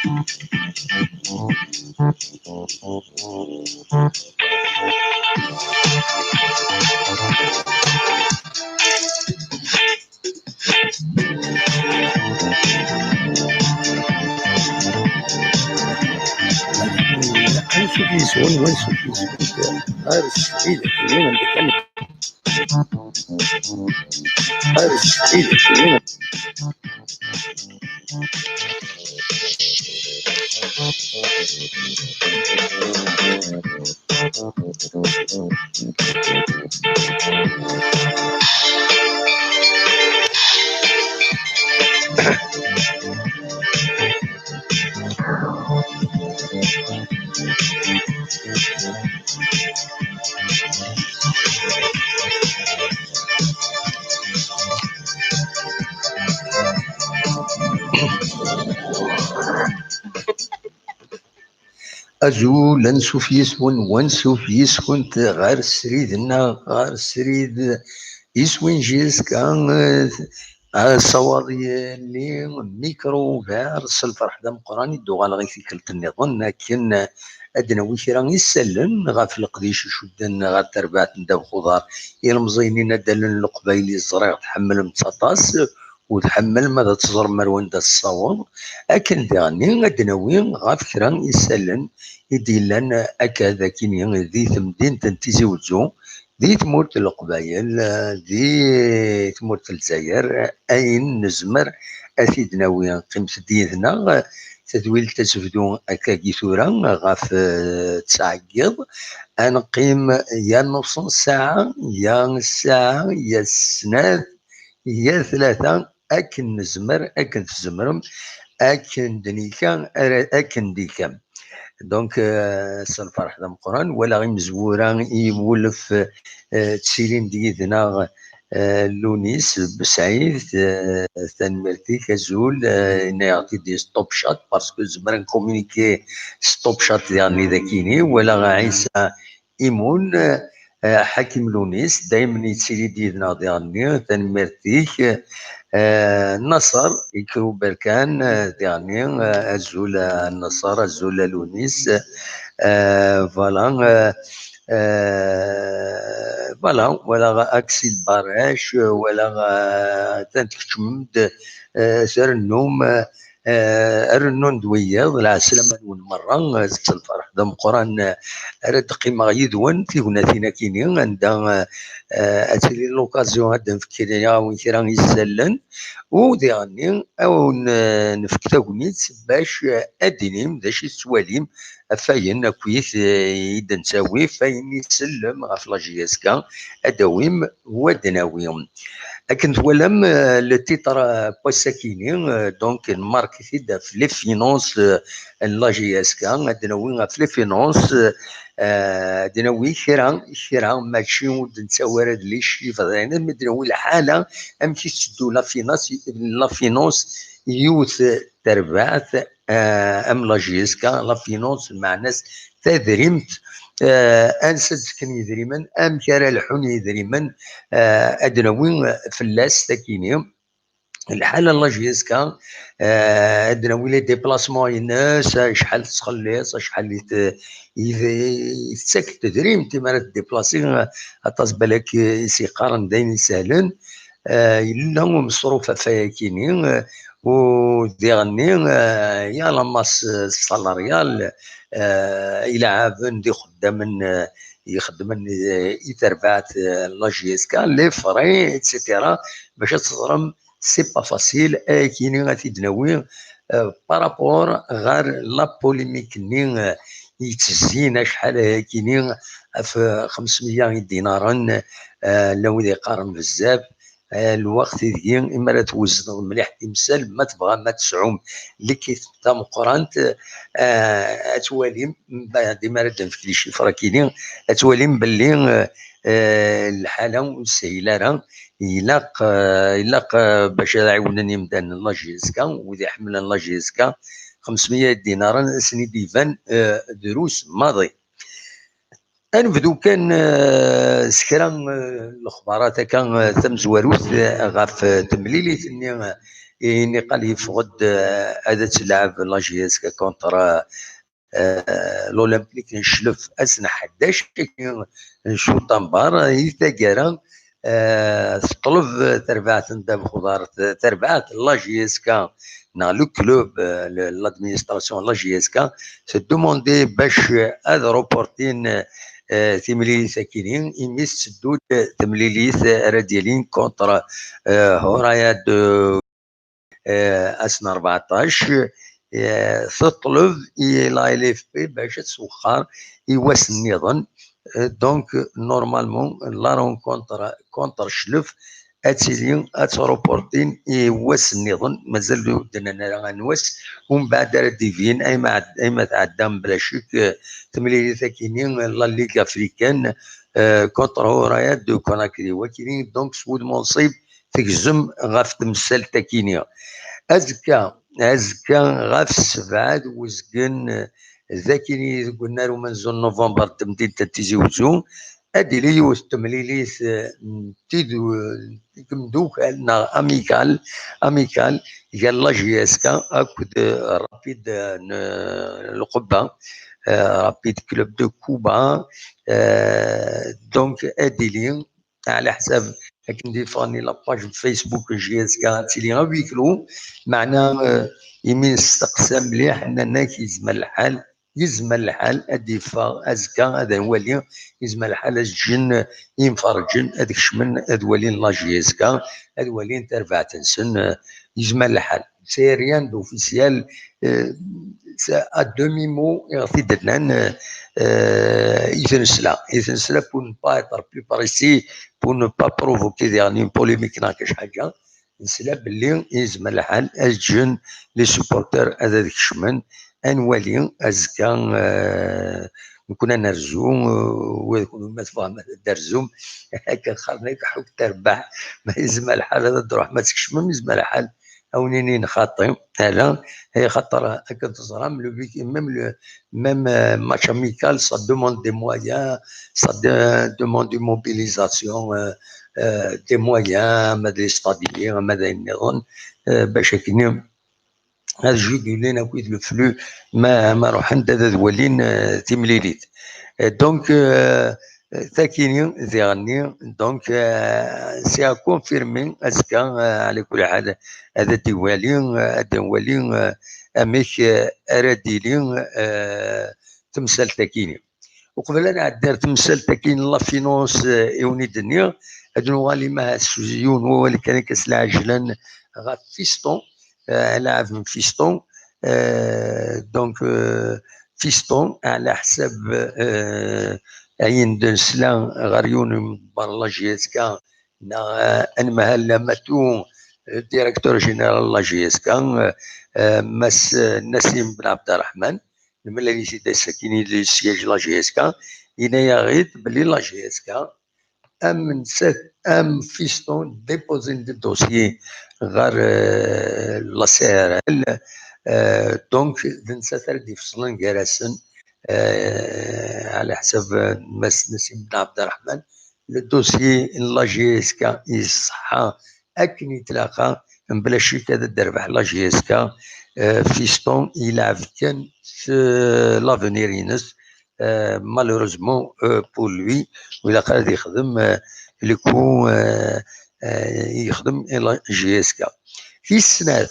نشوف يسون ونشوف يسون غير السعيدة كلنا نتكلم غير السعيدة كلنا أزول نشوف يسون ونشوف يسكن غير السريدنا غير السريد يسوين جيس كان الصواري اللي ميكرو فارس الفرح دم قراني الدوغال غي في كلت النظام لكن ادنا ويشرا يسلن غاف القديش شدن غا تربات ندب خضار المزينين دلن القبايلي الزريق تحمل متطاس وتحمل ماذا تزر مروان دا الصواب اكن داني ادناوين غاف كرا يسلن يديلن اكا كيني ذي ثمدين تنتيزي وزو ذي تمورت القبايل ذي تمورت الجزائر اين نزمر اثيد ناويين قيمة ديننا تدويل تزفدو اكا كيثورا غاف تسعقيض انقيم يا نص ساعة يا الساعة يا السنات يا ثلاثة اكن نزمر اكن تزمرم اكن دنيكا اكن ديكا دونك الفرح ذا القران ولا غير مزورا يولف تسيلين ديدنا لونيس بسعيد تنمرتي كزول نعطي دي ستوب شات باسكو زمرن كومونيكي ستوب شات يعني ذاكيني ولا عيسى ايمون حكيم لونيس دائما يتسيلي ديدنا ديالني تنمرتيك النصر يكرو بركان يعني الزول النصر الزول لونيس فوالا فوالا ولا اكسي البراش ولا تنتكشمد سر النوم الرنون دويض العسلامة مرة الفرح دم قران رد قيمة يدون في هنا كيني عندها اتلي لوكازيون هاد نفكر وين كرا يسلن وديعني او نفكتاونيت باش ادينيم داش السواليم فاين كويس يد نساوي فاين يسلم غاف لاجياسكا اداويم ودناويم لكن ولم لو تيتر بوساكيني دونك الماركتي في لي فينونس لاجياسكا ادناوي في لي فينونس دناوي شرا ماشي ود نتساور هاد لي شيفر يعني مدناوي الحاله امشي تسدو لا فينونس يوث تربعت ام لاجيسكا لا فينونس مع ناس تدريمت انسد كن يدريمن ام كرا الحون يدريمن ادناوي فلاس تاكيني الحاله لاجيسكا ادناوي لي ديبلاسمون الناس شحال تخلص شحال يتسكت تدريم تما ديبلاسي اطاس بالك يسيقارن داين يسهلن إلا مصروفة فياكيني وديغني يا لماس السالاريال إلى عافن دي خدامن يخدمن يتربعت لاجيسكا لي فري اتسيتيرا باش تصرم سي با فاسيل كيني غادي تدناوي بارابور غير لا بوليميك ني يتزين شحال كيني في 500 دينارا لو يقارن بزاف الوقت ذي اما توزن مليح تمثال ما تبغى ما تسعوم اللي كيتم قرانت اتواليم بعد ما رد في كل شيء فراكيني اتواليم باللي الحاله مسهله راه يلاق باش يعاونني مدان لاجيسكا وذي حمل لاجيسكا 500 دينار سني ديفان دروس ماضي نبدو كان سكرا الاخبارات كان تم زواروث غاف تمليليت إني قال يفقد هذا تلعب لا جي اس كونتر الاولمبيك نشلف اسنا 11 نشوط مبار يتاقرا طلب تربعة نداب خضار تربعة لا جي اس كا نا لو كلوب لادمينستراسيون لا جي اس كا سو دوموندي باش هذا روبورتين تمليلي ساكنين يميس سدود تمليليث راديالين كونتر هورايا دو اسنا 14 تطلب لا ال اف بي باش تسوخر يواس النظام دونك نورمالمون لا كونتر شلف اتسيلين اتروبورتين يواس النظام مازال دنا نواس ومن بعد راه ديفين اي ما تعدى بلا شك تملي ثاكينين لا ليغ افريكان كونتر هورايا دو كوناكري وكاينين دونك سود منصيب تجزم غاف تمثال تاكينيا ازكى غاف السبعة وزقن ذاكيني قلنا له منزل نوفمبر تمديد تتزوجون ادي لي وستمليليس تيدو كمدوك لنا اميكال قال لا جي اس كا اكد رابيد القبه رابيد كلوب دو كوبا دونك ادي لي على حساب كندير فاني لاباج فيسبوك جي اس كا تيلي غابيكلو معناه يمين استقسى مليح اننا يزمل الحال اديفا ازكى هذا هو اللي يزمل الحال الجن ينفرجن هذاك شمن هذا هو اللي لا جي اس كا هذا هو اللي ترفع تنسن يزمل الحال سي ريان دوفيسيال ا دومي مو يغطي درنا يتنسلا بور ne pas être plus précis pour ne pas provoquer une polémique ناقش حاجه نسلا باللي يزمل الحال الجن لي سوبورتر هذاك الشمن انوالي ازكى نكون نرجو ويكونوا ما تفهم درزوم هكا خليك حك تربح ما يزمل الحال هذا تروح ما تكشم يزمل الحال اونيني نخاطي هذا هي خاطر هكا تزرم لو ميم ماتش اميكال سا دوموند دي مويان سا دوموند دي موبيليزاسيون دي مويان ماذا ستاديين ماذا النظام باش كنيم هذا الجود لينا كويت لو فلو ما روح عند هذا ولين تيمليليت دونك ثاكيني ذيغني دونك سي كونفيرمي اسكا على كل حال هذا دوالين اميك اراديلين تمثال تاكيني وقبل انا عدار تمثال تاكين لا فينونس ايوني الدنيا هادو غالي ما السوزيون هو اللي كان كسلا عجلان غا فيستون لاعب من فيستون دونك فيستون على حساب عين دنسلان غاريون بار لا جي اس كا انمها لاماتو ديريكتور جينيرال لا جي اس كا مس نسيم بن عبد الرحمن الملالي سيدي الساكيني لي سياج لا جي اس كا ينايا غيت بلي لا جي اس كا ام فيستون ديبوزين دي دوسيي غير لا سي ار ال دونك نساتر دي فصلن كراسن على حساب مس نسيم بن عبد الرحمن الدوسيي لا جي اس كا يصحى اكن يتلاقى بلا شك هذا الدربح لا جي اس كا فيستون يلعب كان في لافونير ينس مالوروزمون بور لوي ولا قاعد يخدم لكو يخدم جي اس كا في السنة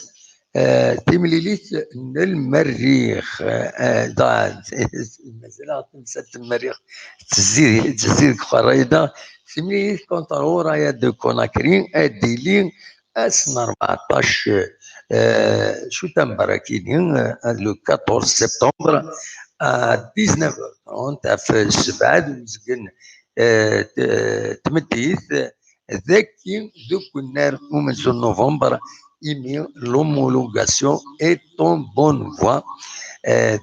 تمليليت المريخ ضاع مازال تنسى المريخ تزيد خريطة تمليليت كونتر رايا دو كوناكري اديلين اسنا 14 شو تمبراكينين لو 14 سبتمبر 19h30 في السبعة وزقن تمديث ذاكي دوك النار ومنزل نوفمبر إيمي لومولوغاسيون اي طون بون فوا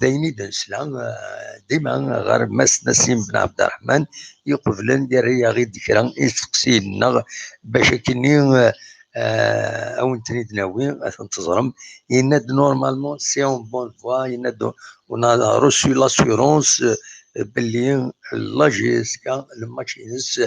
دايني دنسلان ديما غير مس نسيم بن عبد الرحمن يقبلن دير غير ذكرى يسقسي لنا باش كني او نتريد ناوي تنتظرم يناد نورمالمون سي اون بون فوا يناد اون روسو لاسيورونس باللي لا جي اس كا الماتش ينس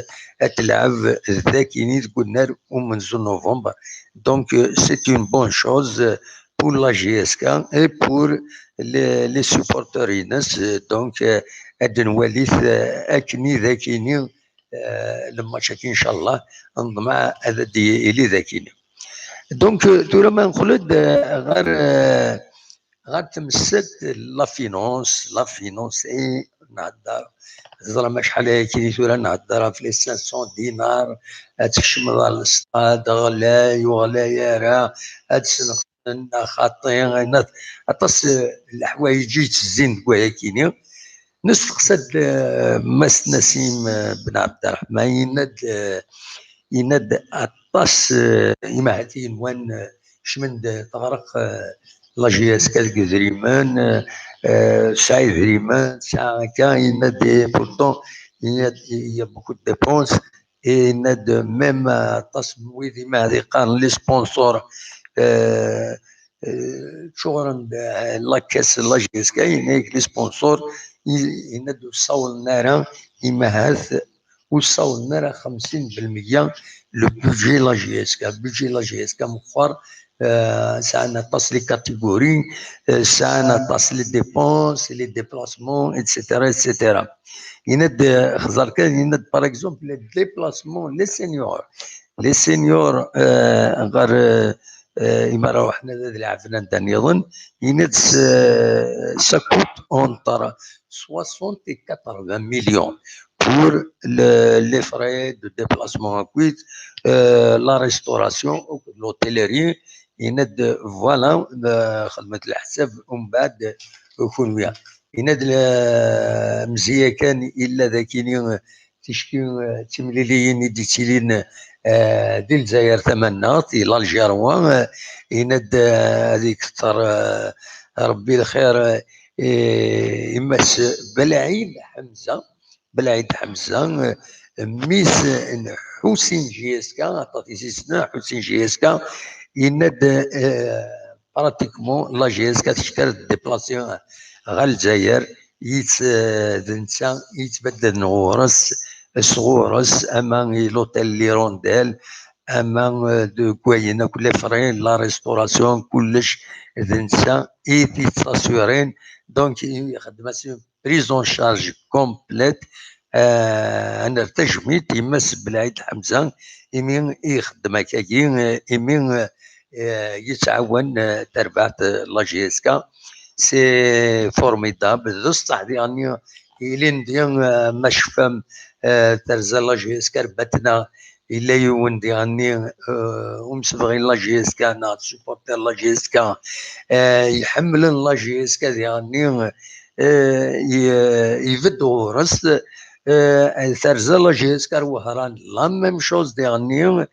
تلعب ذاكيني تقول نار ومنذ نوفمبر. دونك سي اون بون شوز بور لا جي اس كا اي بور لي سوبورتور ينس. دونك هاد نوليث اكني ذاكيني الماتش ان شاء الله نضمع هذا ديالي ذاكيني. دونك تورا ما نخلد غير تمست لا فينونس اي نهضر زعما شحال كي تورا نهضر في لي 500 دينار تكشم الاستاد غلاي وغلاي راه هاد السنه خاطين عطاس الحوايج تزين كوايا نستقصد مس نسيم بن عبد الرحمن يند عطاس يمهتين وين شمند تغرق لا جي اس كالك زريمان سعيد زريمان ساعة كاين يند بورتون il y a beaucoup de dépenses et يند ميم عطاس ويدي ما هذه قارن لي سبونسور شغلا لا كاس لا جي اس كاين هيك لي سبونسور يند صول نارا يمهث وصول نارا 50% لو بودجي لا جي اس كا. بودجي لا جي اس كا مخر ساعنا طاس لي كاتيجوري ساعنا طاس لي ديبونس لي ديبلاسمون اتسيتيرا اتسيتيرا. يند خزر كان يند باغ اكزومبل لي ديبلاسمون لي سينيور غير إما راهو حنا لعبنا نتا يظن يند ساكوت اونتر 60 et 80 millions pour les frais de déplacement à Kuit, la restauration, l'hôtellerie, يند فوالا خدمة الحساب ومن بعد يكون وياه يند مزيا كان إلا ذاكيني تشكي تمليليين يديتيلين دي الجزائر ثمنات إلى الجروان يند هذيك ربي الخير يمس بلعيد حمزة ميس حسين جي اس كا عطاتي سيسنا حسين جي اس كا يند براتيكمون لا جي اس كا تشكر ديبلاسيون غا الجزائر يتبدل نغورس صغورس اما لوتيل لي رونديل اما دو كوينا كل فرين لا ريستوراسيون كلش ذنسا ايتي تاسيورين. دونك يخدم بريزون شارج كومبليت. انا تجميت يمس بالعيد حمزه يمين يخدم هكاكي يمين يتعاون تربعت لا جي اس كا سي فورميدابل بصح يعني إلين ديال ما شفام ترزا لا جي اس كا رباتنا إلا يون ديالني ومسبغين لا جي اس كا نا سوبورتير لا جي اس كا يحملن لا جي اس كا ديالني يفدو رس ترزا لا جي اس كا وهران لا ميم شوز ديالني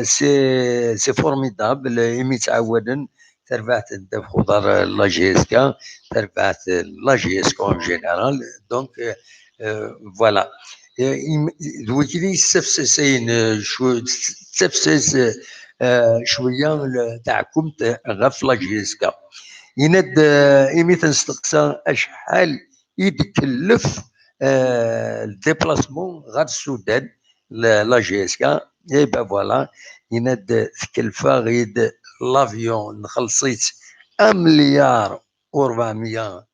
سي فورميدابل يمي تعاودن تربعت انت بخضر لا جي اس كا تربعت لا جي اس كا اون جينيرال. دونك فوالا دوكيلي يستفسسين شو تستفسس شويه تاع كمت غف لا جي اس كا يند ايمي تنستقسى اشحال يتكلف الديبلاسمون غير السودان لا جي اس كا. اي با فوالا يند تكلفه غيد لافيون نخلصيت 1,400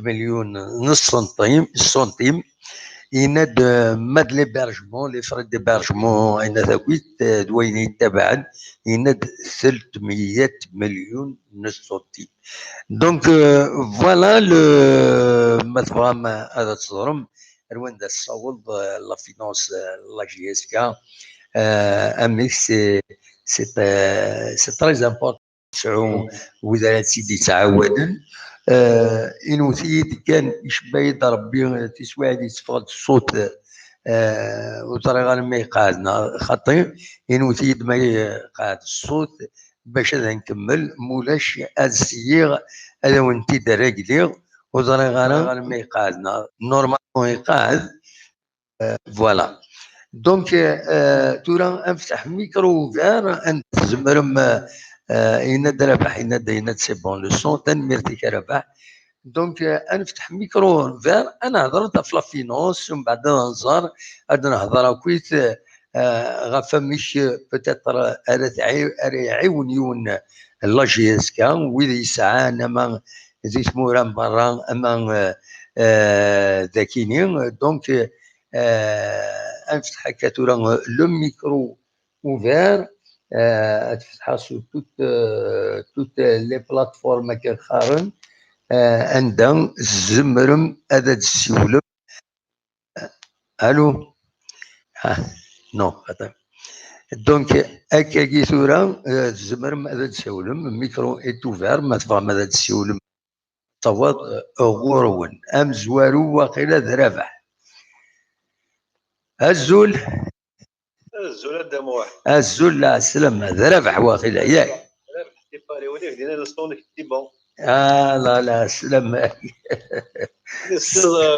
مليون نص سنتيم يند ماد ليبرجمون لي فري ديبرجمون اين ذاكويت دوينين تبعا يند 300 مليون نص سنتيم. دونك فوالا لو مثلا هذا تصرم روان دا الصوب لا فينونس لا جي اس كا امي سي تري امبورطون تسعو وزارة سيدي تعاودن إنوثيد كان يشبايد ربي تسواعد يتفقد الصوت وطريقة ما يقعدنا خطير إنوثيد ما يقعد الصوت باش هذا نكمل مولاش السيغ هذا وانتي دراجلي وطريقة ما يقعدنا نورمالمون يقعد فوالا. دونك تورا نفتح ميكرو فار انت زمرم يند ربح يند سي بون لو سون تنميرتك ربح دونك نفتح ميكرو فير، انا هضرت في لافينونس ومن بعد نهضر نهضر كويت غافا مش بتاتر يعاون لا جي اس كا وإذا يسعى اما زيت مورا برا اما ذاكيني. دونك نفتح هكا تورا لو ميكرو اوفير، تفتحها سو توت لي بلاتفورم هكا خارن عندها الزمرم هذا السيولم. الو نو خطا. دونك هكا كي ثورا الزمرم هذا السيولم ميكرو ايت اوفير ما تفهم هذا السيولم صوت غورون ام زوارو واقيلا ذرافح الزول الزول دام واحد الزول لا السلام ذرافح واقيلا ياك رابح تيباري وليه دينا لصونك تيبون لا لا السلام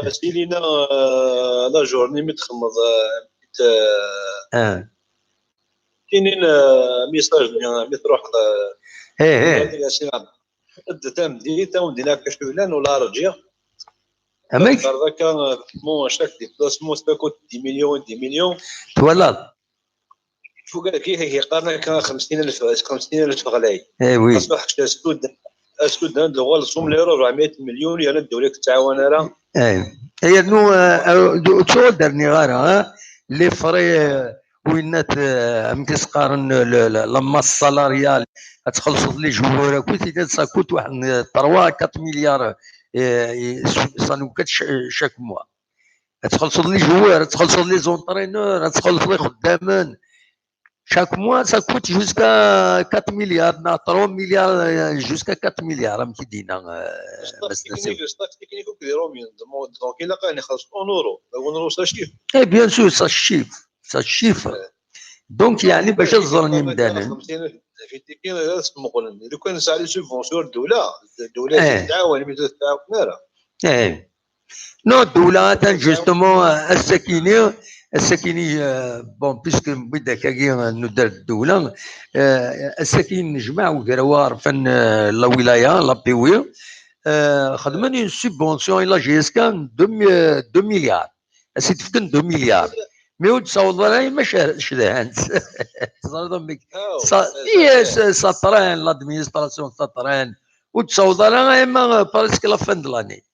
سيلينا لا جورني متخمض كاينين ميساج تروح ايه تام دي تاون دينا كشولان ولا رجيا امك كان مو شاك ديبلاسمون تاكل 10 مليون 10 مليون تولد فوق هي قارنا كان 50,000 غلاي. ايه وي اصبح اسكود دغول صوم ليرو 400 مليون يا ندو لك تعاون راه ايه هي نو تشو درني غارة لي فري وينات مكس قارن لما السالاريال تخلصوا لي جوهر كنت ساكوت واحد 3 4 مليار سانو شاك موا تخلصوا لي جوهر تخلصوا لي زونترينور تخلصوا لي خدامين chaque mois ça coûte jusqu'à 4 milliards 3 milliards jusqu'à 4 milliards راهم كيدينا بس تكنيك كيديروا من دونك الا كان يخلص اون اورو اون اورو سا شيف اي بيان سور سا شيف دونك يعني باش الظلم مدانا 50,000 في تكين لازم نقول لو كان ساعه لي سوبونسيون الدوله تتعاون ملي تتعاون راه ايه نو الدولة جوستومون السكيني بون بيسك بدا كاكي ندير الدولة السكين نجمع وكروار فن لا ولاية لا بيوي خدمني سوبونسيون لا جي اس كان 2 مليار اسيت فكن 2 مليار مي تصور راهي ما شدهانت سطران لادمينستراسيون سطران وتصور راهي ما بارسك لا فان دلاني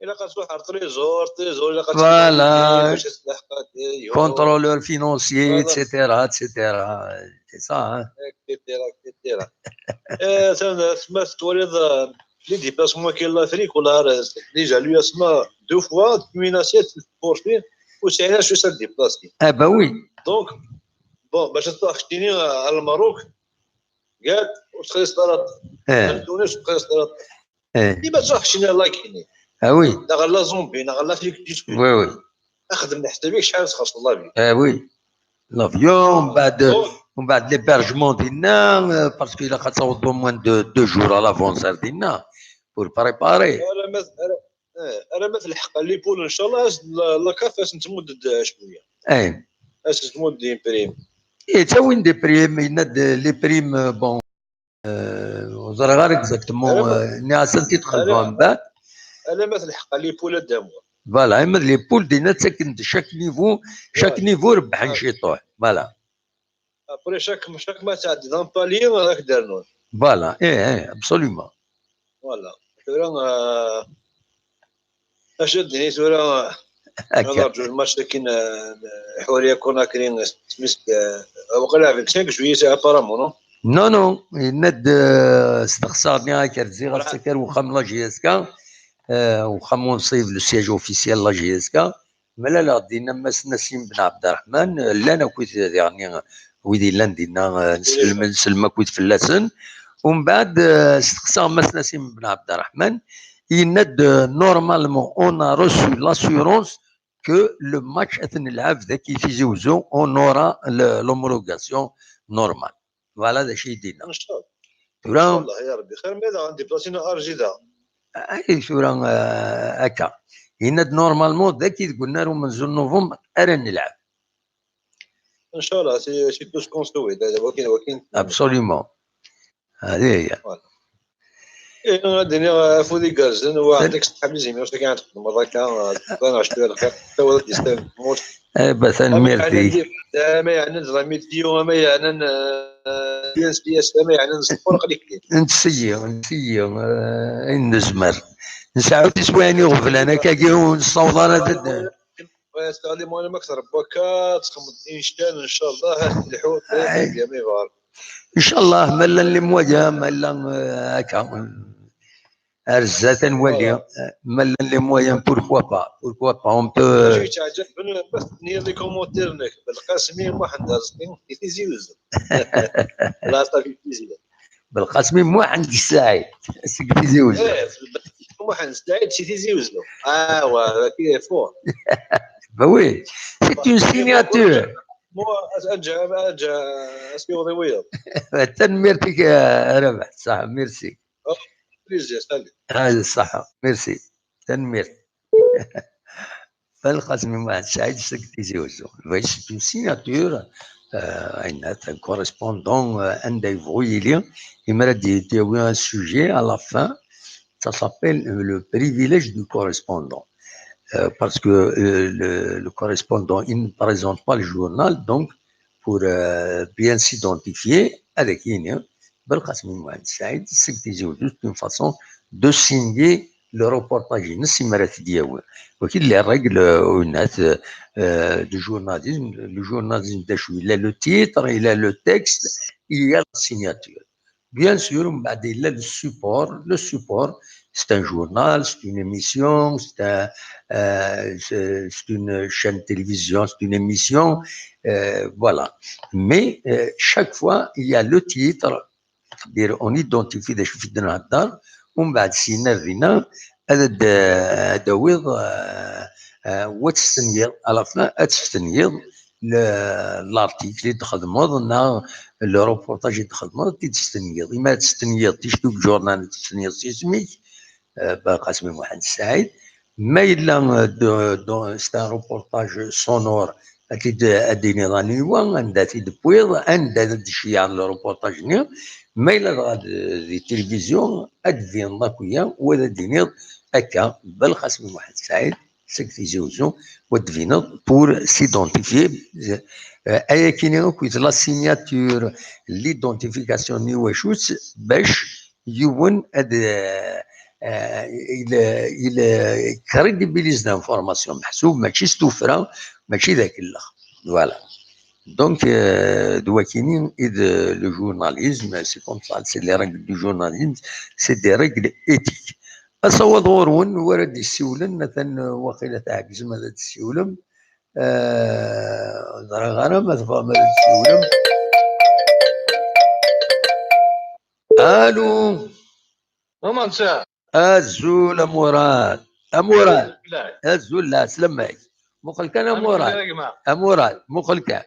الا قاص واحد تريزور الا قاص فوالا باش تلحق كونترولور فينونسيي اتسيتيرا اتسيتيرا سي سا كثيرة تسمى تولد لي ديبلاسمون كاين لافريك ولا ديجا لو اسماء دو فوا 87 بورفين و90 شو سال ديبلاسي با وي دونك بون باش تخشيني على الماروك قال وتخلص طرات تونس وتخلص طرات ديما تخشيني الله كيني وي نغلا زومبي نغلا فيك ديسكو وي اخدم حسابك شحال تخلص الله بيك وي لافيون ومن بعد ليبرجمون ديالنا باسكو الا خاصوضوا موان دو جور على لافونسير ديالنا بور بريباري انا مثل الحق لي بول ان شاء الله لا كافاس نتمدد شويه اي اس تمد بريم اي تا وين دي بريم يناد لي بريم بون وزرا غير اكزاكتومون ناس تيدخل من بعد انا مثل الحق لي بول دامو فوالا اما لي بول ديالنا تسكن شاك نيفو ربح نشيطوه فوالا ابري شاك ما تعدي دان بالي راك دارنون فوالا ايه ابسوليومون فوالا ثورا اش دني ثورا هذا جوج ماتش كاين حوالي كوناكرين مسك وقال فيك 5 جويي ابارامون نو يناد استخسرني هاك رزي غتسكر وخم لا جي اس كا وخمون صيف لو سياج اوفيسيال لا جي اس كا مالا دينا ماس نسيم بن عبد الرحمن لانا كويت يعني ويدي لان دينا نسلم كويت فلاسن ومن بعد استخسر ماس نسيم بن عبد الرحمن يناد نورمالمون اون ا روسو لاسيورونس كو لو ماتش نلعب ذاك يفيزوزو اون اورا لومولوغاسيون نورمال فوالا هذا الشيء دينا ان شاء الله يا ربي خير ماذا عندي بلاسينا ارجيدا اي شورا هكا يناد نورمالمون ذاك قلنا له من زون نوفمبر ارا نلعب ان شاء الله سي تو سكونسوي ولكن ابسوليومون هذه هي إيه الدنيا فودي كارزن وعندك صحاب اللي زعما واش كاين تخدم هذاك انا عشت الخير حتى هو ديستان موت بثا اما يعني ميرتي. ندير اما يعني نزرع ميديو اما يعني بيس اما يعني نصبر قليل نسيو نزمر نسعود تسواني غفل انا كاكي ونصوض انا ويستغلي مول مكسر بكا تخمد انشتان ان شاء الله تلحو تريبا بيان ما يبغى ان شاء الله ملا اللي مواجهه ملا هكا ارزات نولي فوالا ملا اللي مواجهه بوركوا با اون واش بو. يتعجب بس نير لي كومونتير نك بالقاسمي واحد رزقين يتيزي وزن لا صافي تيزي بالقاسمي مو عندي الساعد سكتي زوج. ايه واحد سلايد شي تيزي وزنو وا كي فو وي سي اون سيناتور. مو ارجع اسمي وضويه تنميرتك ربح صح ميرسي. بليز سالي هذا صح ميرسي تنمير. فالقاسمي مو عندي الساعد سكتي زوج. C'est une signature un correspondant un des voyelles il m'a dit un sujet à la fin. Ça s'appelle le privilège du correspondant. Parce que le correspondant, il ne présente pas le journal, donc pour bien s'identifier, avec Belkacem Mohamed Saïd, c'est juste une façon de signer le reportage. Les règles du journalisme, le journalisme, il a le titre, il a le texte, il y a la signature. Bien sûr, il a le support, c'est un journal, c'est une émission, c'est une chaîne de télévision, c'est une émission, voilà. Mais chaque fois, il y a le titre, c'est-à-dire on identifie des choses dans la dame, on va signer دويض وتستنيض على فنا تستنيض لارتيكل اللي تخدمض لو روبورتاج اللي تخدمض تستنيض اما تستنيض تشتوك جورنال تستنيض سيسميك بقاسم محمد السعيد ما الا ستا روبورتاج سونور اكيد اديني ظنيوا عندها تدبويض عندها تشيع الروبورتاج ما الا دي التلفزيون ادفين ضاكويا ولا دينيض هكا بالقاسم محمد السعيد سكتي زوزو ودفينض بور سيدونتيفيي ايا كاينه كويت لا سيناتور ليدونتيفيكاسيون نيواشوت باش يون il crédibilise l'information محسوب ماشي استفرا ماشي ذاك الاخر فوالا donc le journalisme c'est comme ça c'est les règles du journalisme c'est des règles éthiques اصوض غورون ورد السولن مثلا وقيله تعجز ماذا السولم غير ما تفهم ماذا السولم. الو هما نساء الزول مراد مراد الزول لا سلمك مخل كان مراد مخل كان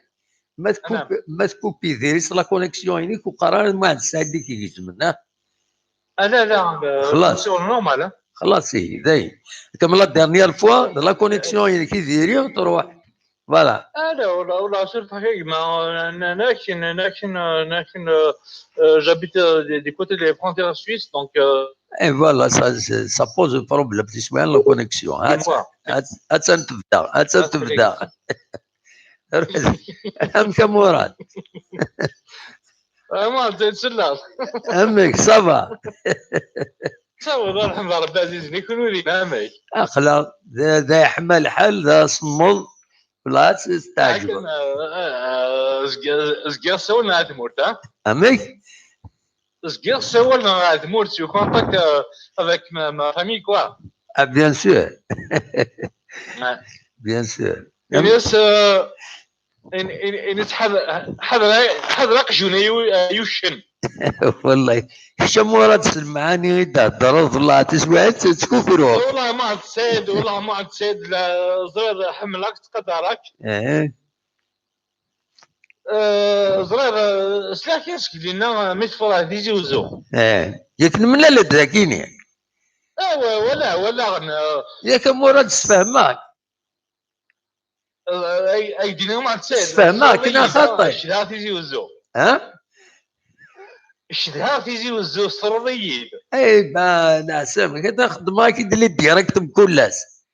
ما تكوبي ذيريس لا كونيكسيون ينيك وقرار ما عند سادي كي يجمنا لا خلاص نورمال خلاص هي ذي كم لا ديرنيير فوا لا كونيكسيون ينيك يديري تروح فوالا لا ولا صرت حقيقة لكن j'habite des côtés des frontières suisses donc et voilà ça pose un problème tu sois la connexion تبدا ام كمراد ما تسلل امك صبا صور الحمد لله رب العزيز يكونوا لي امك اخلاق ذا يحمل حل ذا صمد بلاص استعجب لكن زقير سولنا هذه مورتا امك زقير سولنا هذه مورت سو كونتاكت avec ma famille quoi bien sûr bien sûr الناس ان حضرق جونيو يوشن والله شمورات سلماني تهضر والله تسمع تكفروا والله ما تسيد والله ما تسيد زرير حملك تقدرك زرير سلاك يسك لنا متفرع ديزي وزو ياك من لا دراكيني ولا ياك مراد تفهمك اي دينا ما تسيد تفهمك كنا خطا لا تيزي وزو شدها تيجي وزو السروريين اي با نعسام كدا خدمه كي دير لي ديريكت بكلاس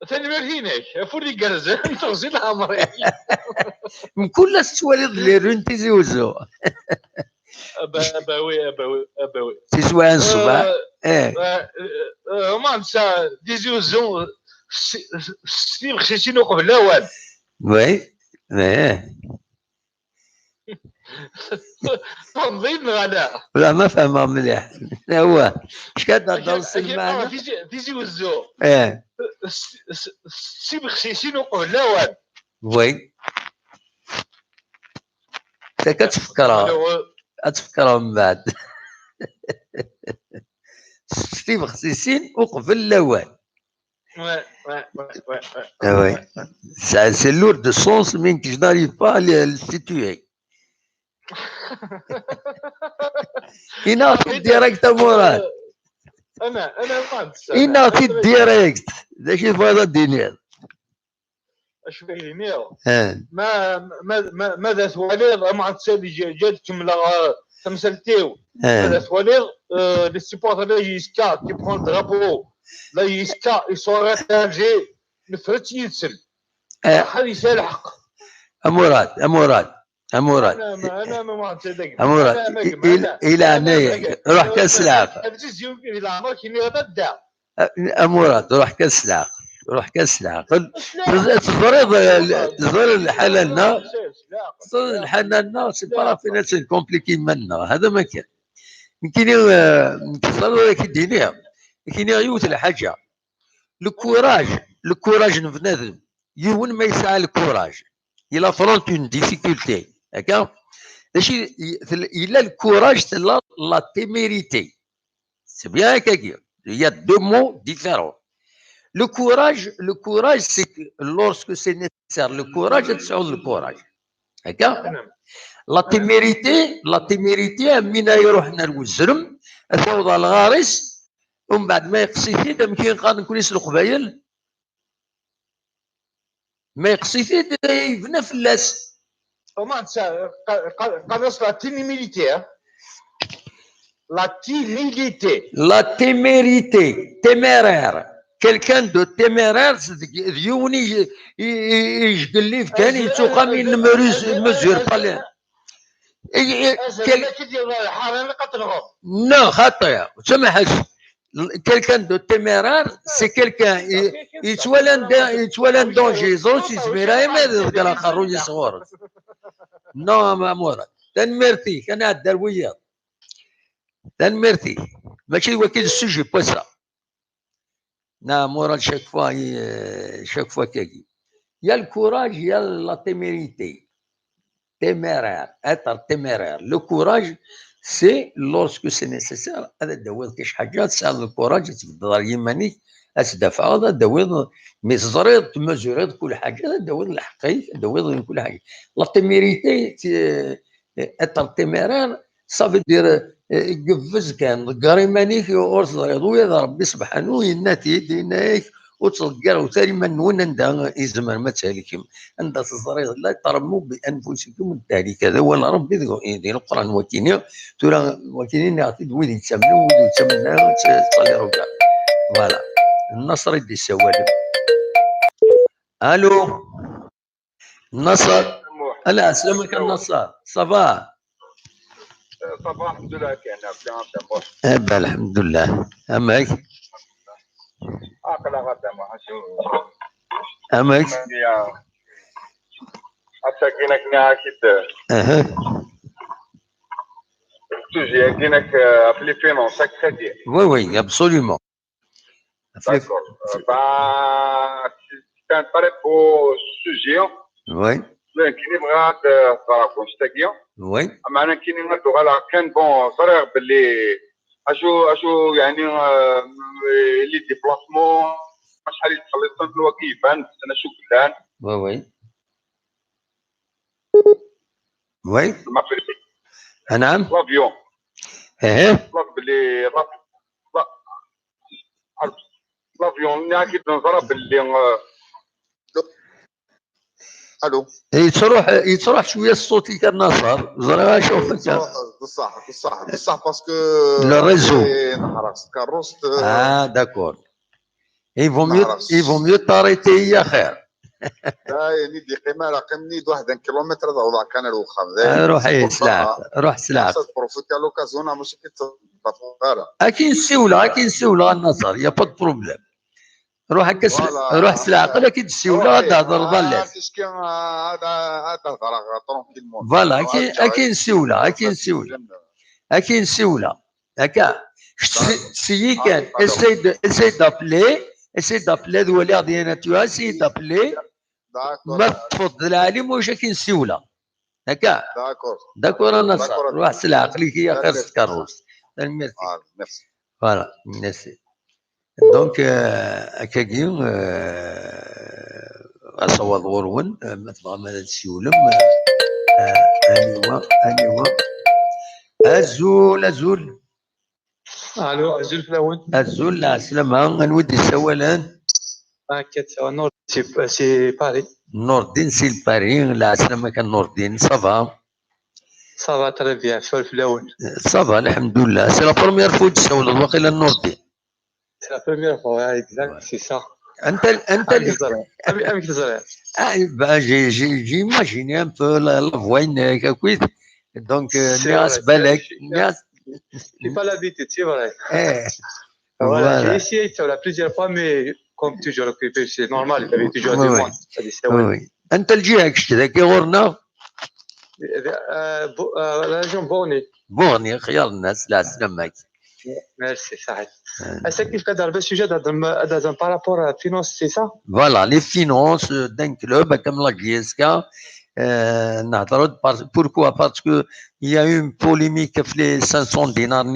ثاني ما فيناش فوري كرزان تغسل الامرين مكلاس توالي لي رون تيزي وزو اباوي تيسوى الصباح ايه ما نسى ديزي وزو ستيف خشيتين وقف الاول وي ايه تنظيم غلا لا ما فهمها مليح هو اش كتهضر السلمانه تيجي وزو ايه ستيف خشيتين وقف الاول وي انت كتفكرها من بعد ستيف خصيصين وقفل الاول وي c'est lourd de sens mais que je n'arrive pas à le situer يناطي الديريكت مراد انا ما نسى يناطي الديريكت داك الفايضه الدنيا اش فيه نيو ماذا ثوالير ما تسالي جات كملا تمثلتيو ماذا ثوالير لي سيبورتر لا يسكا كي برون درابو لا يسكا يصورات الجي نفرت يتسل هذه يسالحق امورات انا ما نصدق امورات الى هنايا روح كاس العقل الى عمرك كي غدا امورات روح كاس العقل تزور الحلالنا سي با فينا سي كومبليكي منا هذا ما كان يمكن تصور كيدينيها يمكن يوت الحاجه لو كوراج بنادم يون ما يسعى الكوراج il affronte une difficulté d'accord il a le courage c'est la témérité c'est bien هكاك il y a deux mots différents le courage c'est que lorsque c'est nécessaire le courage تسعود le courage d'accord la témérité من يروحنا الوزرم ثوض الغارس ومن بعد ما يقصي فيه يمكن قادر نكون يسلق قبايل ما يقصي فيه يبنى فلاس وما نسى قناص لا تيميليتي la témérité téméraire quelqu'un de téméraire ديوني يشقل لي في كان يتوقع من مزور بالي non خطير سمحش quelqu'un de téméraire c'est quelqu'un يتولى دونجي زوج يسميرا ما يذكر خروج صغور نو مامورا تنمرتي كان الدرويه تنمرتي ماشي وكيل السوجي بوسا نا مورا chaque fois كاكي يا الكوراج يا لا تيميريتي téméraire être téméraire le courage c'est lorsque c'est nécessaire هذا دوّد كاش حاجات تسال الكوراج تقدر يمانيك اسدفع هذا دوّد مي زريط مزوريط كل حاجه هذا دوّد الحقيقه دوّد كل حاجه لا تيميريتي être téméraire ça veut dire قفز كان قاري مانيك اور زريط ويا ربي سبحانه يناتي يديناك وتصقر وثاني من وين عندها يزمر ما تهلكم عندها الزريط لا ترموا بانفسكم التهليك هذا هو ربي يدير القران وكيني ترى وكيني يعطي ويد يتسمنوا ويد يتسمنوا تصلي ركع فوالا النصر يدي السوالف الو النصر لا اسلمك النصر صباح صباح الحمد لله كان الحمد لله امك عقل غدا ما شو امك أتاكينك ناكيد sujet qui n'est appelé finance crédit. Oui, absolument. D'accord. C'est un très beau sujet. Oui. l'équilibre de la constatation. Oui. معنا كاين نهضروا على كان بون صغير باللي اشو يعني لي ديبلاسمون شحال يتخلص الوقت يبان انا شو كلان. Oui, oui. Oui. نعم. لافيون. باللي لافيون ناكيد نظرة باللي الو يتروح شويه الصوت كان نصر زرا شوفك بصح باسكو لو ريزو نهرس كاروست داكور il vaut mieux t'arrêter يا خير يعني دي قيمه رقمني 1 كيلومتر وضع كان الوخام روح سلعت بروفيتي لوكازيون ماشي كتبطل اكين سيوله النصر يا با بروبليم روح سلعة قلك تسيوله تهضر ضلال هذا ترونكيلمون فوالا اكين سيوله هكا سيي كان اسي دابلي ذولي ديالنا اسي دابلي ما تفضل العالم واش كاين سيوله هكا داكور النصر روح سلعة قلك هي خير سكروس ميرسي فوالا ميرسي دونك كاكين غصوض غورون مثلا ماذا تسيولم انيوا ازول الو ازول فلاون ازول لا سلامة نودي السوالان هكا نور سي باري نور الدين سي باري لا سلامة كان نور الدين صافا تري بيان شو فلاون صافا الحمد لله سي لا بروميير فوا تسول واقيلا نور الدين سي لا بروميير فوا اكزاكت سي سا انت امك تزرع j'ai imaginé un peu la voix كويس دونك الناس بالك الناس j'ai pas l'habitude c'est vrai voilà j'ai essayé ça la plusieurs fois mais comme toujours occupé c'est normal il avait toujours du monde oui انت الجهه كذا كي غورنا la région بورني خيار الناس لا سلامك Merci, Saïd. Est-ce que tu as un sujet par rapport à la finance, c'est ça? Voilà, les finances d'un club comme la GSK. Pourquoi? Parce qu'il y a eu une polémique les 500 dinars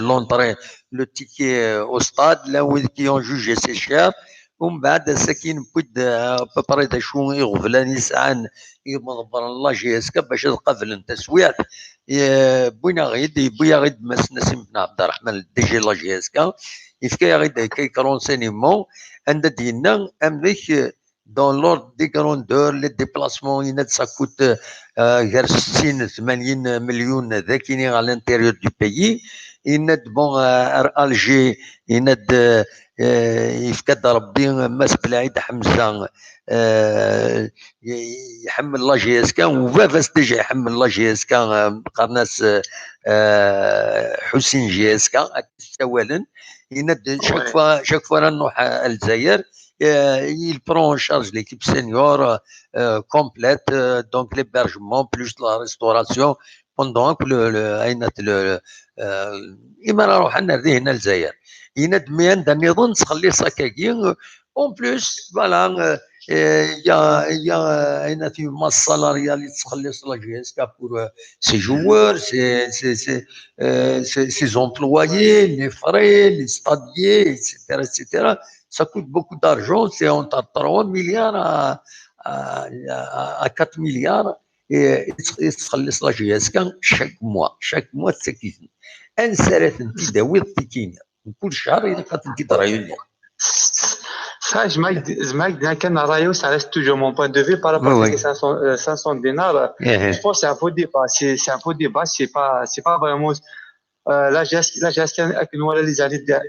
l'entrée, le ticket au stade, là où ils ont jugé c'est cher. ومن بعد ساكين بود ببري دا شو يغفلان يسعان يمضبر الله جي اس كا باش تقفل التسويات بوينا غيد مسنا بن عبد الرحمن دي جي لا جي اس كا يفكا غيد كي رونسينيمون عند دينا امريك دون لورد دي كروندور لي ديبلاسمون يناد سا كوت غير 60 80 مليون ذاكيني على الانتيريور دو بيي يناد بون الجي يناد يفكد ربي ماس بلاعيد حمزه يحمل لا جي اس كا وفافاس ديجا يحمل لا جي اس كا قرناس حسين جي اس كا سوالا يناد شاك فوا نروح الجزائر il prend en charge l'équipe senior complète donc l'hébergement plus la restauration pendant que le إما نروح نرديه هنا الجزائر يناد ميان دا نظن تخلي ساكاكي اون بلوس فوالا يا هنا في ماس سالاريال اللي تخلص لا جي اس كا بور سي جوور سي زومبلويي لي فري لي ستاديي اكسيتيرا اكسيتيرا ça coûte beaucoup d'argent c'est entre 3 milliards à 4 milliards et تخلص لا جي اس كا chaque mois تسكيتني انسرت انت داوي التيكينه كل شهر اذا كانت انت رايوني Ça, je كان رايوس على toujours mon point de vue par rapport à 500 dinars. Je pense que c'est un faux débat. C'est un faux débat. C'est pas vraiment. Là,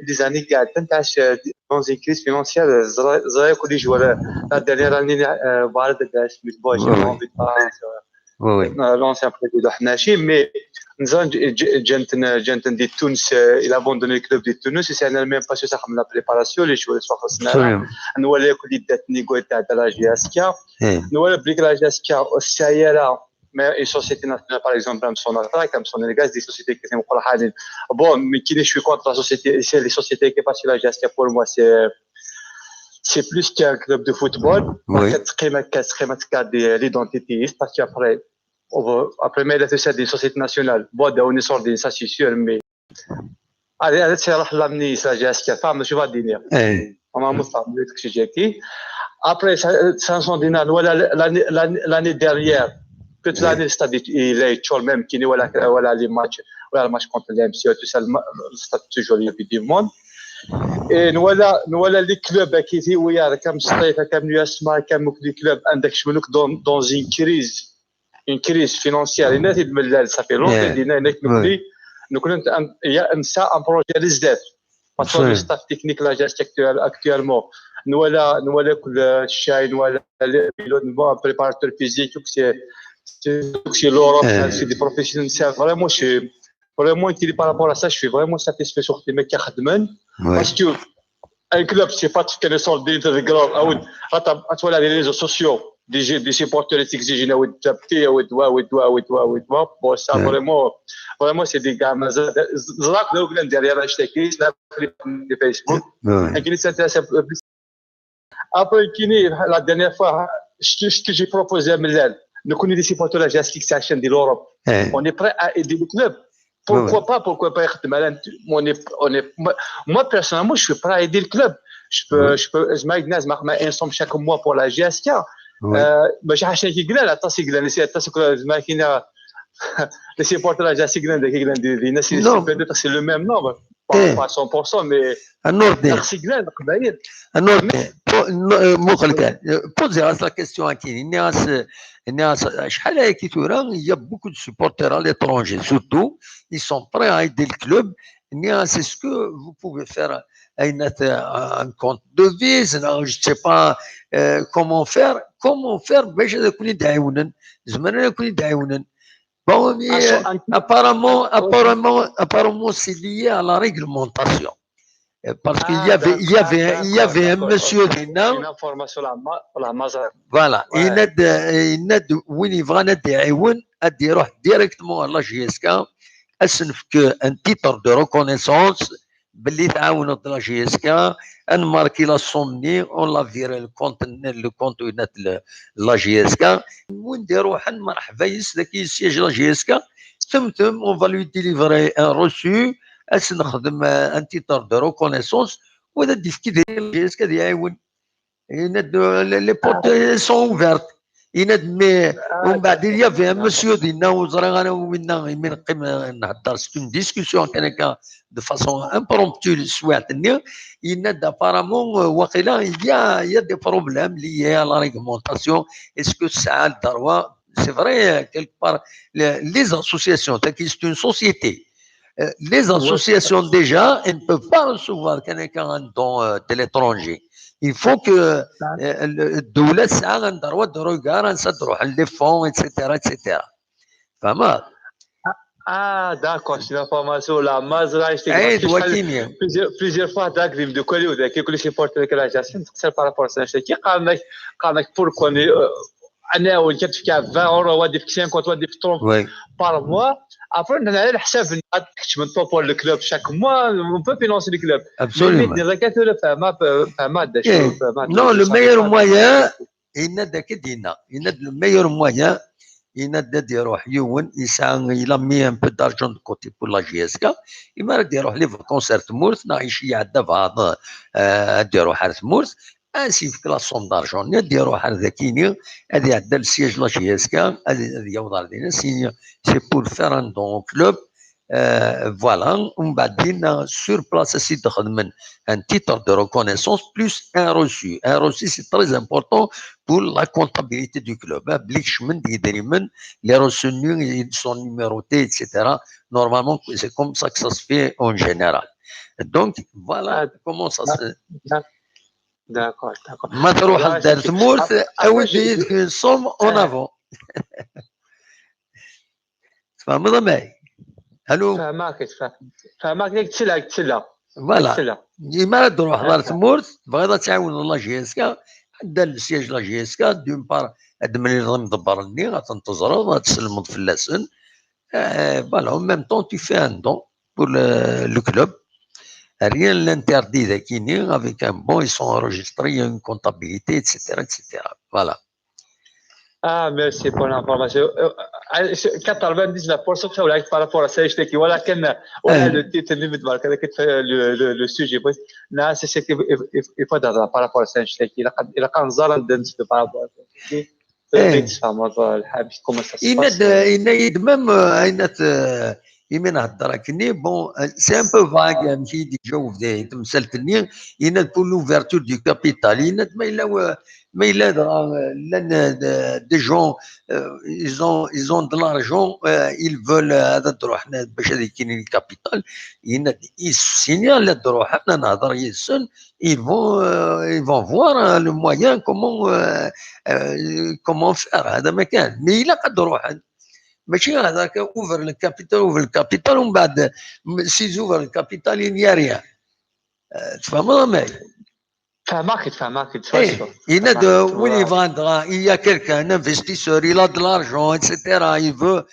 les années qui attendent dans une crise financière, les joueurs. La dernière année, j'ai envie de parler sur l'ancien président Hnachi, mais Jenton de Tunis, il a abandonné le club de Tunis, et c'est même pas sur la préparation, les joueurs sont fascinants. Nous allons écouter des négociations de la GSK. Nous allons appliquer la GSK au CIRA, mais les sociétés nationales, par exemple, comme son attaque, comme son élégance, des sociétés qui sont pour la bon, mais qui je suis contre la société, c'est les sociétés qui passent sur la GSK pour moi, c'est plus qu'un club de football. L'identité, parce qu'après, mais la société des sociétés nationales, bon, on est sorti, ça c'est sûr, mais allez, c'est l'amener, ça j'ai acheté, femme, je vais dire. On va montrer ce que j'ai dit. Après, 500 dinars, l'année dernière, toute l'année, c'est-à-dire, il est toujours même qui n'est voilà les matchs, voilà le match contre l'MCO, tout ça, le stade toujours du monde. نوالا لي كلوب كيتي ويا كم سطيفه كم يسمع كم لي كلوب عندك شمنوك دون une crise financière الناس الملال صافي لونغ دينا هناك نكون نسى ان بروجي للزاف باسكو لو ستاف تكنيك لا جاست اكtuellement نوالا كل الشاي نوالا بيلوت نوا بريباراتور فيزيك c'est l'Europe, c'est des professionnels, c'est vraiment, vraiment, par rapport à ça, je suis vraiment satisfait sur les mecs qui خدمن parce que un club, c'est pas quelque chose d'intégrant. À toi, les réseaux sociaux, des supporters qui exigent bon, ça vraiment, c'est des gars, Zrak, derrière les Facebook, et qui s'intéressent plus. Après, la dernière fois, ce que j'ai proposé à Milal, nous connaissons des supporters de la Section de l'Europe. On est prêt à aider le club. Pourquoi pas moi, personnellement, je suis prêt à aider le club. Je peux, un somme chaque mois pour la GSK. J'ai acheté qui gagne, les supporters de la GSK, c'est le même nombre. Pas 100%, mais poser la question à qui il y a beaucoup de supporters à l'étranger, surtout, ils sont prêts à aider le club. C'est ce que vous pouvez faire un compte de devise, je ne sais pas comment faire, Bon, apparemment, c'est lié à la réglementation. Parce qu'il y avait un monsieur Dina. Une information la Mazar. Voilà. Il n'a de Winivran à dire directement à la GSK, un titre de reconnaissance, باللي تعاونت la GSK, ان ماركي لا سومني اون لا فيري الكونت لا GSK ونديرو حن مرحبا ذاك يسيج لا GSK ثم اون فالو ديليفري ان روسو اس نخدم ان تيتر دو ريكونيسونس وهذا ديفكي ديال لا GSK يعاون لي بورت سون اوفيرت مي ومن بعد il y avait un monsieur ديالنا وزرا انا ومنا من قيم نهضر سي اون ديسكسيون كان de façon impromptue سواتني apparemment واقيلا il y a des problèmes liés à la réglementation. Est-ce que ça a le droit? C'est vrai quelque part les associations c'est une société. Les associations déjà elles ne peuvent pas recevoir quelqu'un de l'étranger. Il faut que الدولة تسعى عندها droit de regard نصدروا على les fonds etc. فهمت؟ d'accord, c'est l'information la Mazra plusieurs fois d'agrim de quoi que les supporters de la gestion c'est par rapport à ça qui قالك pourquoi انا وكنت في 20 اورو ودي في 50 ودي في 30 par mois. Après, on a le حساب pour le club chaque mois, on peut financer le club. Absolument. Non, le meilleur moyen, il a mis un peu d'argent de côté pour la GSK. Il m'a dit روح لي في كونسيرت مورث نعيش يعدى بعض ديروا حارث مورث ainsi que la somme d'argent نديروا حار ذاكيني هذه عندها السياج لا GSK هذه يوضع لنا c'est pour faire un don au club. Voilà, on va dire sur place ici un titre de reconnaissance plus un reçu. Un reçu, c'est très important pour la comptabilité du club. Les reçus ils sont numérotés, etc. Normalement, c'est comme ça que ça se fait en général. Donc, voilà comment ça se fait. D'accord. ما تروح لدارت مورث اودي une somme en avant. فهمت معي؟ الو فهمك تسلا فوالا ديما تروح دارت مورث بغيت تعاون لا GSK عندها السياج لا GSK دون بار هاد ملي مدبر لني غتنتظروا غتسلموا فلاسن فوالا en même temps tu fais un don pour le club. Rien ne l'interdit d'Akini, avec un bon, ils sont enregistrés, il y a une comptabilité, etc. Voilà. Merci pour l'information. 99% par rapport à ça, je te dis, voilà, le titre limite, le sujet, c'est ce qu'il faut dire par rapport à ça, je te dis, il a quand même par rapport à ça. Comment ça se passe? Il y a même يمين هضر كني بون سي ان بو فاغ ماشي ديجا وفدا تمثلتني ينا بور لوفيرتور دو كابيتال ينا ما الا لان دي جون ils ont de l'argent ils veulent هذا تروح حنا باش هذيك كاين الكابيتال ينا يسيني لا تروح حنا نهضر يسن ils vont voir le moyen comment faire هذا ما كان مي الا قد روح ماشي هذاك اوفر الكابيتال ومن بعد سي اوفر الكابيتال يا ريان تفهم معايا فهمك il وين يفاندرا il y a quelqu'un un investisseur il a de l'argent etc il veut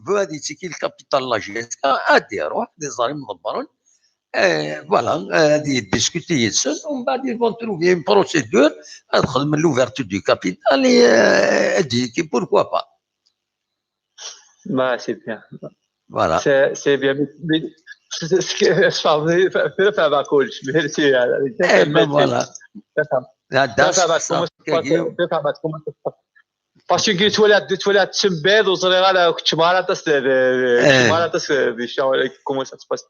هذه تيكي الكابيتال لاجيس ادي روح دي زاري مضبرون فوالا هذه ديسكوتي يسن ومن بعد يفون تروفي اون بروسيدور ادخل من لوفيرتور دو كابيتال اديكي بوركوا با ما سي بيان فوالا سي بيان فهمك كلش ميرسي فوالا باسكو كي تولات تشمبيض وصغيره كنت مارا دي شاو كومون سا تباس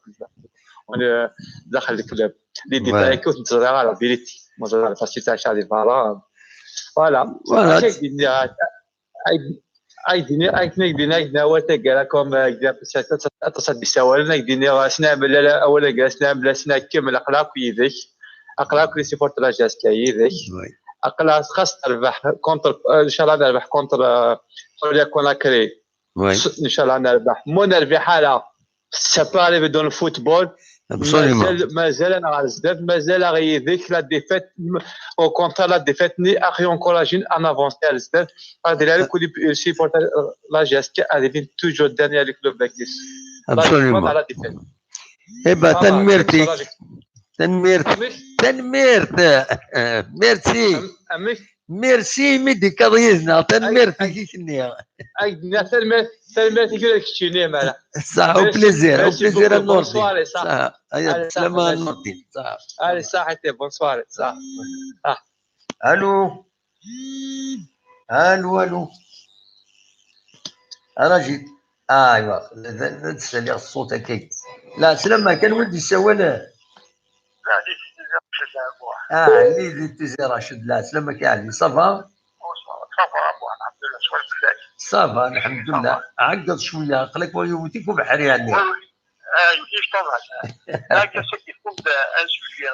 وانا داخل الكلاب لي ديتاي كنت صغيره على بيريتي مازال فاش تاع شادي فوالا ايدينا وتاكا كوم اتصل بسوالنا ايدينا سنا بلا اولا جلسنا بلا سنا كامل اخلاق يديك اخلاق لي سيبورت لا جاسكا يديك اقلا خاص تربح كونتر ان شاء الله نربح كونتر حوليا كوناكري ان شاء الله نربح مو نربح على ساباري بدون الفوتبول مازال انا غنزداد مازال غيديك لا ديفيت او كونتر لا ديفيت ني اخي انكوراجين ان افونسي على الزداد غادي على كل سيبورت لا جاسكا غادي توجور داني على كلوب باكيس ابسوليومون على ديفيت ايبا تنميرت ميرسي ميرسي ميدي كاريزنا تنميرتي كي كنيا ايدنا تنميرتي كي كشيني مالا صح وبليزير النورتي صح هيا سلامة النورتي صح علي صحتي بونسوار صح الو راجل ايوا تسالي الصوت هكاك لا سلامة كان ولدي سواله اللي تيزي راشد لا سلامك يا علي صافا صافا الحمد لله عقد شويه قلك ويوتيك وبحري يعني يوتيك طبعا هذا سيكون ان سوجي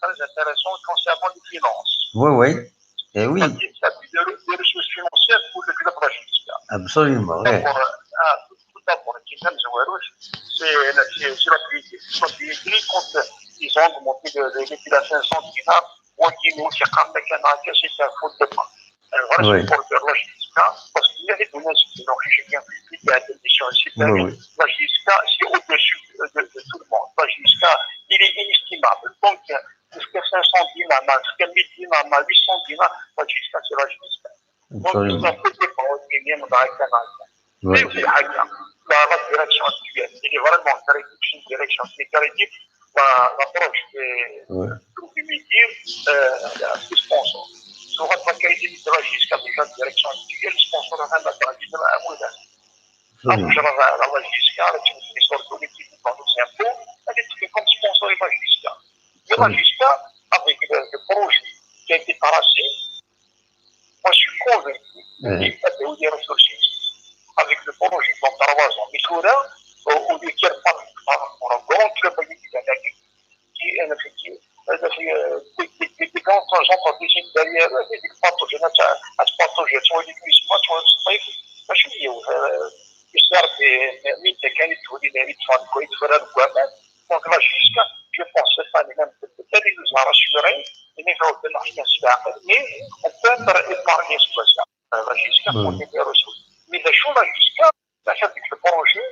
très intéressant concernant les finances. Oui. Et oui. Des ressources financières pour le club Rajinska. Absolument, oui. Tout d'abord, c'est la propriété quand ils ont augmenté les à 500 dinars. وكينو ثقافه كان هكا سي تاع فوتبول الغرس سبورتور لاجيسكا باسكو il y a des menaces qui n'ont rien fait تاع الديسيون سي لاجيسكا سي au dessus de tout le monde لاجيسكا il est inestimable donc jusqu'à 500 dinars jusqu'à 1000 dinars 800 dinars لاجيسكا سي لاجيسكا donc ils ont fait des paroles qui viennent dans la canal mais في حاجه la direction actuelle il est vraiment une direction qui l'approche de métier des sponsors. Sur la qualité de la jusqu'à la direction actuelle, le sponsor a la qualité de la modèle. La jusqu'à la direction politique de l'impôt, elle est comme sponsor et la jusqu'à. Et la jusqu'à, avec le projet qui a été tracé, moi je suis convaincu qu'il y a des ressources. Avec le projet dont on va en Missouri, au lieu qu'il y ait pour un grand club qui est effectué. Des grandes entreprises derrière, des pathogènes, des cuissements, ماشي يصير في مين كان يتولي لي تفان كويس فرا الكوامات دونك لا جيسكا جو بونس ثاني ميم بالتالي نزار الشورين اللي هو بالحكايه الساعه مي اون بير ايبارني سبيسيال لا جيسكا كون يديروا مي ذا شو لا جيسكا تاع هذيك البروجي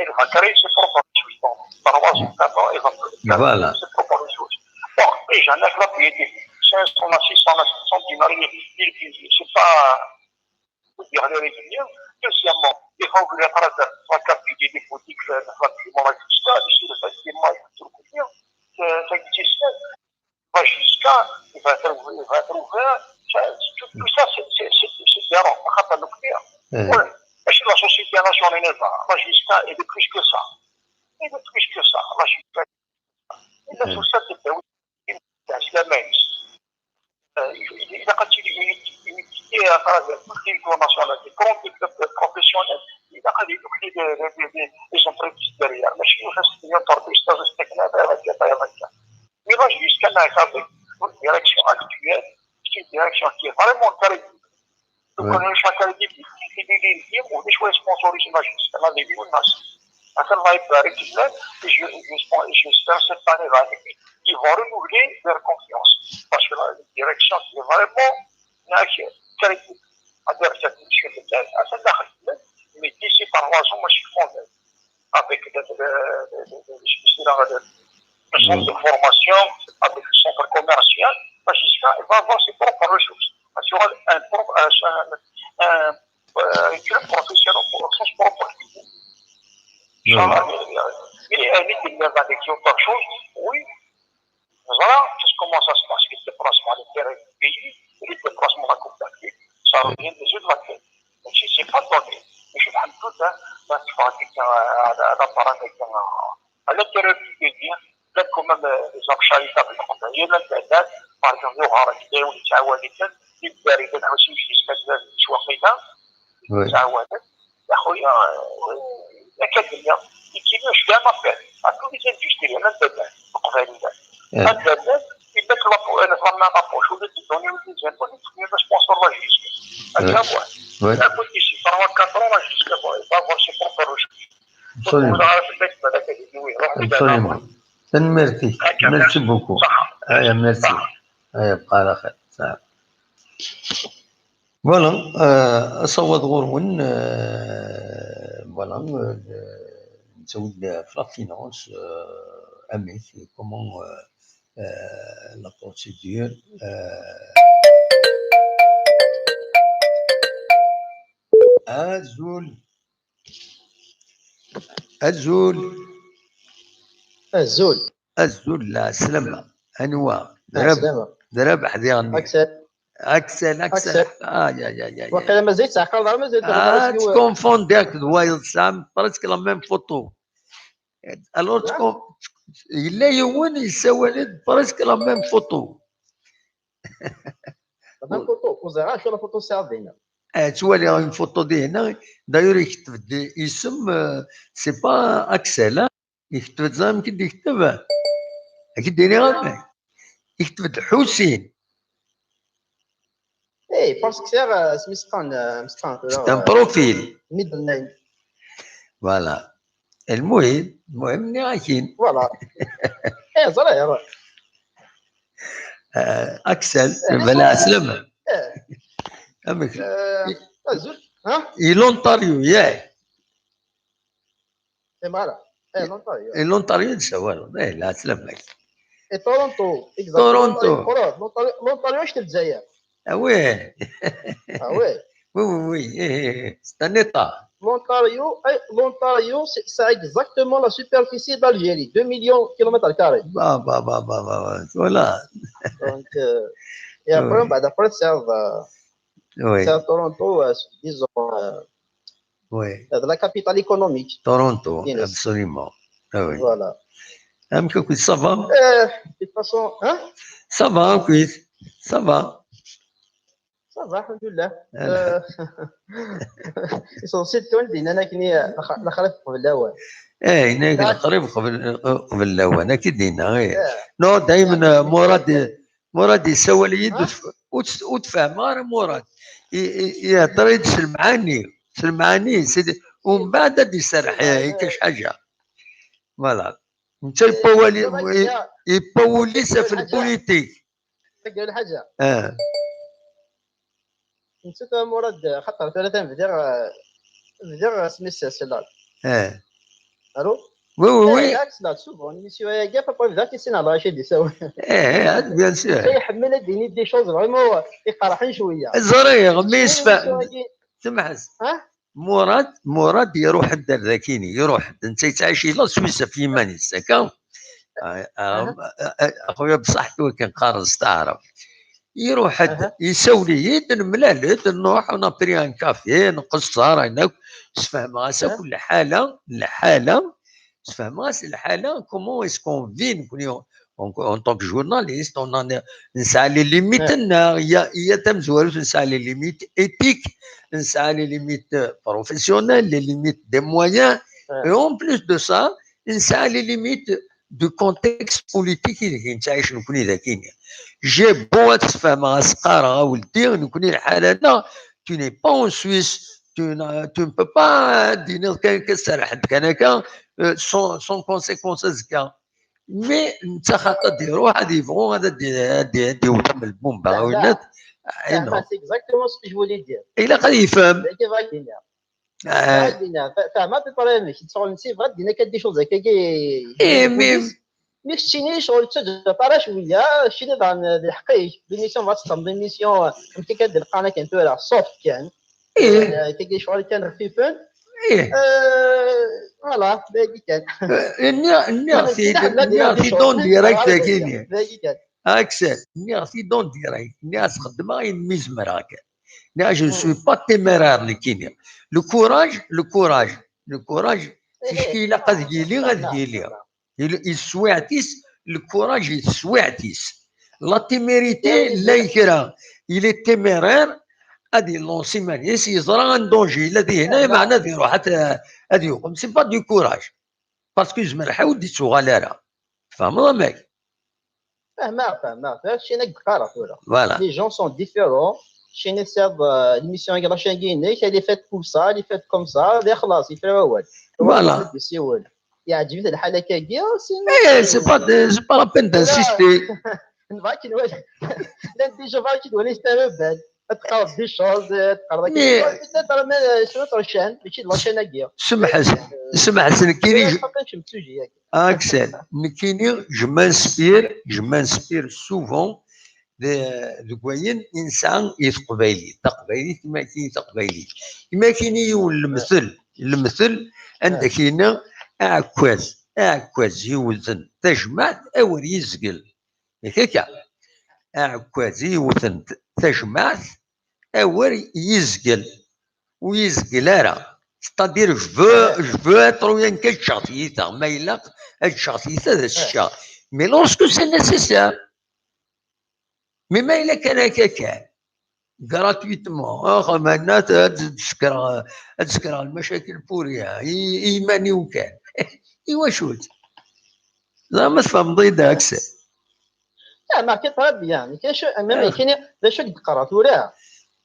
il va créer ses propres ressources. Par rapport à ça, il va créer ses propres ressources. Bon, déjà, un club qui était 500 à 600 dinars, c'est pas, vous dire les réunions. Deuxièmement, il va ouvrir la carte des boutiques, la jusqu'à, ici, le bâtiment, ça existe. Va jusqu'à, il va être ouvert. Tout ça, c'est bien, on va pas nous dire. Ouais. La société nationale, la jusqu'à est de plus que ça. il ne touche que ça. Il a tout ça de la main. Il a continué une unité à travers toutes les nationales, des grands clubs professionnels. Il a créé des entreprises derrière. Mais je suis une entreprise de mais moi, jusqu'à la direction actuelle, c'est une direction qui est vraiment carrée. Donc, on a chaque année qui dit, on est choisi sponsoriser la justice. On a des vidéos de masse. Après, on va être avec j'espère cette année, ils vont renouveler leur confiance. Parce que la direction qui est vraiment carrée. C'est-à-dire cette mission de tête, à cette année, mais d'ici par mois, moi, je suis fondé avec le centre de formation, avec le centre commercial, Magistrats, il va avoir ses propres ressources. Assurer un club professionnel pour son propre activité. Il est invité avec d'autres choses, oui. Voilà, comment ça se passe, les déplacements à l'intérieur du pays, les déplacements à la Coupe d'Afrique, ça revient des yeux de la tête. Donc, si ce n'est pas donné, je vais tout à l'intérieur du pays, peut-être quand même les abchats établis. Il y a l'intérêt, par exemple, le Harakidé ou les Tchaouanites, ils vérifient aussi jusqu'à ce choix-là. Les Tchaouanites, l'académie, qui veut je gagne appel à tous les industriels, l'intérêt, l'intérêt, ils mettent la poche ou les donnent une dizaine pour les sponsors logistiques. À la fois. La côté ici, par 4 ans, jusqu'à il va avoir ses propres recherches. Absolument. Merci. Merci beaucoup. Merci. Voilà. أصوات غورون voilà نسوي في la finance c'est comment la procédure الزول لا سلمة أنواع درب حذيرني أكسل يا وقيلا مازال تعقل مازال تكونفون داك دوايل سام براسك لا ميم فوتو الور تكون إلا يوين يساوي براسك لا ميم فوتو وزرع شو لا فوتو ساعة دينا تولي اون فوتو دي هنا داير يكتب اسم سي با اكسل يكتب زعما كي يكتب كي ديري غير يكتب حسين اي باسكو سير مسكان c'est un profil ميدل نيم فوالا المهم ناكين فوالا اي زرا اكسل بلا اسلم الزول ها لونتاريو ياك فوالا لونتاريو نساوالو لا اسلم تورونتو لونتاريو شفت الجزائر وي وي c'est un état l'Ontario ça exactement la superficie d'Algérie 2 millions de kilomètres carrés voilà donc et après c'est Toronto disons de la capitale économique Toronto absolument voilà ça va de toute façon hein ça va ça va Ça va, alhamdoulilah. Essentiel تولدين انا كني الخريف قبل الاول. هناك الخريف قبل الاول اكيد هنا نو دائما مراد يسوى لي يد وتفهم مراد يهضر المعاني سيدي ومن بعد غادي يسرح كاش حاجه فوالا انت يبوليس في البوليتيك قال حاجه نسيت مراد خطر 30 فيدير سميث سلال الو وي عكس لا سوفون ميسيو يا بابا بدا كيسين على شي يسوي هاد بيان سور يحمل ديني دي شوز فريمون يقرحن شويه زريغ ما يسفى سمعز مراد يروح الدار ذاكيني يروح انت تعيش لا سويسرا في يماني ساكا اخويا بصحته كان قارص تعرف يروح يسولي يدن ملالت نروح نبري ان كافي نقص صار هناك تفهم غاسا كل حاله تفهم الحاله كومون اسكون في نكون en tant que journaliste, on en a les limites, il y a les limites éthiques, les limites professionnelles, les limites des moyens, et en plus de ça, les limites du contexte politique. J'ai beau être femme à Skara ou le dire, tu n'es pas en Suisse, tu ne peux pas dire quelqu'un sans conséquences. Mais انت خاطر دير واحد يبغوا هذا دي وتم البومبا ولا c'est exactement ce que je voulais dire. الا قد يفهم فما بطريقه تصور نسي غاد دينا كدي شغل زي مي شتيني شغل تجربه شويه شتيني دان الحقيقه ديميسيون غاتستم ديميسيون يمكن كدير قناه كان تورا صوت كان كي شغل كان خفيفا فوالا باقي كان نعرفي دون ديريكت كاين اكسل نعرفي دون ديريكت الناس خدمه مزمره كان جو سوي با تيميرار اللي كاين لو كوراج تشكيله قد يلي غادي يلي السويعتيس الكوراج السويعتيس لا تيميريتي لا يكره الى تيميرار هذه لونسي مانيس يزرع ان دونجي الذي هنا معناه يروح حتى هذه يقوم سي با دو كوراج باسكو زمر حاول دي سوغالاره فاهم ماك فاهمه هادشي انا قرا فوالا لي جون سون ديفيرون شي ساب ليميسيون كاع شانغينيك اللي فات كوم سا اللي فات كوم سا خلاص يفرا والو فوالا يعجبني الحاله كاكيا سي با لا بين دانسيستي نبغيك نواجه لا ديجا باغي تولي نستمر تقرا دي شوز تقرا داك شنو ترشان ماشي لاشين كاع سمح كاينين اكسل كاينين جو مانسبير سوفون دو كوين انسان يتقبايلي تقبايلي كما كاين تقبايلي كما كاين المثل عندك هنا اعكواز يوزن تجمع اور يزقل هكاك اعكواز يوزن تجمع اور يزقل ويزقل راه ستادير جو اترو ين كل شخصيته ما يلاق هاد الشخصيته هذا الشيء مي لورسكو سي نيسيسير مي ما الا كان هكاك غراتويتمون مالنا تذكر المشاكل بوريها ايماني وكان ايوا شوت لا ما تفهم ضيدا اكسل لا ما كيطرا بيان كاين شو امام كاين باش تقرا تورا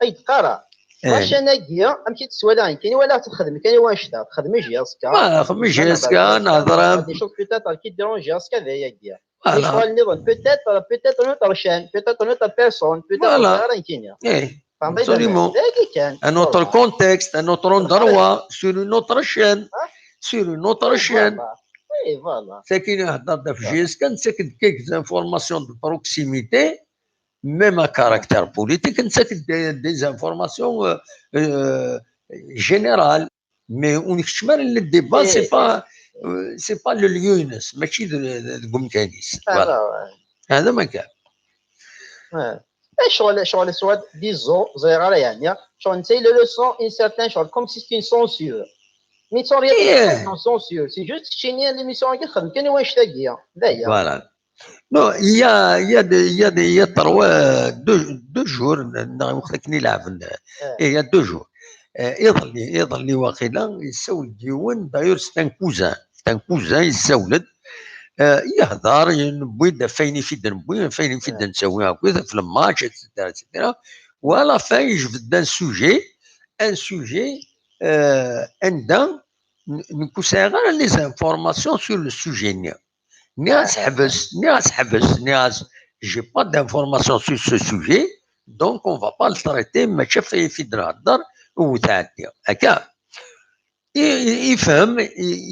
اي تقرا واش انا كيا امشي تسوالان كاين ولا تخدم كاين واش تخدم جياسكا خدم جياسكا نهضر دي شوف بيتات كي ديرون جياسكا ذايا كيا يشوال النظام بيتات نوتر شان بيتات نوتر بيرسون بيتات غير كاين absolument un autre contexte un autre endroit sur une autre chaîne oui voilà c'est qu'il هضر في جياسكا نسكت كيك زانفورماسيون دو بروكسيميتي même à caractère politique, c'est des informations générales. Mais on le débat, c'est pas le lieu, ماشي القمكانيس. هذا ما كان. شغل سواد ديزو زيرا يعني شغل نسي لو لوسون ان سيرتان شغل كوم سي سين سونسور. مي سون ريال سونسور، سي جوست شيني ليميسيون كي خدم كان واش تاقيه. Voilà. Non, il y a deux jours, il y a 2 jours. يظل واقيلا يسول ديوان داير ستان كوزان يسولد يهضر نبوي فين في نسوي هكذا في الماتش اتسيتيرا ولا فين يجبد ان سوجي عندنا نكوسا غير لي زانفورماسيون سور لو سوجي ناس حبس j'ai pas d'informations sur ce sujet donc on va pas le traiter ما شاف في الدار وتعدي هكا يفهم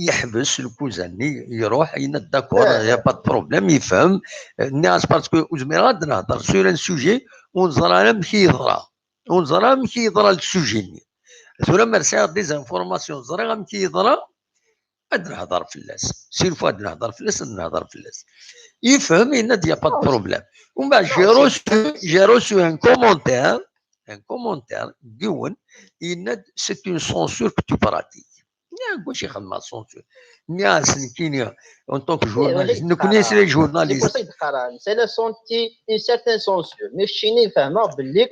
يحبس الكوزاني يروح يندكور يا با بروبليم يفهم الناس باسكو زميرات نهضر سور ان سوجي ونزرى كي يضرى السوجي ثم مرسى دي زانفورماسيون زرا كي يضرى نهضر في اللاس سير فؤاد نهضر في اللاس يفهم ان ديا با بروبليم ومن بعد جي روسو ان كومونتير ديون ان سي اون سونسور كو تو براتيك واش يخدم سونسور الناس كاين اون طونك جورناليست نكون سي جورناليست سي لا سونتي اون سيرتان سونسور مي الشيني فاهمه باللي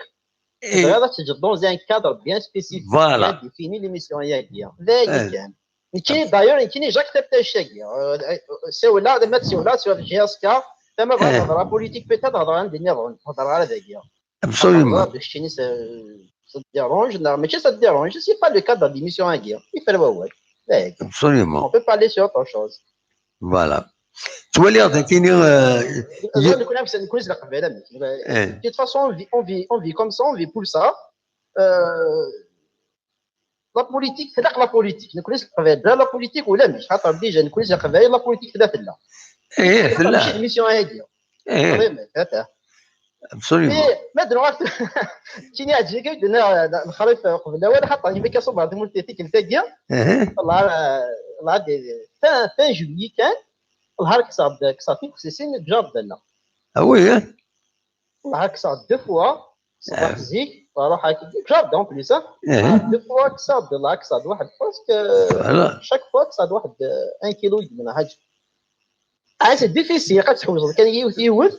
هذا تجد دون ان كادر بيان سبيسيفيك بيان ديفيني ليميسيون هي ذلك كاين دايور كاين جاكتبت الشيء سي ولا ما تسي ولا سوا في جياسكا فما بغا تهضر بوليتيك بيتات هضر عندي نظام هضر على ذاك ابسوليومون الشيني ça te dérange, non, mais ça te dérange, c'est pas le cas de l'émission à guerre. Il fait le ouais. Absolument. On peut parler sur autre chose. Voilà. Tu vois, l'air d'un de toute façon, on vit comme ça, on vit pour ça. La politique, c'est la politique. Nous connaissons la politique ou la mise. Déjà, nous connaissons la politique, c'est là. C'est là. L'émission à guerre. Absolument. ما دروات كيني اجي قلنا الخريف قبل الاول حط لي ميكا صبر دي مولتيتيك التاقيه الله فان جويي كان النهار كصاد في خصيصين جاب لنا وي النهار كصاد دو فوا صباح زيك روح هكا جاب دون بليس دو فوا كصاد لا كصاد واحد باسكو شاك فوا كصاد واحد 1 كيلو من حاجه سي ديفيسيل قتحوز كان يوث وي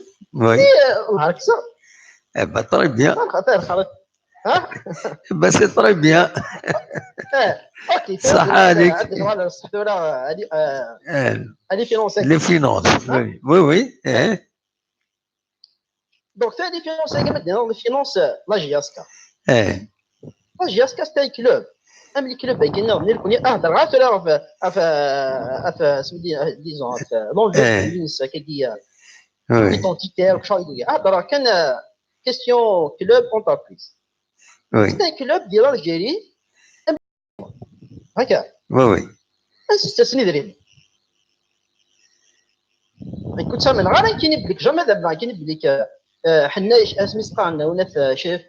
النهار كصاد bah très bien. ها بس très bien. اوكي صح عليك. هذه فينونس Les finances. Oui oui. دونك ثاني لي فينونس كما لي فينونس لا جياسكا. لا جياسكا ستاي كلوب. ام لي كلوب كاين نكون اهدر غير في سميتي ديزون لونفيرس كدي identitaire هضر كان كيستيون كلوب اونتربريز. ستاي كلوب ديال الجيري هكا. وي. استثني دريني. كنت سامع غير كاين بليك جامي دابا كاين بليك حنا اسمي سقانا ولا شاف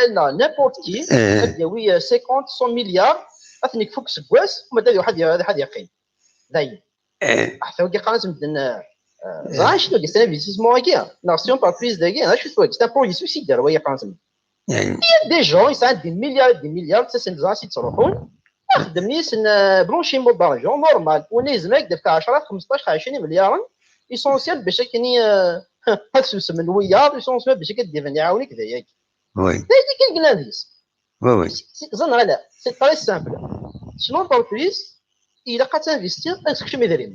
لا نابورت كي ديوي 50 100 مليار اثنيك فوق سكواس وما داير واحد يقين داير حتى هو قال لازم زعما شنو قلت انا فيزيسمون كيا ناسيون باربريز داكيا شو سويت ستا بروجي سوسيدير وهي قانصم دي جون يسعد دي مليار تسن زاسي تروحون خدمني سن بلونشيمون دارجون نورمال ونيز ماك دفع 10 15 20 مليار اسونسيال باش كايني هالسوس من ويار اسونسيال باش كديفني يعاونك ذاك وي هذيك كاين كناديس وي زن لا سي طري سامبل شنو انتربريز il a qu'à investir est-ce que je m'aiderai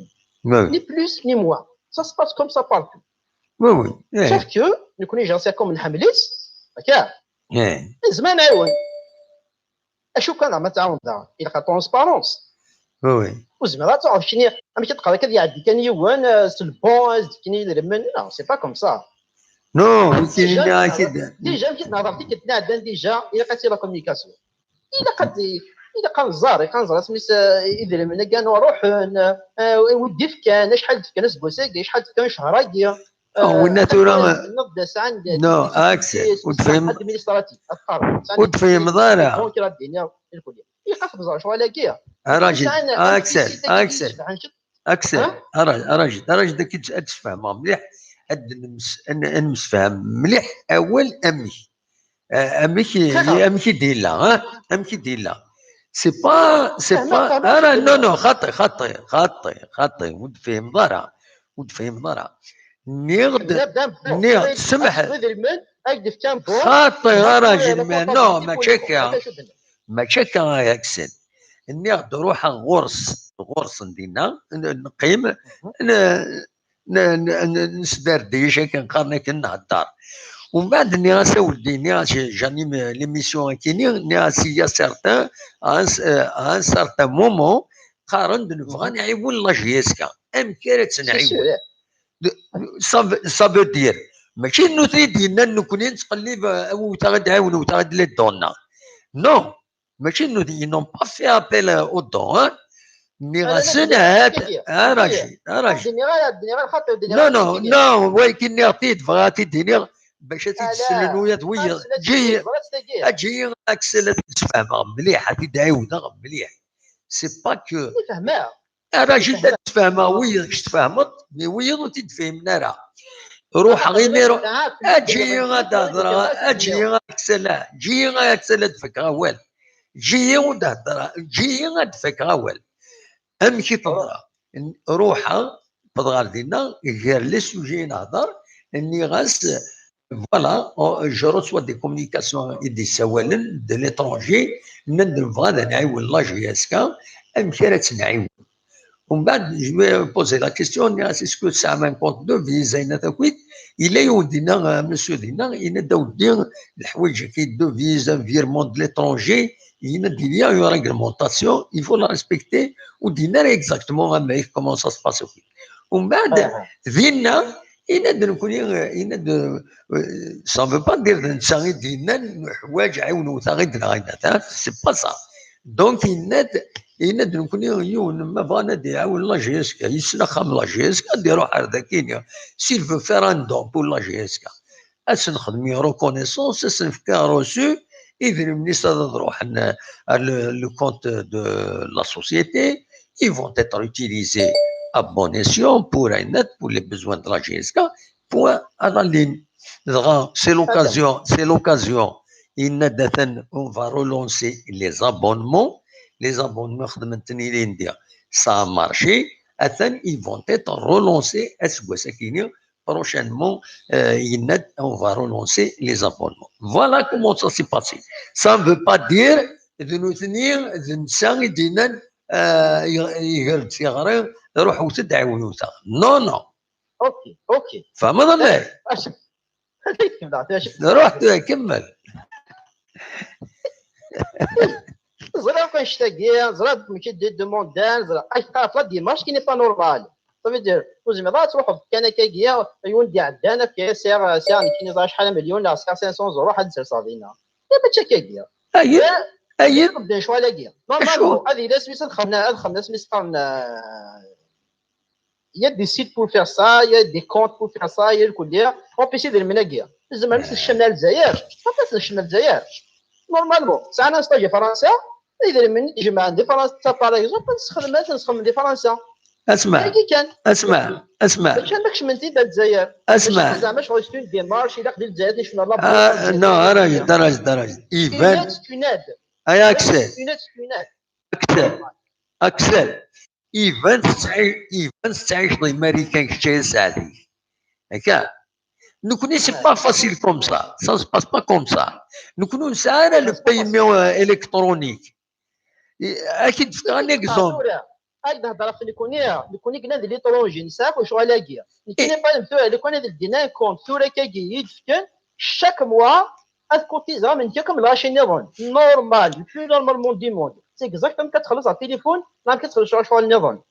ni plus ni moins ça se passe comme ça partout oui sauf que nous connaissons gens comme الحمليس هكا زمان عاون اشوف كان ما تعاون دار il a ترونسبارونس وي وزعما تعرف شنو ما كتقرا كدي عندي كان يوان سلبون كاين يرمن لا سي با كوم سا نو كاين كده ديجا مشيت نهضرتي كتنادى ديجا الى قاتي لا كومونيكاسيون الى قال زار سميت يدير من كان نروح ودي فكان شحال فكان سبوساكي شحال فكان شهراكي والناتورا نبدا عند نو اكسس وتفهم ادمينستراتيف وتفهم ضارع دونك راه الدنيا الكليه يقف بزاف شويه كيا راجل راجل داك تفهم مليح نمس فهم مليح اول امي ديلا سي با نو خطي وتفهم ضارع نيغد سمح خطي راجل نو ما تشكا يكسن نيغد روح غرس ندينا نقيم نسدار ديجا كنقارن كنهضر ومن بعد نيغاس ولدي نيغاس جاني ليميسيون كيني نيغاس يا سارتان ان سارتان مومون قارن نبغى نعيبون لا جياسكا ام كانت نعيبون سافو دير ماشي انو تريدينا نكون نتقلب او تغدعاون او تغدلي دونا نو ماشي انو دي نون با في ابيل او دون نيغاسنات راجل نو ولكن نعطيت بغاتي ديني باش تتسلل ويا دويا تجي اكسل تفهم مليح تدعيونا مليح سي با كو فهمها راجل تفهمها ويا تفهمت مي ويا تتفهمنا راه روح غير اجي غتهضر اجي غتسلا جي غتسلا تفك غوال جي غتهضر جي غتفك غوال امشي تضغى روحها تضغى دينا غير لي سوجي نهضر اني غاس فوالا جو ريسوا دي كومونيكاسيون دي سوالن دو ليترونجي نبغى نعاون لا جي اس كا امشي راه تنعاون ومن بعد جو بوزي لا كيستيون اسكو سا ان كونت دو فيزا انا تاكويت الا يودينا مسيو دينا انا داودي الحوايج كي دو فيزا فيرمون دو ليترونجي il y a une réglementation, il faut la respecter ou dire exactement comment ça se passe. On va dire, ça ne veut pas dire que c'est pas ça. Donc, il s'il veut faire un don pour la GSK, une reconnaissance, c'est un reçu. Le compte de la société, ils vont être utilisés à bon escient pour les besoins de la GSK, point à la ligne. C'est l'occasion. On va relancer les abonnements. Les abonnements, ça a marché. Ils vont être relancés. Prochainement, on va relancer les abonnements. Voilà comment ça s'est passé. Ça ne veut pas dire de nous tenir non, non. Ok. فهمت روح كمل. زرا كنشتاقي زرا ماشي دي دوموندان زرا تعرف لا ديمارش كي ني با نورمال صافي دير وزعما تروحوا في كنكاكيه يولدي عندنا في سعر كاين شحال مليون لا 500 زورو واحد دير صافينا دابا تشكاكيه اي نبدا شويه لاكيه نورمالمون هذه لا سميتها دخلنا سميتها il y a des sites pour faire ça, il y a des comptes pour faire ça, il y a الكل on peut essayer de المناقيه زعما نفس الشمال الجزائر نفس الشمال الجزائر نورمالمون ساعه نستاجي فرنسا اذا من يجي ما عندي فرنسا بارايزون نسخدم دي فرنسا اسمع ماكش من تيدا الجزائر اسمع زعما شغل ستون ديمارش الى قبل الجزائر شفنا لا نو راجل ايفان اكسل ايفان تعيش الامريكان كشي ساعتي هكا nous connaissons pas facile comme ça se passe pas comme ça nous connaissons le paiement électronique اكيد في un exemple هكذا هضره في لكوني كنا ديال ليترونجي نساق وشغل لاكيا كاين با نفتو اللي كنا دينا كونت ثورا كاكي يدفكن chaque mois از كوتيزا من كم لاشي نظام نورمال بلو نورمالمون دي موند سي اكزاكتوم كتخلص على التليفون ما كتخلص شغل النظام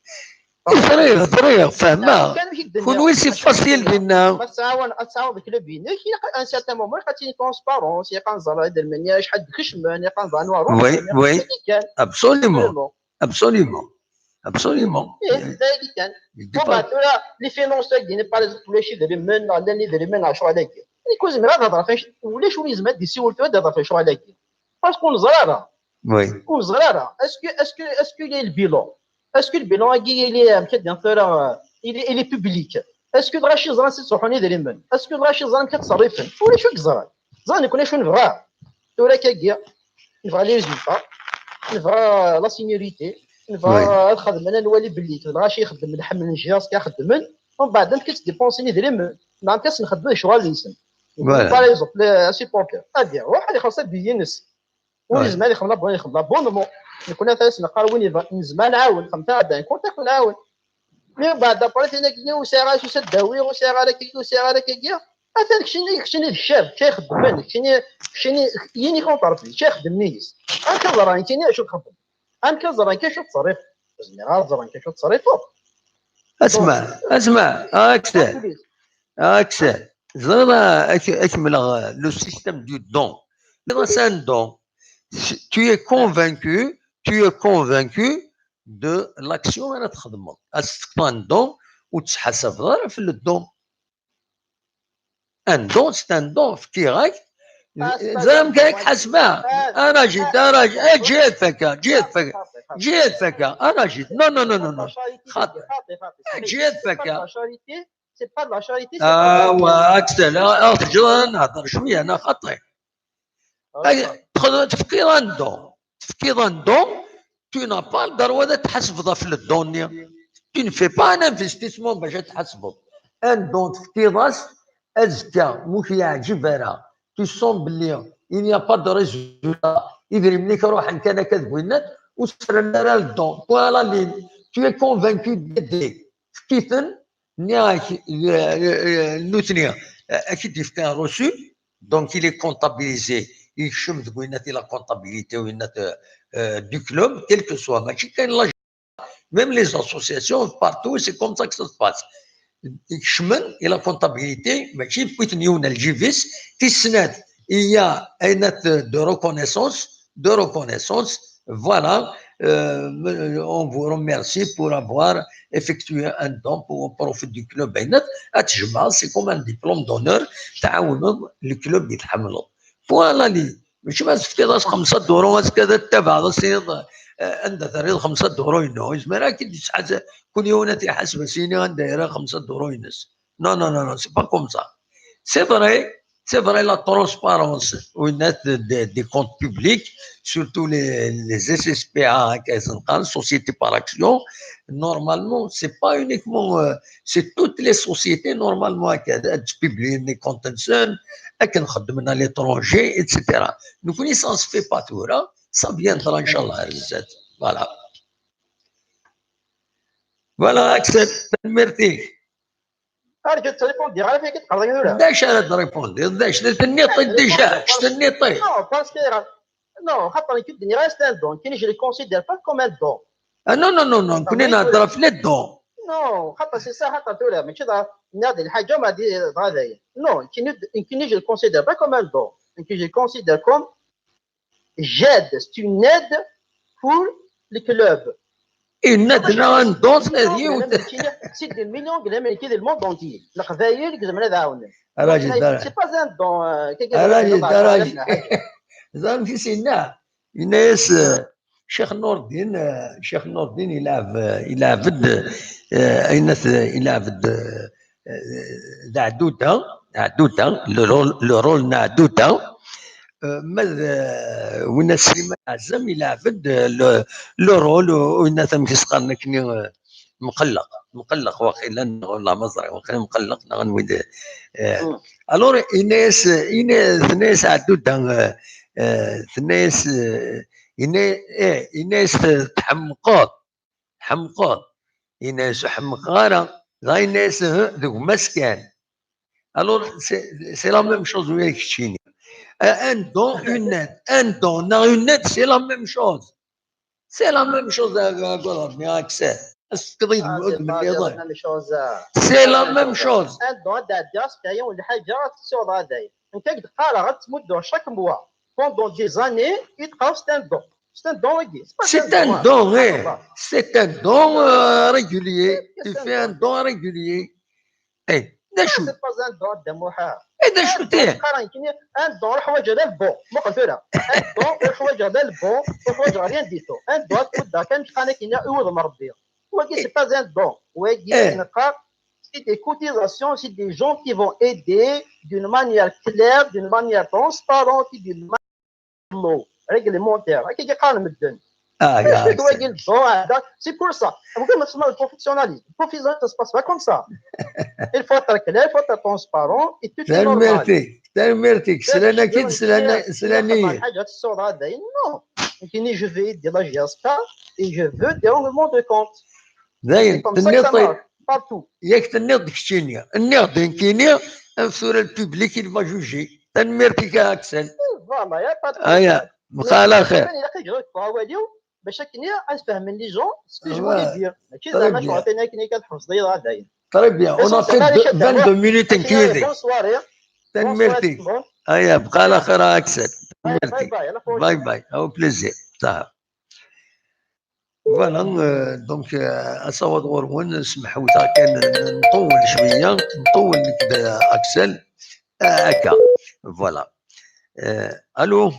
طريق فهمها كون سي فاسيل بينا تعاون بكلوب بينك ان سيرتان مومون خاطيني ترونسبارونس يقنزر هذا المنيا شحال خشمان يقنزر نوار وي absolument ذلك كان وبعد لي فينونسيك ديال باغ شي دري من على اللي دري من 10 على كي كوز مرا هضره فاش ولا شو لازم دي سولتو هضره فاش على كي باسكو زراره وي زراره اسكو لي البيلون اسكو البيلون اللي كدير ثورا اللي بوبليك اسكو دغا شي زران صحوني دري من اسكو دغا شي زران كتصرفن ولا شو كزران زران يكون شو نبغى ثورا كاكيا نبغى لي ريزولتا نبغى لا سينيوريتي نبغى نخدم انا نولي باللي تبغى شي يخدم نحمل الجهاز كيخدم ومن بعد كتديبونسيني درهم ما كاس نخدم شغل اللي يسمى باغ اكزومبل سيبورتر هادي روح اللي خاصها بينس ولازم هذه خدمه بغا يخدم بونمون كنا ثلاث نقال وين نزمان نعاون خمسه بعد كونتاكت نعاون من بعد باريت هنا كي وسيغا شو سداوي وسيغا كي وسيغا كي مثلا كشني الشاب كيخدم منك كشني يني كونطاربي كيخدم نيس هكا راه كاين شو تخدم أنا زران كيشوف تصريف زميرات زران كيشوف تصريف اسمع أكثر زرنا أكمل le système du don c'est un don tu es convaincu de l'action اللي تخدمها استقطان don وتحسب غير في الدون un don c'est un don في كيراك زعما كاك حسبها انا جيت فكا انا جيت نو خاطر جيت فكا سي با لا شاريتي اكثر ارجع نهضر شويه انا خطي تفكير دون tu n'as pas le droit de تحسب في الدنيا. Tu ne fais pas un investissement باش تحسبه. ان دون تفتيضاس ازكى مش يعجب راه tu sens بلي il n'y a pas de résultat. يدري منك روح كان كذبينات وسرنا راه الدون. فوالا لي tu es convaincu d'aider. كيفن نياك النوتنيا اكيد يفكر روسو دونك il est comptabilisé. يشم ذوينات la comptabilité وينات du club quel que soit ماشي كاين لا même les associations partout c'est comme ça que ça se passe. يشمن الى comptabilité ماشي بغيت نيونا الجيفيس تسناد il y a un acte de reconnaissance voilà on vous remercie pour avoir effectué un don pour profit du club بينات اتجمع c'est comme un diplôme d'honneur تعاونوا الكلوب يتحملوا فوالا لي ماشي ما تفتيضاش 5 دورو كذا تبع عندها ثريد 5 دورو ينوز ما راكي شحال كل يوم تحسب سيني دايره 5 دورو ينس نو نو نو سي با كوم سا c'est vrai la transparence des comptes publics surtout les SSPA sociétés par action normalement c'est pas uniquement c'est toutes les sociétés normalement qui publient les comptes لكن خدمنا l'étranger etc. nous connaissons ça se fait pas tout là ça viendra inchallah voilà voilà Axel merci. ارجع تريبوندي على فين كتقدر ولا داش انا تريبوندي داش تنيطي ديجا تنيطي نو باسكو نو خاطر كيدني غير ستان دون كاين جو كونسيدير با كوم ان دون نو نو نو نو كنا نهضر في لي دون نو خاطر سي سا خاطر تولا ماشي نادي الحاجه ما دي هذايا نو كاين جو كونسيدير با كوم ان دون كاين جو كونسيدير كوم جاد سي اون ايد بور لي كلوب إن un don سي دي مليون كلام كي الموند اونتي القبايل كزمنا داعونا راجل سي با ان دون راجل زعما في سينا الناس شيخ نور الدين يلعب عدوده لو رول عدوده ماذا وين سليمان عزام يلعب لو رول وين ثم كيسقرنا كني مقلق واقيلا والله ما زرع واقيلا مقلق نغنوي الور الناس عدوده الناس تحمقات الناس حمقاره غاي الناس ذوك مسكان الور سي لا ميم شوز وياك تشيني un don, une aide. Un don, une aide, c'est la même chose. C'est la même chose avec accès. C'est la même chose. Un don, d'adresse, payer ou l'haja, sur la day. Un quelque part, tu montes chaque mois. Pendant des années, il te c'est un don. C'est un don, c'est un don, oui. C'est un don régulier. Tu fais un don régulier. Hey. سي با ان دون دم وحا هذا شو تيه ان دون حوايج على البون ما قلت لها ان دون حوايج على البون وحوايج ريان ديتو ان دون تبدا كان انا كاين يوض مربي ولكن سي با ان دون ولكن نقا سي دي كوتيزاسيون سي دي جون كي فون ايدي دون مانيير كلير دون مانيير ترونسبارونت دون مانيير ريغليمونتير هكا كيقارن مدن c'est pour ça. Vous pouvez le professionnalisme. Le professionnalisme, ça se passe pas comme ça. Il faut être clair, il faut être transparent et tout est normal. C'est la nakid, c'est la nier. Non. Je vais aider la GSK et je veux des règlements de compte. C'est comme ça que ça marche. Partout. Il y a que النقد كشينيا النقد كينيا sur le public il va juger. تنمرتك أكسل. Voilà, il n'y a pas de problème. مخالة خير. باش كني نفهم لي جون سكو جو فولي دير ماشي زعما شو عطينا كني كنحفظ لي راه داين طري بيان اون في 22 مينوت نكيدي تنمرتي ايا بقى على خير اكسل باي باي او بليزير صافي فوالا دونك اصوات غورمون سمحوا كان نطول شويه نطول كذا اكسل هكا فوالا الو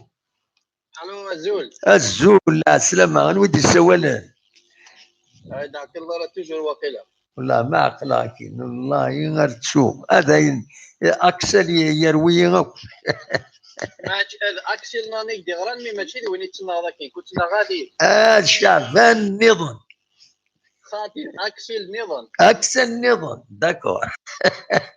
الو الزول الزول السلامة غنودي السوالان داك الله راه توجور واقيلا والله ما عقلاكين والله غير تشوف هذا اكسل يروي اكسل نانيك دي غران مي ماشي وين يتسنى كي كنت غادي شعبان نظن خاطر اكسل نظن اكسل نظن داكور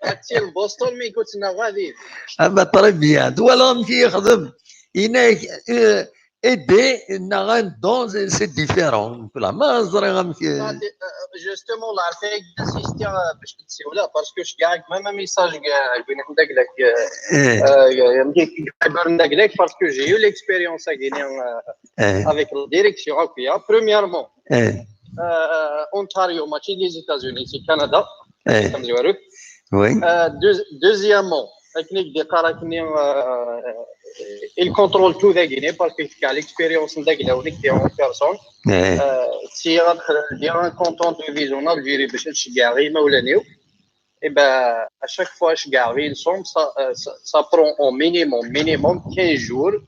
اكسل بوسطن مي كنت غادي اما تري بيان ولا مشي يخدم هنا ايدي نغان دون سي ديفيرون كلها ما زري غنمشي جوستومون لا عرفتي انسيستي باش تسيولا باسكو كاع ما ميساج كاع بين عندك لك عندك لك باسكو جي يو ليكسبيريونس غيني افيك لا ديريكسيون هكايا بريميرمون اونتاريو ماشي لي زيتازوني سي كندا كنزورو وي دوزيامون تكنيك دي قراكني il contrôle tout داكيني باسكو كاع ليكسبيريونس داك ونيك دي اون بيرسون سي غادخل دير ان كونتون دو فيزيونال جيري باش تشجع غير مولانيو اي با اشاك فوا شكاع غير نصوم سا برون او مينيموم 15 جور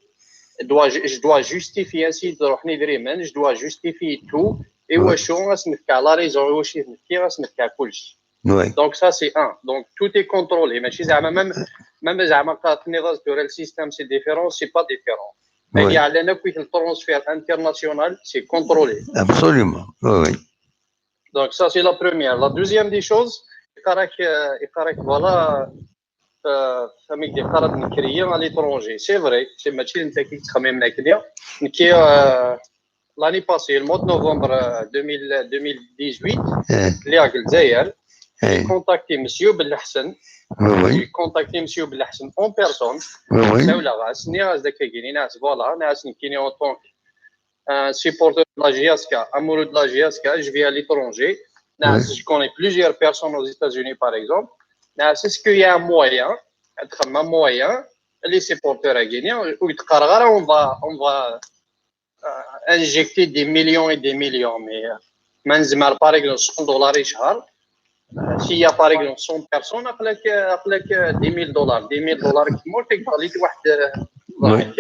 je dois justifier ainsi روحني دريمان je dois justifier tout et واش اسمك كاع لا ريزون واش اسمك كاع كلشي donc ça c'est un donc tout est contrôlé ماشي زعما même زعما قاتني راسك le système c'est différent c'est pas différent mais il y a le transfert international c'est contrôlé absolument oui donc ça c'est la première la deuxième des choses يقراك voilà فميك دي قرات نكريا à l'étranger c'est vrai c'est ماشي انت كي تخمم هكذا نكي l'année passée le mois de novembre 2018 اللي راك الجزائر j'ai contacté monsieur Belhassan j'ai contacté monsieur Belhassan en personne ساولا غاس ناس داك كاينين ناس فوالا ناس كاينين en tant que supporter de la GSK amoureux de la GSK je vais à l'étranger je connais plusieurs personnes aux États-Unis par exemple est-ce qu'il y a un moyen les supporters guinéens on va injecter des millions et des millions mais منزمر par exemple $100 شهر s'il y a par exemple 100 personnes أقلك $10,000 كيما تقدر لي واحد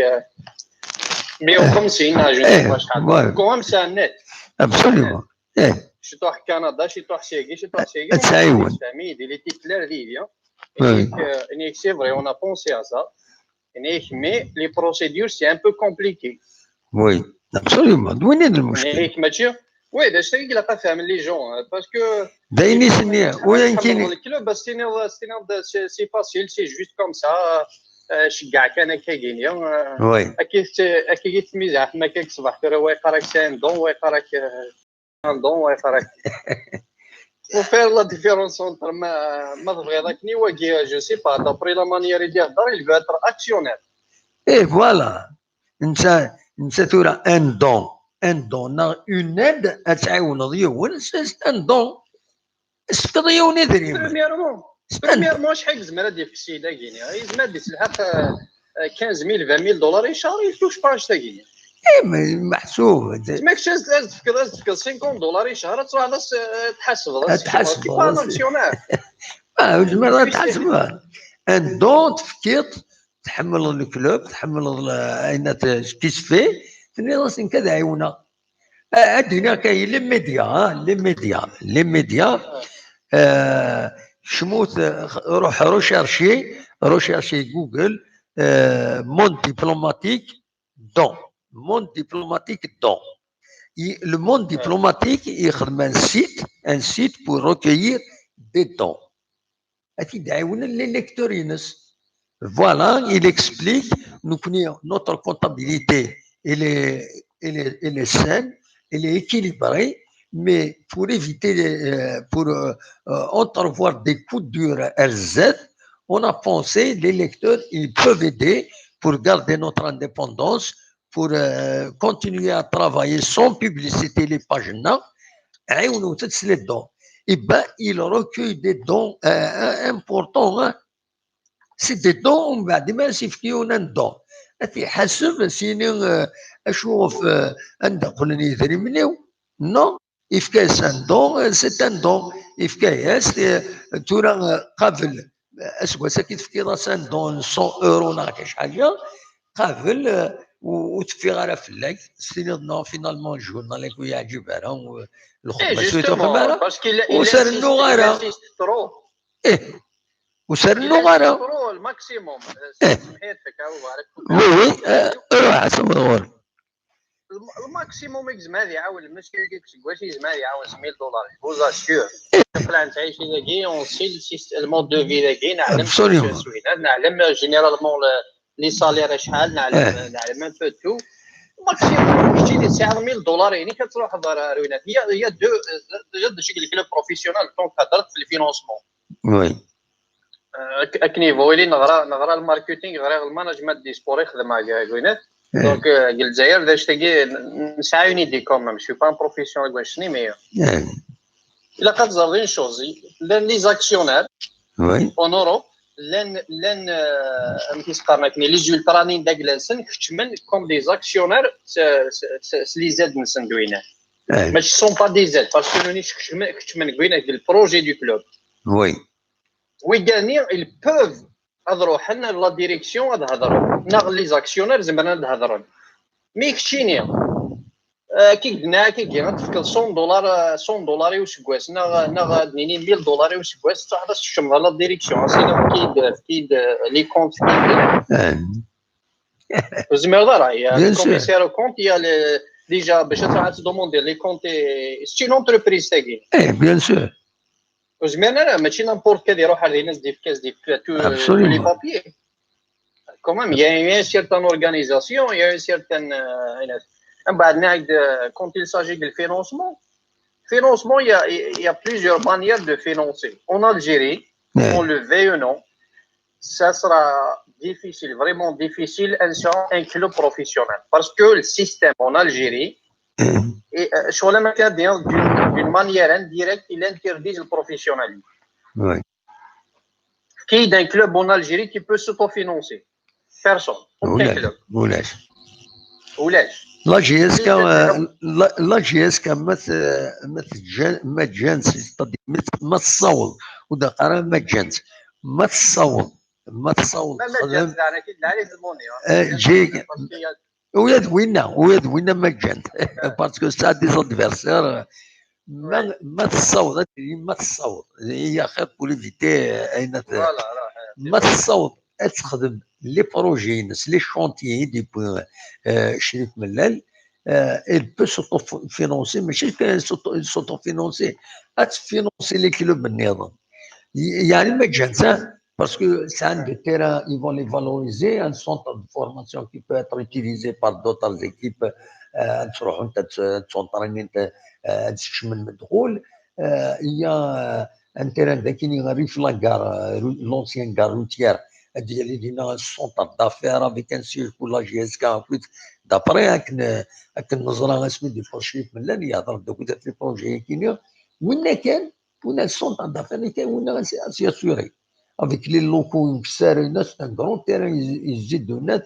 150 جوني شحال كوم سا نت absolument شي طاح كندا شي طاح سيغي تعاون il était clair vivant et c'est vrai on a pensé à ça mais les procédures c'est un peu compliqué oui absolument وين المشكل oui باش تلقى فاهم لي جون باسكو دايني سنيه وين كاين الكلوب بس سي فاسيل سي جوست كوم سا شكاع كان كاينيا اكيد تميزح ما كاين صباح ترى ويقراك سان دون ويقراك ان دون ويقراك وفير لا ديفيرونس انتر ما تبغي ذاكني واكي جو سي با دابري لا مانيير اللي يهضر il veut être actionnaire اي فوالا انت تورا ان دون اون ايد تعاون ضيون سي ان دون استضيون يدري بريميرمون شحال زعما ديال السيده كينيا زعما ديال الحق 15000 $20,000 شهر يفتوش باش تاكينيا اي محسوب ماكش تفكر $50 شهر تروح تحسب زعما تحسب ان دون تفكيط تحمل الكلوب تحمل اين كيسفي تني راسك كذا عيونا عندنا كاين لي ميديا شموت روح روشارشي جوجل مون ديبلوماتيك دون le monde diplomatique يخدم un site pour recueillir des dons اكيد عاونا لي ليكتورينس voilà il explique nous connaissons notre comptabilité elle est saine elle est équilibrée mais pour éviter pour entrevoir des coups durs RZ on a pensé les lecteurs ils peuvent aider pour garder notre indépendance pour continuer à travailler sans publicité les pages là عاونوا تتسلي الدون et ben il recueille des dons importants hein. C'est des dons بعد ما يفكيونا الدون في حسب سيني اشوف عندك قلني يدري منيو نو يفكاس ان دون سي ان دون يفكاس تورا قبل اسوا ساكي تفكي راس ان دون 100 يورو ولا شحال قبل وتفي غير فلاك سيني نو فينالمون جورنال اللي يعجبها لهم الخدمه سويتو خماره وسرنو غيرها وسار النغاره نشكروا الماكسيموم سمحيتك وي روح صور الماكسيموم يجزم هذه يعاون المشكل واش يجزم هذه يعاون $1000 بوزا سيور طلع تعيش داكي اون سي المود دو في داكي نعلم سوينا نعلم جينيرالمون لي سالير شحال نعلم ان بو تو ماكسيموم شتي $9,000 يعني كتروح روينات هي دو شكل كلوب بروفيسيونال دونك هضرت في الفينونسمون وي اكنيفو اللي نغرا الماركتينغ غير المانجمنت دي سبور يخدم معايا كوينات دونك قال الجزائر داش تاكي نسعى يونيدي كومام شي با بروفيسيونال كواش شني مي الا كتزرين شوزي لان لي زاكسيونير وي اون اوروب لان كيسقرنكني لي زولترانين داك لانسن كتشمل كوم دي زاكسيونير لي زاد نسن دوينات ماشي سون با دي زاد باسكو نوني كتشمل كوينات البروجي دو كلوب وي وي غاني ils peuvent هضروا حنا لا ديريكسيون هضروا ناغ لي زاكسيونير زعما نهضروا مي كشيني كي قلنا كي تفكر $100 وسكواس ناغ دنيني $1000 وسكواس تاع الشمال لا ديريكسيون سينا كيد لي كونت زعما راه يا كوميسير كونت يا ديجا باش تعرف دوموندي لي كونت سي لونتربريز تاعي بيان سور زعما ماشي نامبورت كادي يروح على الناس دي كاس دي تو لي بابيي quand même il y a une certaine organisation il y a une certaine quand il s'agit de financement il y a plusieurs manières de financer en Algérie on le veuille ou non ça sera difficile vraiment difficile un club professionnel parce que le système en Algérie et d'une manière indirecte il interdit le professionnalisme qui est un club en Algérie qui peut s'autofinancer personne aucun club ولاش لا جي اس كا ما تجانس ما تصوت ودا قرا ما تجانس ما تصوت ما تجانس انا كي نعرف الموني جي ويا ما تجانس باسكو سا دي ادفيرسير ما تصوت ما تصوت هي خير بوليفيتي اين ما تصوت تخدم لي بروجي ناس لي شونتيي دي شريف ملال il peut s'autofinancer ماشي s'autofinancer تفينونسي لي كلوب النظام يعني ما تجانس parce que c'est un des terrains ils vont les valoriser un centre de formation qui peut être utilisé par d'autres équipes تروح انت تونطريني انت تشمل المدخول il y a un terrain داكيني غير في لاكار لونسيان كار روتيير ديالي دينا سونتر دافير افيك ان سيج بور لا جي اس كا دابري هاك النظره اسمي دي بروشيف من اللي يهضر دوك لي بروجي كاينين وين السونتر دافير اللي كاين وين سي اسيوري افيك لي لوكو مكسارين ناس ان كرون تيران يزيدوا ناس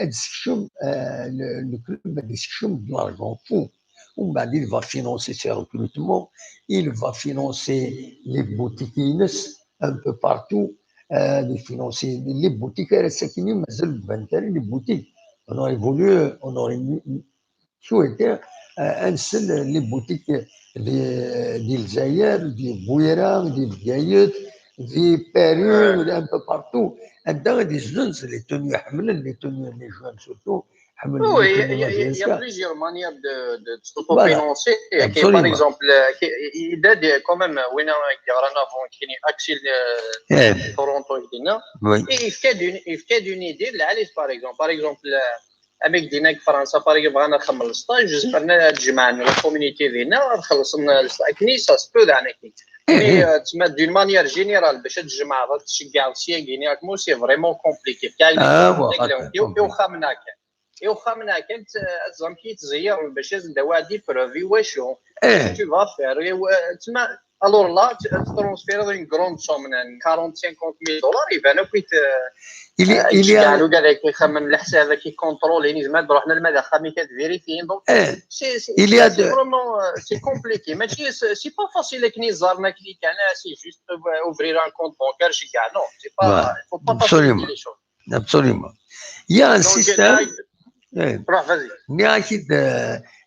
ادسكشم الكلوب ادسكشم de l'argent fou ومن بعد il va financer ses recrutements il va financer les boutiques un peu partout de financer les boutiques الساكنين مازال بانتاري les boutiques on aurait voulu on aurait souhaité نسل les boutiques ديال الجزائر ديال بويره ديال بقايت ديال باريس un peu partout عندنا غادي الزنز اللي تونيو حملن اللي تونيو لي جوان سورتو Oui, il y a plusieurs manières de s'autofinancer. Par exemple, il y a quand même, Axel Toronto, et il fait d'une idée, par exemple, avec Dinac France, par exemple, on a fait le stage, j'espère que la communauté vient, ça se peut d'année. Mais d'une manière générale, c'est vraiment compliqué. وخامنا كانت زعما تزير باش دوادي بروفي واشو tu vas faire تما alors là transférer une grande somme من 40-50,000 يبانو كيت قالوا كذاك يخمم الحساب كي كونترول يعني زعما روحنا المدى خامي كتفيريفين دونك سي فريمون سي كومبليكي ماشي سي با فاسيل كني زارنا كلي كان سي جوست اوفرير ان كونت بانكار شي كاع نو سي با فو با فاسيل لي شوز absolument il y a un système روح فازي ني اكيد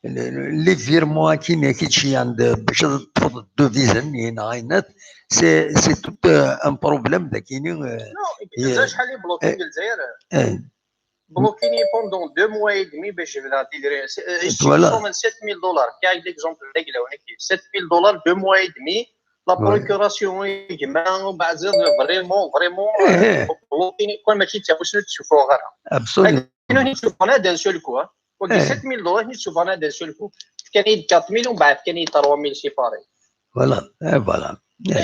لي فيرمون كاين شي عند باش تفض الدوفيزن هنا سي توت ان بروبليم ذا كاينين. نو الجزائر شحال اللي بلوكين الجزائر بلوكيني بوندون 2 mois et demi باش يبدا يدير يشتري من 7000 دولار كاين ليكزومبل داك هنا 7000 دولار 2 mois et demi لا بروكوراسيون يجمع ومن بعد زاد فريمون بلوكيني كون ماشي تا واش تشوفوا غيرها ابسولي كاين نشوف انا دان سول كو وقت 7000 دولار نشوف انا دان سول كو كاين 4000 ومن بعد كاين 3000 سيباري فوالا فوالا.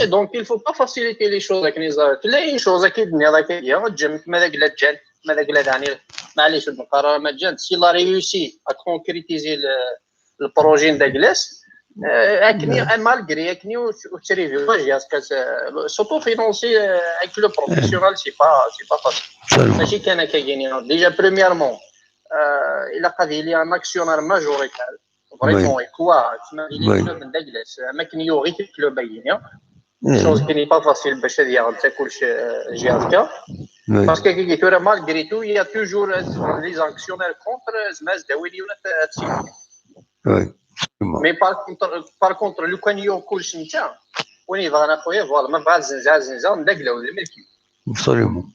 Et donc, il ne faut pas faciliter les choses avec les autres. Là, une chose qui est s'il a réussi à concrétiser le projet de glace, malgré s'autofinancer avec le professionnel, c'est pas facile. Déjà, premièrement, il y a un actionnaire majoritaire. Vraiment, et quoi, tu m'as dit les clubs de glace, mais qu'il y aurait des clubs à gagner. Chose qui n'est pas facile باش يعرف كلش جهازك باسكو كي تورا malgré tout il y a toujours les actionnaires contre زعما داوي ولا تسيب وي مي بار كونتر لو كان يو كلش نتا وين يبغى خويا فوالا ما بعد زنزان ندقلو الملكي ابسوليومون.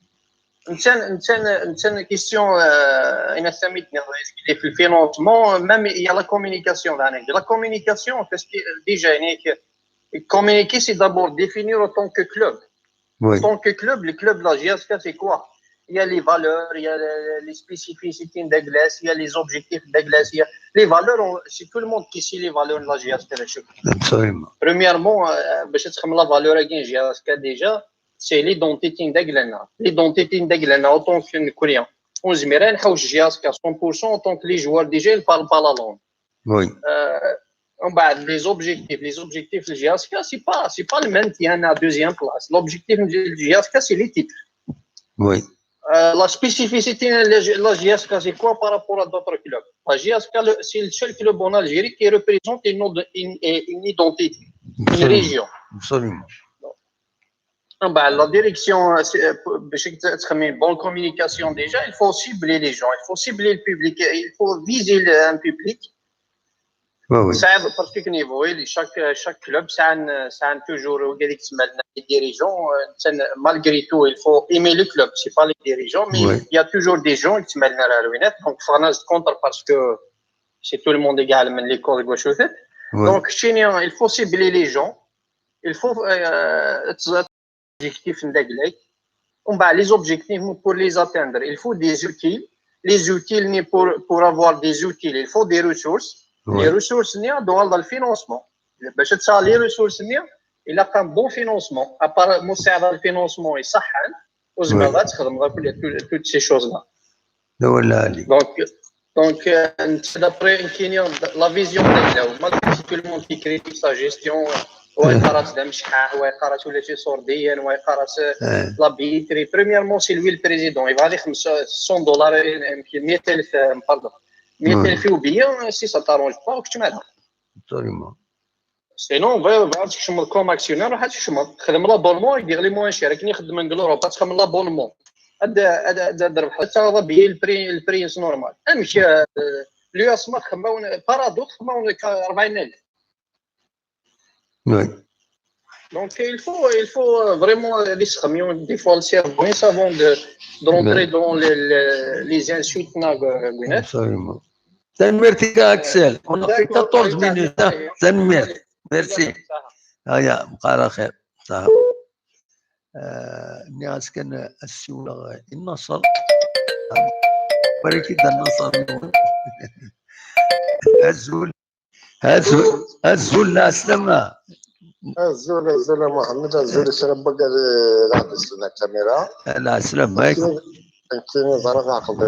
انت كيستيون انا سميتني في الفينونسمون ميم يا لا كومونيكاسيون لا كومونيكاسيون باسكو ديجا يعني communiquer, c'est d'abord définir en tant que club. Oui. En tant que club, le club de la GSK, c'est quoi? Il y a les valeurs, il y a les spécificités de glace, il y a les objectifs de glace. Les valeurs, c'est tout le monde qui sait les valeurs de la GSK. Absolument. Premièrement, la valeur de la GSK déjà, c'est l'identité de glace. L'identité de glace en tant que Coréen. On se met à GSK 100% en tant que les joueurs déjà, ils ne parlent pas la langue. Oui. Les objectifs de GSK, c'est pas le maintien à deuxième place. L'objectif de GSK, c'est les titres. Oui. La spécificité de la GSK, c'est quoi par rapport à d'autres clubs? La GSK, c'est le seul club en Algérie qui représente une identité, une région. Absolument. La direction, une bonne communication déjà, il faut cibler les gens, il faut cibler le public, il faut viser un public. صعب باسكو كنيفوي chaque club ça a toujours les dirigeants malgré tout il faut aimer le club c'est pas les dirigeants mais il y a toujours des gens qui تسمى لنا روينات donc فانا contre parce que c'est tout le monde égal من l'école gauche donc il faut cibler les gens il faut objectifs نداقلك ومن بعد les objectifs pour les atteindre il faut des outils les outils pour avoir des outils il faut des ressources. Les ressources dans le financement. باش تصال les ressources il a un bon financement à part مساعدة الفينانسمون يصحن وزعما تخدم غير toutes ces choses là. Donc d'après la vision malgré tout le monde qui critique sa gestion ويقرات دام شحال ويقرات ولا شي صورديا ويقرات لا بيتري premièrement c'est lui le président يبغى لي $500 يمكن 100000 pardon 100000 يوبيا سي سا تارونج با وكتب معاها absolument. سينون بغا تشمل كوم اكسيونير واحد تشمل تخدم لابونمون يدير لي موان شير كي يخدم من اوروبا تخدم لابونمون هذا الربح حتى بيي البريس نورمال امشي اليو اس ما تخدمون بارادوكس تخدمون 40000 Oui. Donc il faut vraiment les camions des fois le cerveau avant de rentrer dans les insultes Absolument. Merci Axel. On a fait 14 minutes. Merci. هيا بقى خير. صح. الناس كان السوله النصر. بركي النصر. هزول اسلم الزول محمد الزول شرب بقى لابس لنا الكاميرا لا اسلم مايك كاين ظرف عقب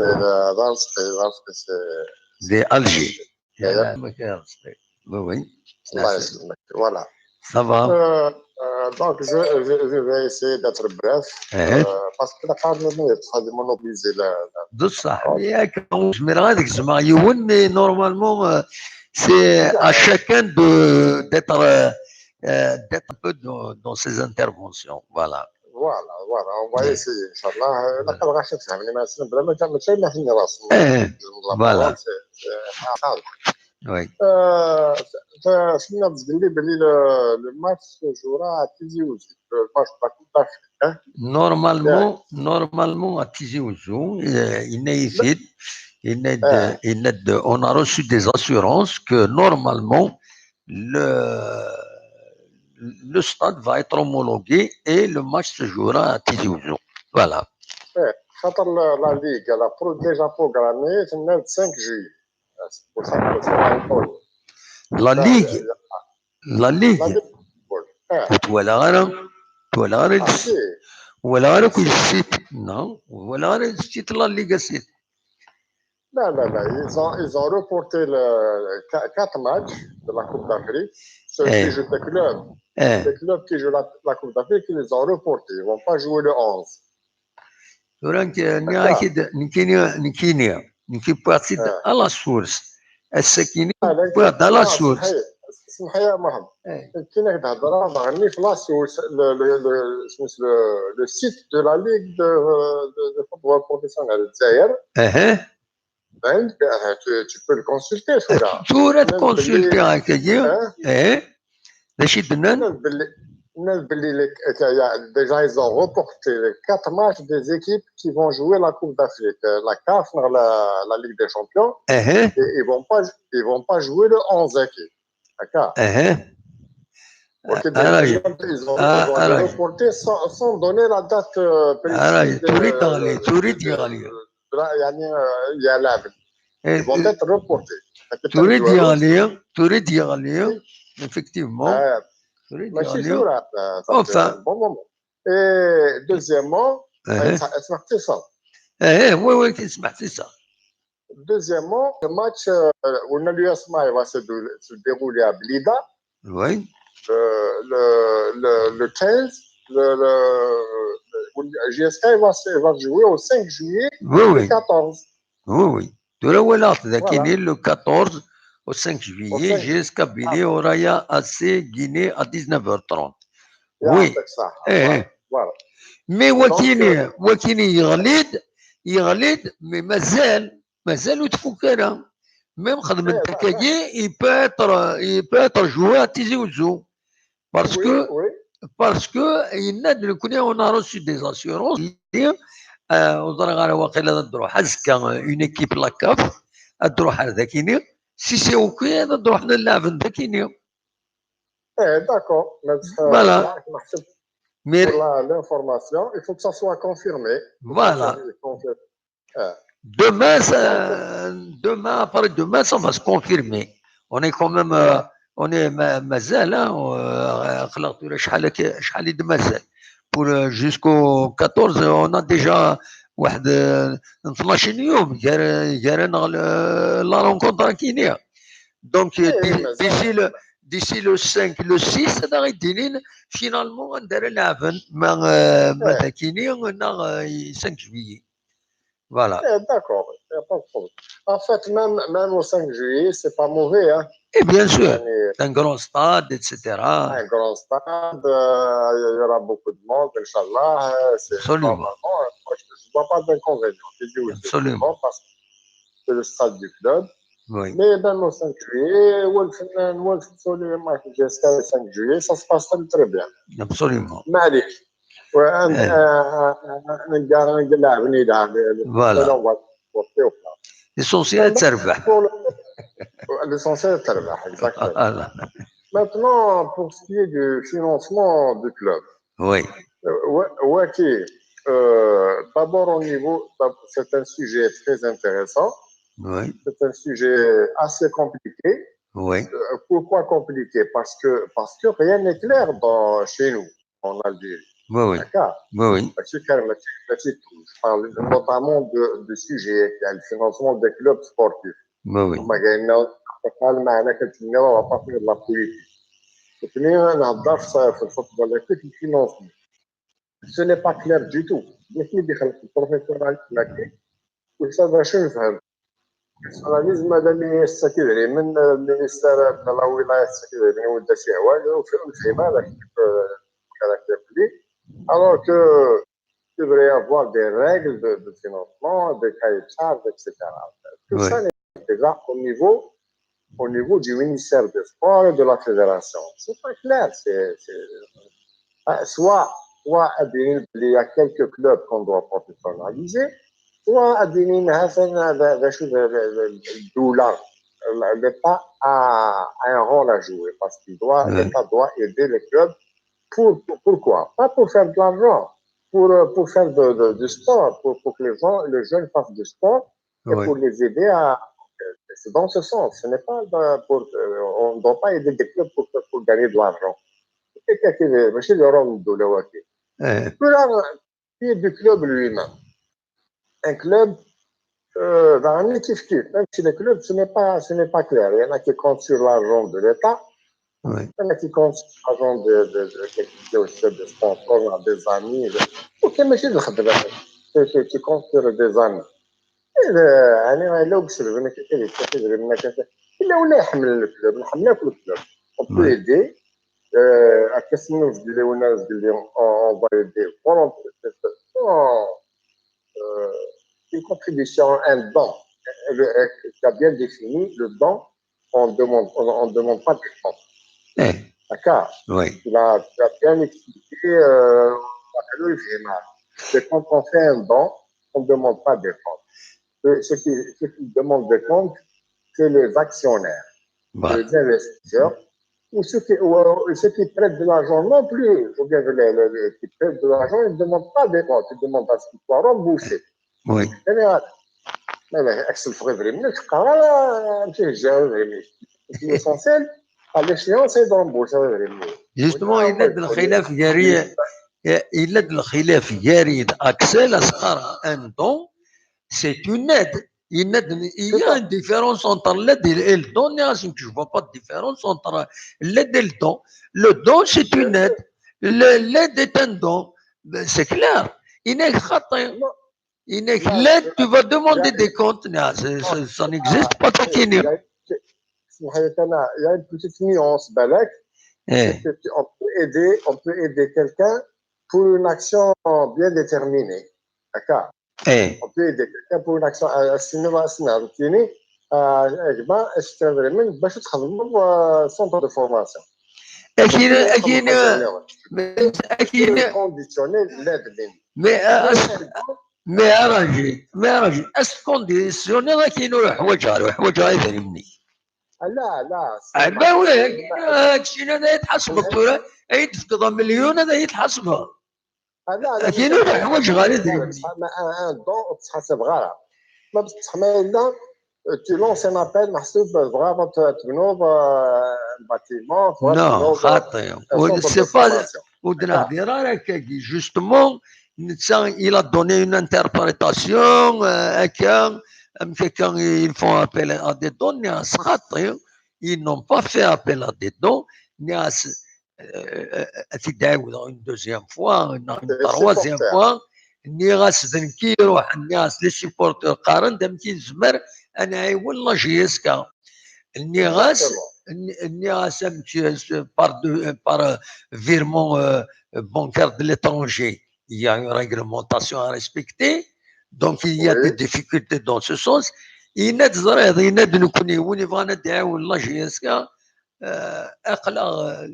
دارس دي الجي ما كاينش وي الله يسلمك فوالا صافا دونك جو vais essayer d'être bref parce que la carte de monopoliser بصح ياك جميل هذيك زعما يون مي نورمالمون c'est à chacun d'être un peu dans ses interventions. Voilà. Voilà, on va essayer, Inch'Allah. La caméra, je sais, mais c'est vraiment comme ça, il y a une race. Voilà. Oui. Le match se jouera à Tizi Ouzou. Le match de la Coupe d'Afrique. Hein? Normalement, à Tizi Ouzou, on a reçu des assurances que normalement, le stade va être homologué et le match se jouera à Tizi Ouzou. Voilà. La Ligue, elle a déjà programmé le 5 juillet. C'est pour ça que c'est un peu. La Ligue. ولا السيت non ولا السيت لا ليغا سيت. Non, ils ont reporté 4 matchs de la Coupe d'Afrique. Ceux qui jouent des clubs qui jouent la Coupe d'Afrique, ils les ont reportés. Ils ne vont pas jouer le 11. نكي بارتي على سورس السكينه على سورس. اسمح يا محمد كي نهضر غني في لا سورس لو سيت دو لا ليغ دو فوتبول بروفيسيونيل الجزائر. Tu peux le consulter, Soura. Tu peux le consulter, déjà, ils ont reporté les 4 matchs des équipes qui vont jouer la Coupe d'Afrique. La CAF, la Ligue des Champions. Et ils vont pas jouer le 11 équipes. D'accord. Ils ont reporté sans donner la date précise. Ils vont être reportés. Effectivement. Enfin. Bon moment. Et deuxièmement, deuxièmement, le match où l'USMA va se dérouler à Blida. Oui. Le 15, le GSK va jouer au 5 juillet le 14. Oui. Le 14 au 5 juillet, GSK Bini au Raya AC Guinée à 19h30. Oui. Voilà. Mais Wakini يغلد mais مازال وتفكر même خدمة Takaye il peut être joué à Tizi Ouzou parce que on a reçu des assurances une équipe la CAF تروح على ذاكيني si c'est ok نروح نلعب ذاكيني. D'accord. Voilà. Pour l'information, il faut que ça soit confirmé. Voilà. Demain, après-demain, ça va se confirmer. On est quand même, on est مازال شحال مازال. Pour jusqu'au 14, on a déjà واحد 12 يوم جارينا la rencontre à Guinée. Donc d'ici le 5, le 6, on a dit finalement on a l'avant mais Guinée on a 5 juillet. Voilà. D'accord, il n'y a pas de problème. En fait, même au 5 juillet, c'est pas mauvais. Hein. Et bien sûr, un grand stade, etc. Un grand stade, il y aura beaucoup de monde, Inch'Allah. Absolument. Je ne vois pas d'inconvénient. Absolument. Parce que c'est le stade du club. Oui. Mais même au 5 juillet, jusqu'à le 5 juillet, ça se passe très bien. Absolument. Magnifique. Voilà. L'essentiel est exactement. Maintenant, pour ce qui est du financement du club. Oui. D'abord au niveau, c'est un sujet très intéressant. Oui. C'est un sujet assez compliqué. Oui. Pourquoi compliqué? Parce que rien n'est clair chez nous, en Algérie. Oui. D'accord. Oui. Je parle notamment du sujet, le financement des clubs sportifs. Oui. On va pas faire de la politique. Ce n'est pas clair du tout. البيرسوناليزم هذا اللي يستكبر من المينيستر de la ولايه السكري اللي ولد شي حوايج وفهم هذاك الكاركتير دي alors que il devrait y avoir des règles de financement, des cahiers de charges, etc. Tout ça n'est déjà au niveau au niveau du ministère des Sports et de la fédération. C'est pas clair. Soit il y a quelques clubs qu'on doit professionnaliser, soit l'État a un rôle à jouer parce qu'il l'État doit aider les clubs. Pourquoi? Pas pour faire de l'argent, pour faire du sport, pour que les jeunes fassent du sport et pour les aider à. C'est dans ce sens. Ce n'est pas on ne doit pas aider des clubs pour gagner de l'argent. C'est le rôle de l'État. Puis du club lui-même. Un club, même si le club, ce n'est pas clair. Il y en a qui comptent sur l'argent de l'État. Il y en a qui comptent sur l'argent de sponsors, des amis. Qui comptent sur des amis. On peut aider. On va aider une contribution, un don. Tu as bien défini le don, on ne demande pas de compte. D'accord? Oui. Tu as bien expliqué quand on fait un don, on ne demande pas de compte. Ce qui demande des comptes, c'est les actionnaires, les investisseurs, ou ceux qui prêtent de l'argent non plus. Ou bien qui prêtent de l'argent, ils ne demandent pas des comptes, ils demandent à ce qu'ils soient remboursés. Oui. L'essentiel, à l'échéance, c'est d'embaucher. Justement, il est le khilaf yari accès à un don, c'est une aide. Il y a une différence entre l'aide et le don. Je ne vois pas de différence entre l'aide et le don. Le don, c'est une aide. L'aide est un don. C'est clair. L'aide, tu vas demander des comptes. Ça n'existe pas. Il y a une petite nuance, Balak. On peut aider quelqu'un pour une action bien déterminée. D'accord? On peut aider quelqu'un pour une action. Centre de formation. Mais est-ce conditionnel qui nous le لا ben oui, كشينا هذا يتحسب الطوله يدفق مليون هذا يتحسبها كاين الحوايج غالي ان دون تحسب غير ما بصح ما الا tu lances un appel محسوب vraiment تبنوا باتيمون نو خاطئ سي با ودنا هضيره راك جوستومون il a donné une interprétation هكا quelqu'un ils font appel à des dons خاطئ. Ils n'ont pas fait appel à des dons. Une deuxième fois, une troisième fois. الناس ذنكي يروح الناس لي سيبورتور قارن دمكي زمر انا والله جيسكا الناس par virement bancaire de l'étranger. Il y a une réglementation à respecter. Donc il y a des difficultés dans ce sens. يناد زريض يناد نكوني وني بغا ندعيو الله جيسكا اقلا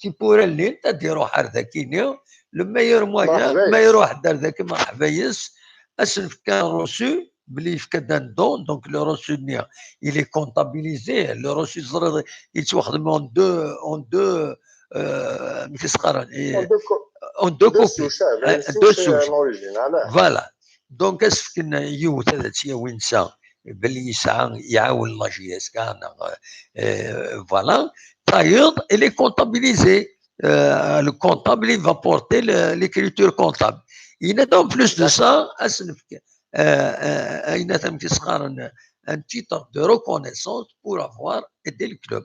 تيبورا اللي انت ديرو حار ذاكيني لما يروح ما يروح دار ذاك مرحبا يس اسنف كان روسو بلي فكا دون دونك لو روسو نيا il est comptabilisé le reçu زريض يتواخد اون دو كيفاش قرا اون دو كوبي دو سوش فوالا دونك اسف كنا يوت هذا تيا وينسى باللي يسعى يعاون الله جياس كان فوالا تايض il est comptabilisé le comptable il va porter l'écriture comptable il a en plus de ça il a un titre de reconnaissance pour avoir aidé le club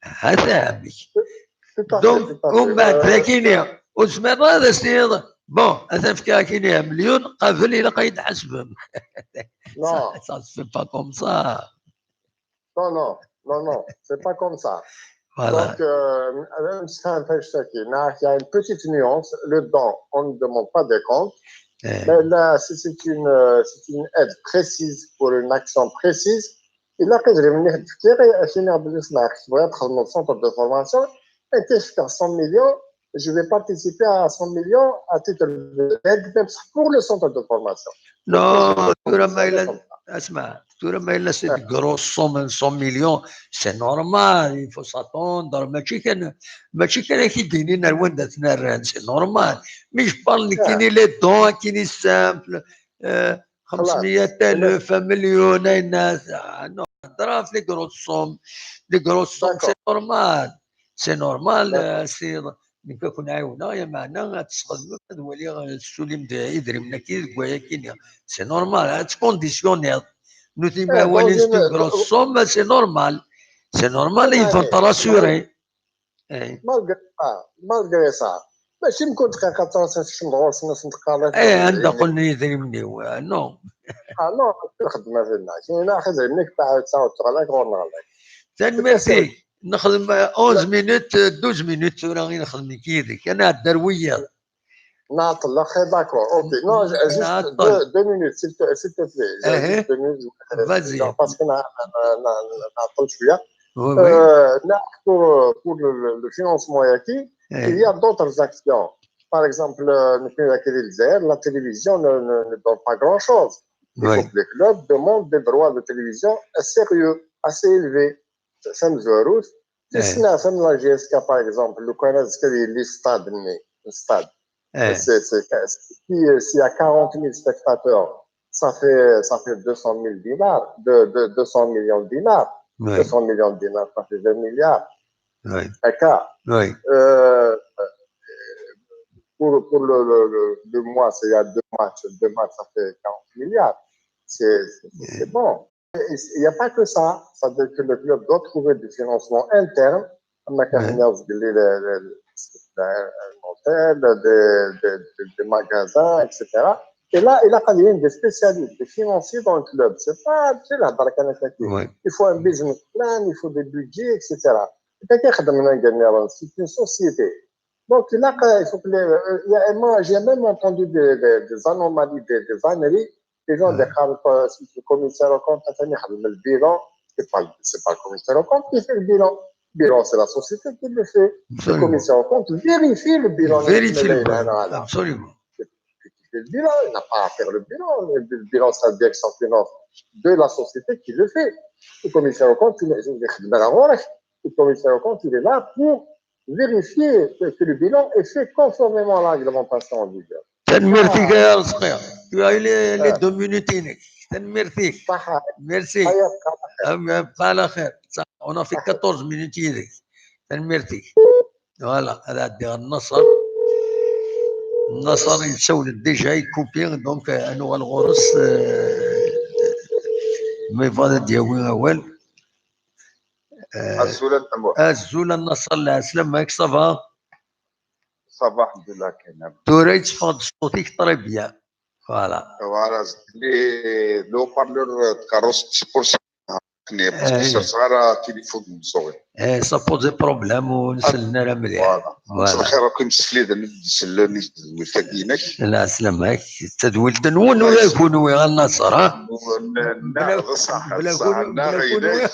هذا عمي donc ومن بعد ذاكينيا وزمان هذا سيد bon هذا فكا كاينيا مليون قبل الى قيد حسبهم Non. Ça ne se fait pas comme ça. Non, c'est pas comme ça. Voilà. Donc, il y a une petite nuance. Le don, on ne demande pas des comptes. Mais là, si c'est une aide précise pour une action précise, الا كتجري مني التفكير اشني غادي نصنع بغا ندخل من السونتر دو فورماسيون انت 100 مليون je vais participer à 100 millions à titre d'aide pour le centre de formation. Non, اسمع دكتورة ما إلا سي غروس سوم 100 مليون سي نورمال يفو ساتوندر ماشي كان كي دايرين الوان داتنا الران سي نورمال مش بارلي كاينين لي دون كاينين سامبل 500,000 مليون الناس نهضر في لي غروس سوم سي نورمال سي نورمال سي ملي كون عاونا يا معنا تستخدموا هذا السلم يدري منا كي كوايا كاين سي نورمال تكونديسيونير نوتي ما وليس دو غروس سوم سي نورمال il faut te rassurer malgré ça ماشي ممكن تلقى 14 غروس الناس نتقالات عندك قلنا يدري مني نو نو الخدمه فينا كاينه خدمه منك بعد تعاود تغلق ورنغلق ثاني ميرسي نخدم 11 مينوت 12 مينوت راني نخدم كيدك انا الدرويه نعطل داكور اوكي نو جوست 2 مينوت سيل تو بلي 2 مينوت فازي باسكو نعطل شويه pour le financement il y a d'autres actions par exemple la télévision ne donne pas grand chose il faut que les clubs demandent des droits de télévision sérieux assez élevés ça nous arrange. Si la GSK par exemple, le connaissez les stades, s'il y a 40 000 spectateurs, ça fait 200 000 dinars, 200 millions de dinars. 200 millions de dinars, ça fait 20 milliards. Pour le mois, il y a deux matchs, ça fait 40 milliards. C'est bon. Il n'y a pas que ça. Ça veut dire que le club doit trouver du financement interne. On a des magasins, etc. Et là, il a quand même des spécialistes, des financiers dans le club. C'est pas la barcane. Il faut un business plan, il faut des budgets, etc. C'est une société. Donc là, il faut que j'ai même entendu des anomalies, des âneries. Les gens le commissaire au compte, le bilan, c'est pas le commissaire au compte qui fait le bilan. Le bilan, c'est la société qui le fait. Le commissaire au compte vérifie le bilan. Absolument. Le bilan, il n'a pas à faire le bilan. Le bilan, c'est la direction finance de la société qui le fait. Le commissaire au compte, il est là pour vérifier que le bilan est fait conformément à la réglementation en vigueur. تنميرتيك يا صغير لي 2 مينوتين تنميرتيك ميرسي بقى على خير انا في 14 مينوتين تنميرتيك فوالا هذا ديال النصر يتسول ديجا يكوبي دونك انا الغرس مي فادا دياوي اول الزول النصر العسلام ماك صافا صباح الحمد لله كاين توريت فاد صوتك طريبيا فوالا لو بارلور تكروس بورس كني باسكو صغار تليفون صغير سا بوزي بروبليم ونسلنا راه مليح فوالا خير راكم مسفلي انا نسلني تدويلك لا سلامك تدويل تنون ولا يكونوا غير النصر ها بلا صح بلا غيرك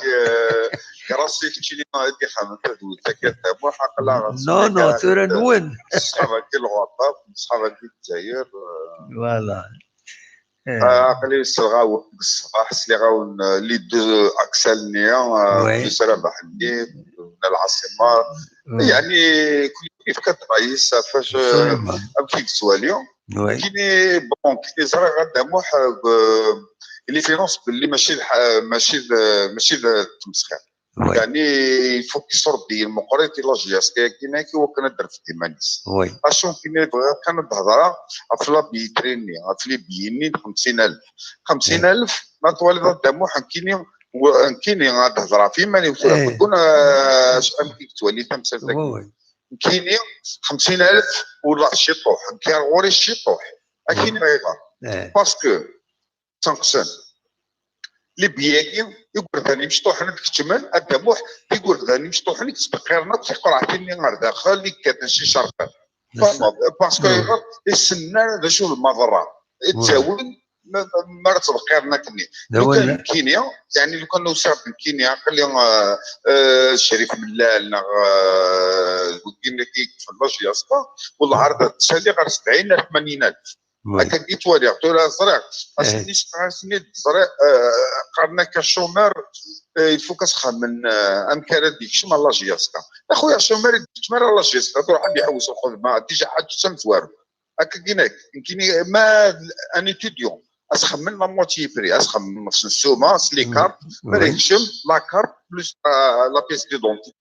كراسيك تشيلي ما عندي حمل تدويل تكاد مو حق لا نو ترى نون صحابك الوطن صحابك الجزائر فوالا عقلي الصغاو الصباح سلي لي دو اكسل نيا في سربح لي من العاصمه يعني كيف كترايس فاش كيف سواليو كاين بون كاين زرا غدا موح اللي فينونس باللي ماشي التمسخير يعني يفوك يصرف ديال المقريت الى جياس كاين كي هو كندير في ديمانيس اشون كاين كانت هضره في لابيتريني في لي بيني 50,000 ما طوال ضد موح كاينين هاد الهضره في ماني كون شحال كتولي تمثل كاينين 50,000 ولا شي طوح كاين غوري شي طوح كاين غير باسكو سانكسن اللي بياكي يقول ثاني مشطوحنا تكتمل الدموح يقول ثاني مشطوحنا تسبقيرنا تيقرا عطيني غير داخل اللي كان شي شرطه باسكو يسنى ذا شو المضره التاون ما تبقى لنا كني لو كان كينيا يعني لو كان وصلت كينيا قال لي الشريف ملال وكينا كيك في اللوجيا صفا والله عرض تسالي غير 70 80 هكا جيت ولي عطوها زرع اسني زرع قارنا كشومر يفوك اسخمن امكانات ديك شما لاجياسكا اخويا شومر تمر لاجياسكا تروح عندي يحوس الخدمه ديجا حاجه سمزوار هكا كيناك كيني ما ان اتيديون اسخمن لا موتي بري اسخمن نص السومه سلي كارت مريكشم لا كارت بلوس لا بيس دي دونتي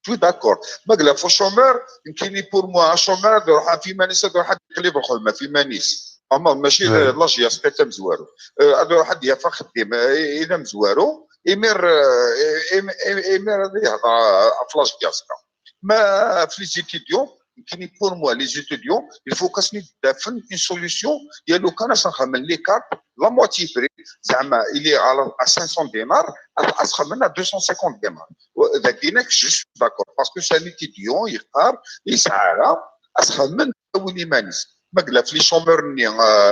تو داكور ماكلا فو شومر يمكن بور موا شومر يروح في مانيس يروح يقلب الخدمه في مانيس اما ماشي لاجيا سبيتا مزوارو يروح يدير خديم اذا مزوارو ايمير يهضر فلاش كاسكا ما في لي زيتيديون يمكن بور موا لي زيتيديون الفوكاسني دافن اون سوليسيون يا لو كان نخمم لي كارت لا موتي بري زعما الي على 500 دينار اسخر منها 250 دينار ذاك ديناك جوست داكور باسكو سان ايتيديون يختار يسعى لها اسخر من ولي مانيس ماكلا في لي شومر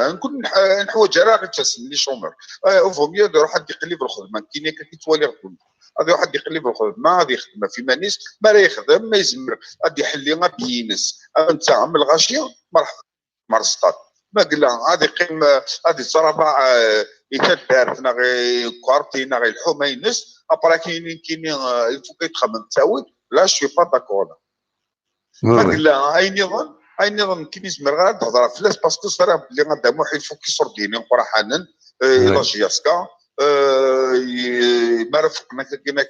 نكون نحوج راه غير تسن لي شومر اوفو يروح حد يقلب الخدمه كاين كي توالي الخدمه غادي واحد يقلب الخدمه غادي يخدم في مانيس ما راه يخدم ما يزمر غادي يحل لي بينس انت من الغاشيه مرحبا مرصطات ما قال غادي يقيم غادي تصرفع يتدار غير كوارتينا غير الحمينس ابرا كاينين الفوق يتخمم تاود لا شوي با داكور ما قال اي نظام كي يزمر غير تهضر فلاس باسكو صرا بلي غادا موحي الفوق يسرديني نقرا حنان لاجياسكا ما رافقنا كيناك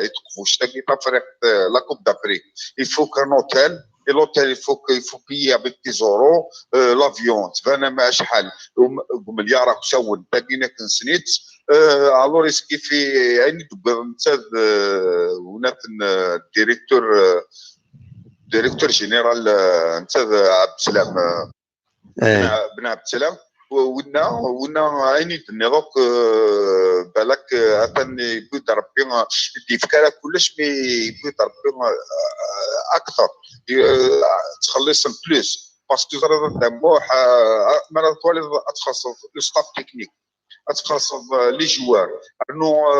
يتقفوش تاكي فريق لا كوب دابري يفوك ان اوتيل l'hôtel il faut payer avec des euros l'avion تبان ما شحال ومليار كسون باقينا كنسنيت الور اسكي في عيني نتاع ونات ديريكتور جينيرال نتاع عبد السلام بن عبد السلام ونا عيني النظام بالك عطاني يبدا ربي يديفكر كلش مي يبدا ربي اكثر تخلص بلوس باسكو زرا دموح مرات طوال تخصص لو ستاف تكنيك تخصص لي جوار انو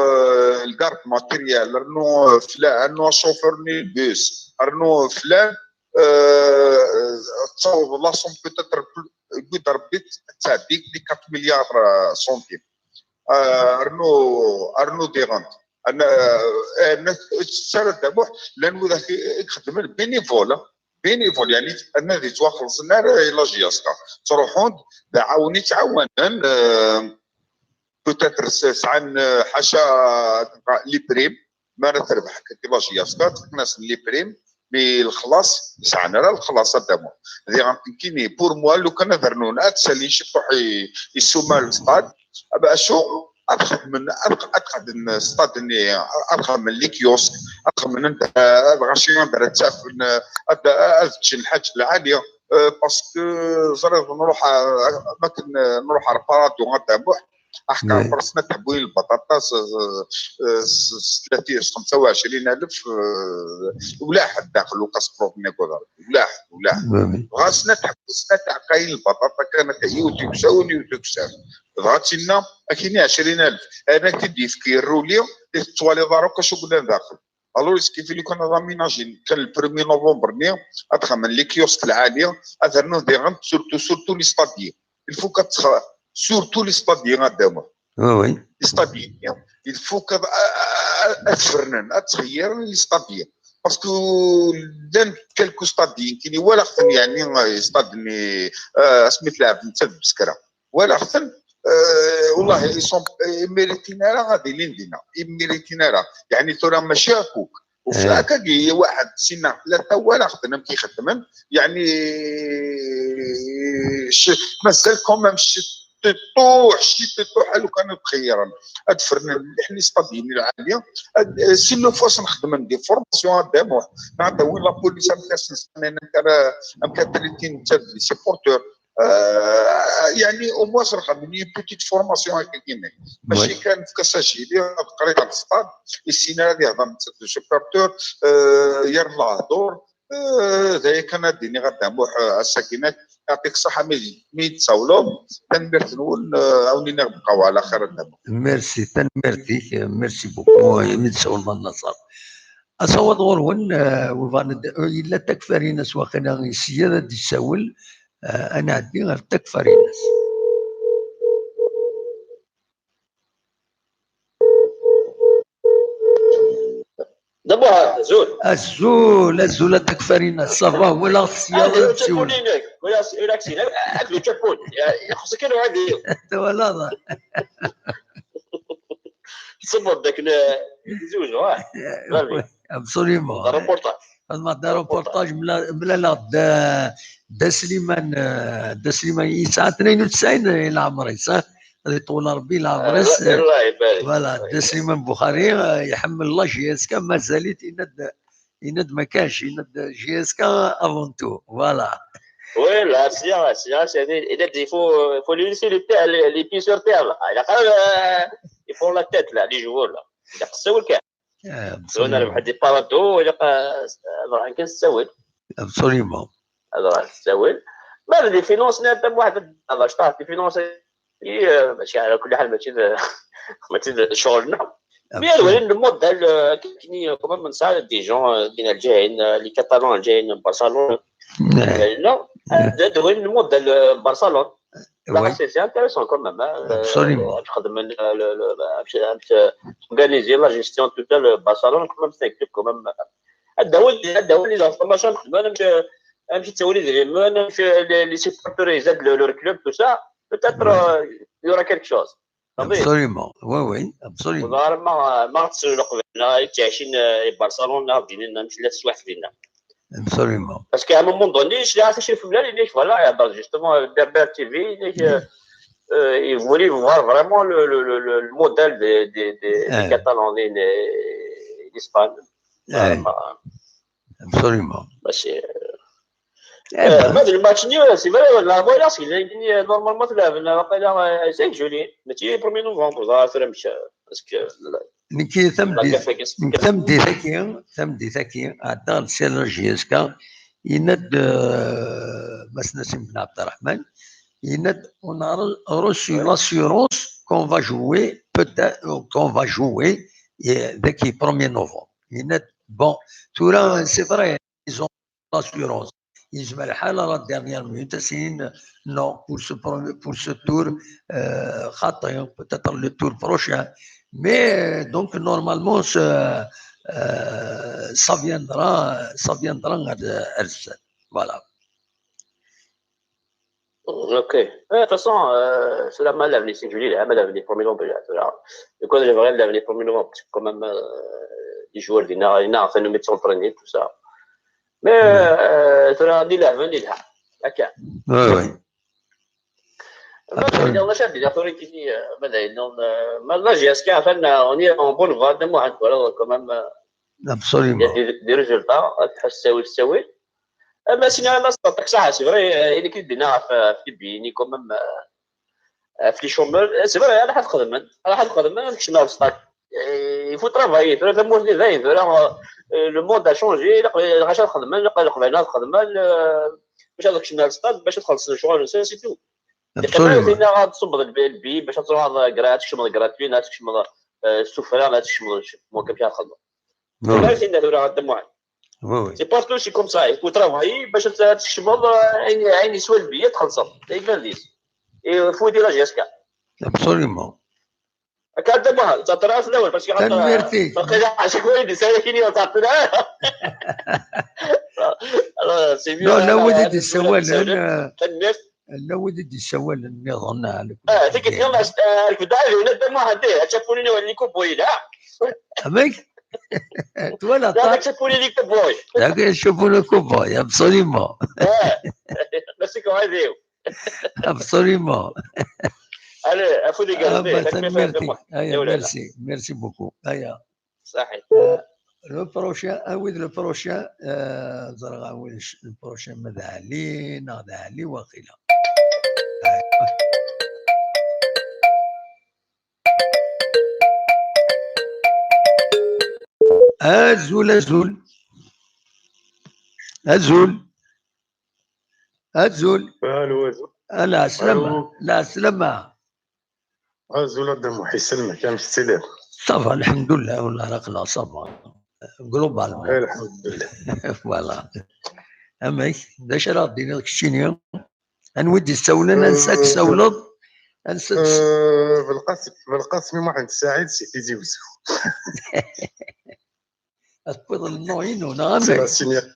الكارت ماتيريال انو فلان انو شوفرني بيس انو فلان تصاوب لا سون بوتيتر يقدر ربي تاع ديك 4 مليار سنتيم ارنو ديغانت انا تسال دابا لانه ذاك يخدم بينيفول يعني انا اللي تواخلصنا لاجياسكا تروحون عاوني تعاونن بوتيتر سعان حاشا لي بريم ما تربح كي لاجياسكا ناس لي بريم مي الخلاص سعنا راه الخلاص دابا اللي غنكيني بور موا لو كان درنونا تسالي شي تروح يسوما الستاد شو ادخل من الستاد اني ادخل من لي كيوسك ادخل من انت غاشي نقدر تسافر شي الحاجه العاليه باسكو زرت نروح نروح رباراتو غادابوح احكام برسنا تحبوين البطاطا 30 25000 ولا حد داخل وكاسبروف نيكودار ولا غاسنا تحبسنا تاع قايل البطاطا كانت يوتيوب ساوني يوتيوب ساون غاتينا كاين 20000 انا كدي في الروليو توالي داروك شو قلنا داخل الو كيف اللي كنا راميناجين كان البرمي نوفمبر ني ادخل من لي كيوسك العاليه اثرنا ديغان سورتو لي ستاديين الفو surtout les stadiens d'Adama. Oui. Les stadiens. Il faut que تغير les stadiens. Parce que dans quelques stadiens qui ولا خصن يعني stadiens سميت لاعب نتا بسكره ولا خصن والله يصوم ميريتينا راه غادي لينا ميريتينا يعني ترى ماشي هكوك وفي هكا واحد سنه ثلاثه ولا خدنا كيخدم يعني مازال كومام تطوح لو كان تخيرا ادفرنا حنا ستاديين العاليه سي لو فاس نخدم ندير فورماسيون دابا نعطيو وين لا بوليس انا كان 30 تاع لي سيبورتور يعني او موان نخدم بوتيت فورماسيون هكا كيما ماشي كان في كاساجيلي قريت على الستاد السينا هذه هضر تاع السيبورتور يرلا دور زي كان ديني غدامو الساكنات يعطيك الصحة مي يتصاولوا تنمرت نقول عاوني نبقاو على خير الدم. ميرسي تنمرتي ميرسي بوكو من سول النصر أصوات غورون إلا تكفري ناس واخنا السيادة دي تساول أنا عندي غير تكفري ناس. دابا الزول تكفرينا الصفا ولا السيارة تسول ولا كسي اكلو تشابون خصك كانوا عادي ولا تصبر داك الزوج واه ابسوليمون روبورتاج ما دار روبورتاج بلا لا دا سليمان عيسى 92 الى عمري صح طول ربي لا عمرس الله يبارك فوالا دا سليمان بخاري يحمل الله جي اس كا مازالت يند ما كانش يند جي اس كا افونتو فوالا وي لا السيارة il faut lui laisser les pieds sur terre là il a quand même ils font la tête là les joueurs là il a تسول كاع انا واحد دي بارادو الى راح كنسول ابسوليمون هذا راح تسول ما بدي فينونس نبدا واحد هذا شطح في فينونس ماشي على كل حال ماشي شغلنا مي ولكن الموديل كاين كمان من ساعه دي جون كاين الجايين لي كاتالون الجايين من برشلونه لا هذا هو الموديل برشلونه لا سي انتريسون كومام ابسوليمون تخدم organiser la gestion totale برشلونه كومام سي كلوب كومام هذا هو اللي زعما نخدم نمشي تسولي ديال نمشي لي سيبورتور يزاد لو كلوب تو سا peut-être il y aura quelque chose. Absolument, oui, absolument. ما تسولوا قبلنا تعيشين برشلونه بدينا نمشي للسواح ديالنا. Absolument. Parce qu'à un moment donné, je l'ai attaché au final, et voilà, justement, Berber TV, il voulait voir vraiment le modèle des Catalans, l'Espagne. Absolument. هذا الماتش سي فري لا فوالا سي نورمالمون تلعبنا واقيلا 5 جولي ماشي 1 نوفمبر ظاهر مشى باسكو نكي ثمدي ثكي عطال سير جيسكا يند باش نسم بن عبد الرحمن يند اون روسي لاسيورونس كون فا جوي كون فا جوي ذاكي 1 نوفمبر يند بون تورا سي فري ايزون لاسيورونس يجمع الحال راه ديرنيير مينوت سين نو pour ce tour خاطئ peut-être le tour prochain mais donc normalement ça viendra à Arsène voilà. Ok. De toute façon, c'est la mal l'avenir, c'est que je dis, la mal l'avenir pour Milan déjà. Et quoi, j'aimerais l'avenir pour Milan, parce que quand même, les joueurs, ils n'ont fait nous mettre s'entraîner, tout ça. Mais ترى غادي يلعبوا يلعب هكا وي والله شاد دي اخرين كي ما جاس كاع فانا اوني اون بون فاد مو عند ولا كمان ابسوليمون دي ريزولتا تحس تساوي اما سينا ما صدقك صح سي فري اللي كيدينا في بيني كمان في لي شومبر سي فري انا حد خدم داكشي النهار صدق يفو ترافاي فري مو دي زاين لو موند ا شونجي غاش نخدم قبيله نخدم باش هذاك الشيء الستاد باش تخلص الشغل سي تو دابا غتصب البي باش تروح كرات شي مود كراتوين هذاك شي مود السفره هذاك شي مود ممكن فيها الخدمه عرفتي ان دابا غادي معين وي سي باسكو سي كوم سا يفو ترافاي باش تشمل عيني سوا البي تخلصها ديما ديس يفو دير جيسكا ابسوليمون كان دابا تطرا في الاول باش تنمرتي باقي شكون اللي ساكنين وتعطينا سي ميو لا ودي السوال لا ودي السوال النظام على هذيك يلا الكدار ولا دابا ما عنديه تشافوني نوريكم بويلا امك تولا لا تشافوني ليك بوي لا نشوفوا لكم بوي ابسوليمون ماشي كو هذيو ابسوليمون Allez, il faut dégager. Merci beaucoup. صحيح. Le prochain, le prochain ماذا علي وقيلا. زول أزول أزول الو لا سلامة الو لا سلامة زول دم وحي يسلمك كان في السلام صافا الحمد لله والله راقنا صافا جلوبالمون الحمد لله فوالا أما باش راه دينا داك الشيء نودي السولة ننساك سولض ننساك بالقاسم محمد السعيد سي تيزي وزو تفضل النوعين هنا سي لا سينيا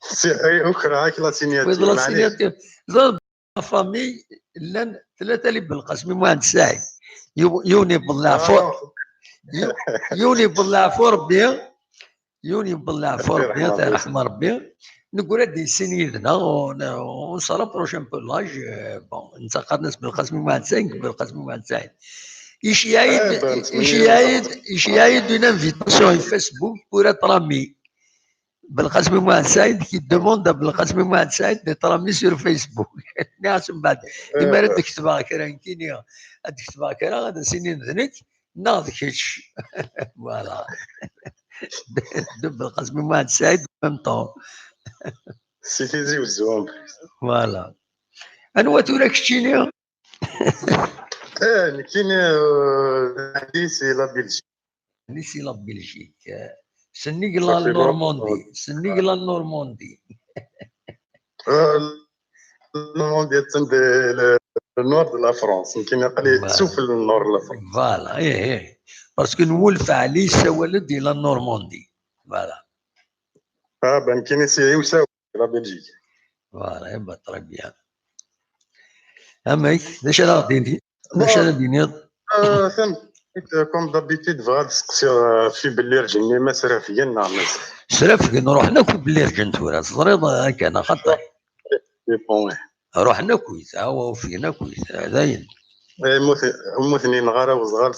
سي اي اخرى هاك لا سينياتير تفضل معليش السينياتير زاد فامي لان ثلاثة اللي بالقاسم محمد السعيد يوني بالله يوني بالله ربي يوني بالله ربي الله يرحم ربي نقول هذه سنيدنا ونصرا بروشين بولاج بون انتقدنا بالقاسم محمد السعيد بالقاسم محمد السعيد يشيايد une invitation sur Facebook pour être ami. بالقاسم محمد السعيد qui demande à بالقاسم محمد السعيد d'être ami sur Facebook. ناس من بعد إما رد كتبها كرا كينيا رد كتبها كرا غادا سنين ذنك ناض كيتش فوالا بالقاسم محمد السعيد ميم طون سي تيزي وزو فوالا أنا توراك شتيني كاين عندي سي لا بلجيك سي لا بلجيك سنيقلا النورماندي سنيقلا النورماندي النورماندي تند النور دو لا فرونس يمكن قليل تسوف النور لا فرونس فوالا ايه باسكو نولف عليه سوالد الى النورماندي فوالا بان كاين سي يساوي لا بلجيك فوالا يبا تري بيان اما داش راه ديني داش راه ديني فهمت كوم دابيتيد بغا تسقسي في باللي رجلني ما سرافيا نعم سرافك نروح ناكل باللي رجل تورا صريض هكا انا خطا روح ناكل هو فينا كويس داين مثنين غارة وصغار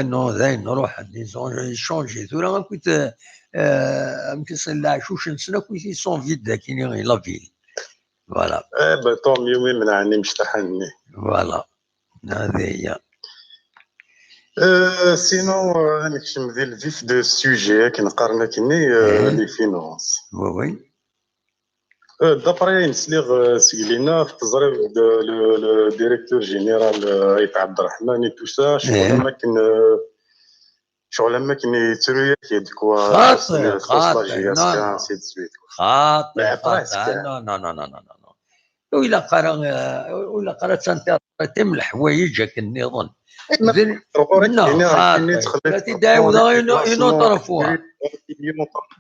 نو داين نروح ديزون شونجي تورا كنت يمكن صلى شوش نسنا كويس سون فيد كاين لا فيل فوالا طوم يومي من عني مشتحني فوالا هذه هي سينو نكشم ذي الفيف دو سوجي كنقارنا كني لي فينونس وي دابري نسليغ سيلينا في تزريب لو ديريكتور جينيرال عيط عبد الرحمن تو سا شغل ما كني يترويا كيدكوا خاطر نو نو نو نو نو ولا قرا تنتربريتي من الحوايج النظام داود une autre fois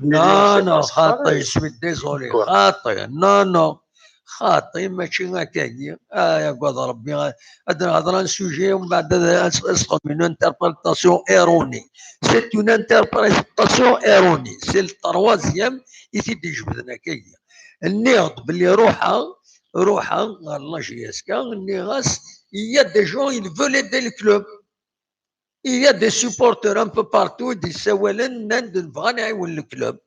non خاطي je suis désolé خاطي non خاطي ماشي هكايا يا قاد ربي هضره سوجي ومن بعد اسقط من انتربريتاسيون ايروني سي اون انتربريتاسيون ايروني سي التروازيام يزيد يجبدنا هكايا النيض باللي روحها الله جياسكا النغاس il y a des gens ils veulent aider le club. Il y a des supporters un peu partout qui disent نبغى نعاون الكلوب.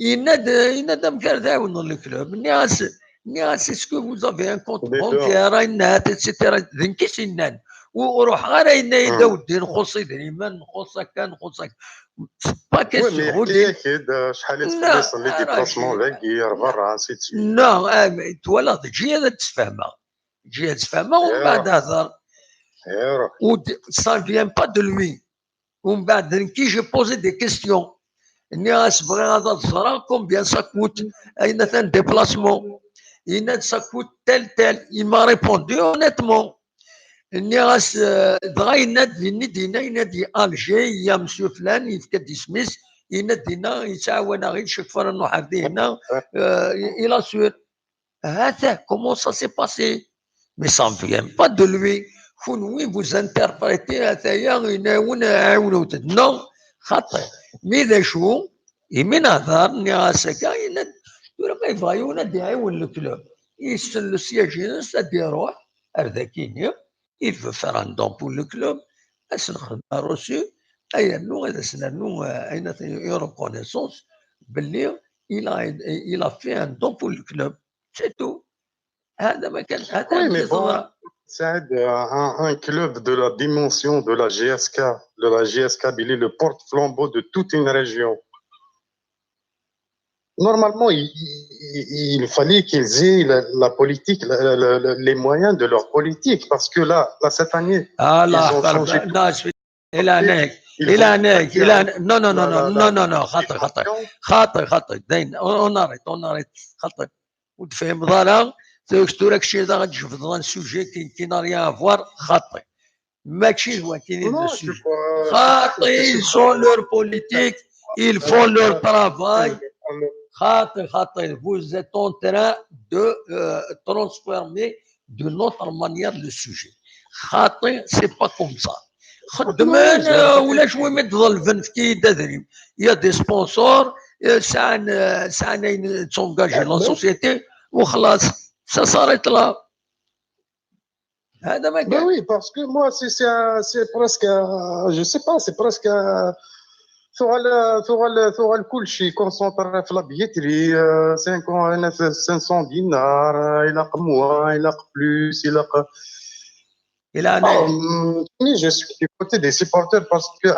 Il y a des مكان يعاونوا الكلوب. الناس est-ce que vous avez un compte bancaire النات etc. ذنكي سنان وروح غير يداودي نخص دريمان نخص هكا نخص هكا. با كيسيون شحال تخلص لي ديبلاسمون باقي برا نسيت نو تولى تجي هذا تفهمها جي تفهمها ومن بعد هضر ça ne vient pas de lui ومن بعد كي جي بوزي دي كيستيون الناس بغي هذا الزرا كومبيان سا كوت اين ثان ديبلاسمون اين سا كوت تال il m'a répondu honnêtement الناس دغا ينادي الجي يا مسيو فلان يفكد سميث ينادينا يتعاون غير شكفر انه حافظينا الى سور هذا كومون سا سي باسي مي سان فيان با دو لوي كونوي فوز انتربريتي هذايا يناون عاونوا نو خاطر مي ذا شو يمين هضر الناس هكا يبغى يبغى يعاون الكلوب يسن لو سياج ينسى يروح هذا كينيا il veut faire un don pour le club أسنخدم reçu أي نوع هذا سنانو أين une reconnaissance باللي il a fait un don pour le club c'est tout هذا ما كان هذا سعد un club de la dimension de la GSK il est le porte-flambeau de toute une région Normalement, il fallait qu'ils aient la politique, les moyens de leur politique, parce que là cette année, ils ont changé tout. Non, non, non, non, non, non, non, خاطر داين on arrête خاطر وتفهم ضالا تورك شي ضا غادي تشوف ضا سوجي كي n'a rien à voir خاطر ماشي هو كاين لو سوجي خاطر ils sont leur politique ils font leur travail خاطر vous êtes en train de transformer de notre manière le sujet خاطر c'est pas comme ça خدمان ولا شويه ما تظل في كي دريم يا دي سبونسور ساعه تونجاجي لا سوسيتي وخلاص ça s'arrête là هذا ما كان. Oui, parce que moi c'est presque je sais pas, c'est presque ثغل كل شيء كونسونطري في لابيتري 500 دينار يلاق موا يلاق بلوس يلاق je suis du côté des supporters parce que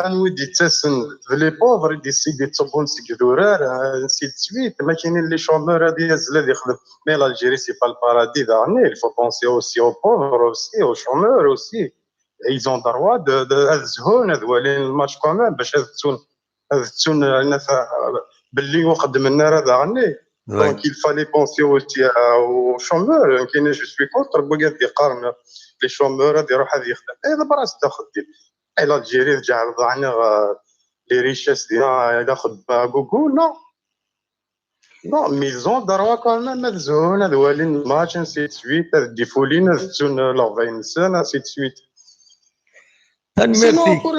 les pauvres décident de تصبون سكدورار ainsi de suite ما كاينين لي شومور هذه الزلال يخدم mais l'Algérie c'est pas le paradis dernier il faut penser aussi aux pauvres aussi aux chômeurs aussi ils ont droit de الزهون هذولين الماتش كمان باش هذتون الناس باللي وقدم لنا راه دعني donc il fallait penser aussi aux chômeurs كاين je suis contre بغيت يقارن لي شومور هذه يروح هذه يخدم دابا راه تاخذ الجيري رجع ضعنا لي ريشيس ديالنا ياخذ جوجل non mais ils ont droit quand même الزهون هذولين الماتش ainsi de suite ديفولين هذتون لافين سنه ainsi de suite sinon pour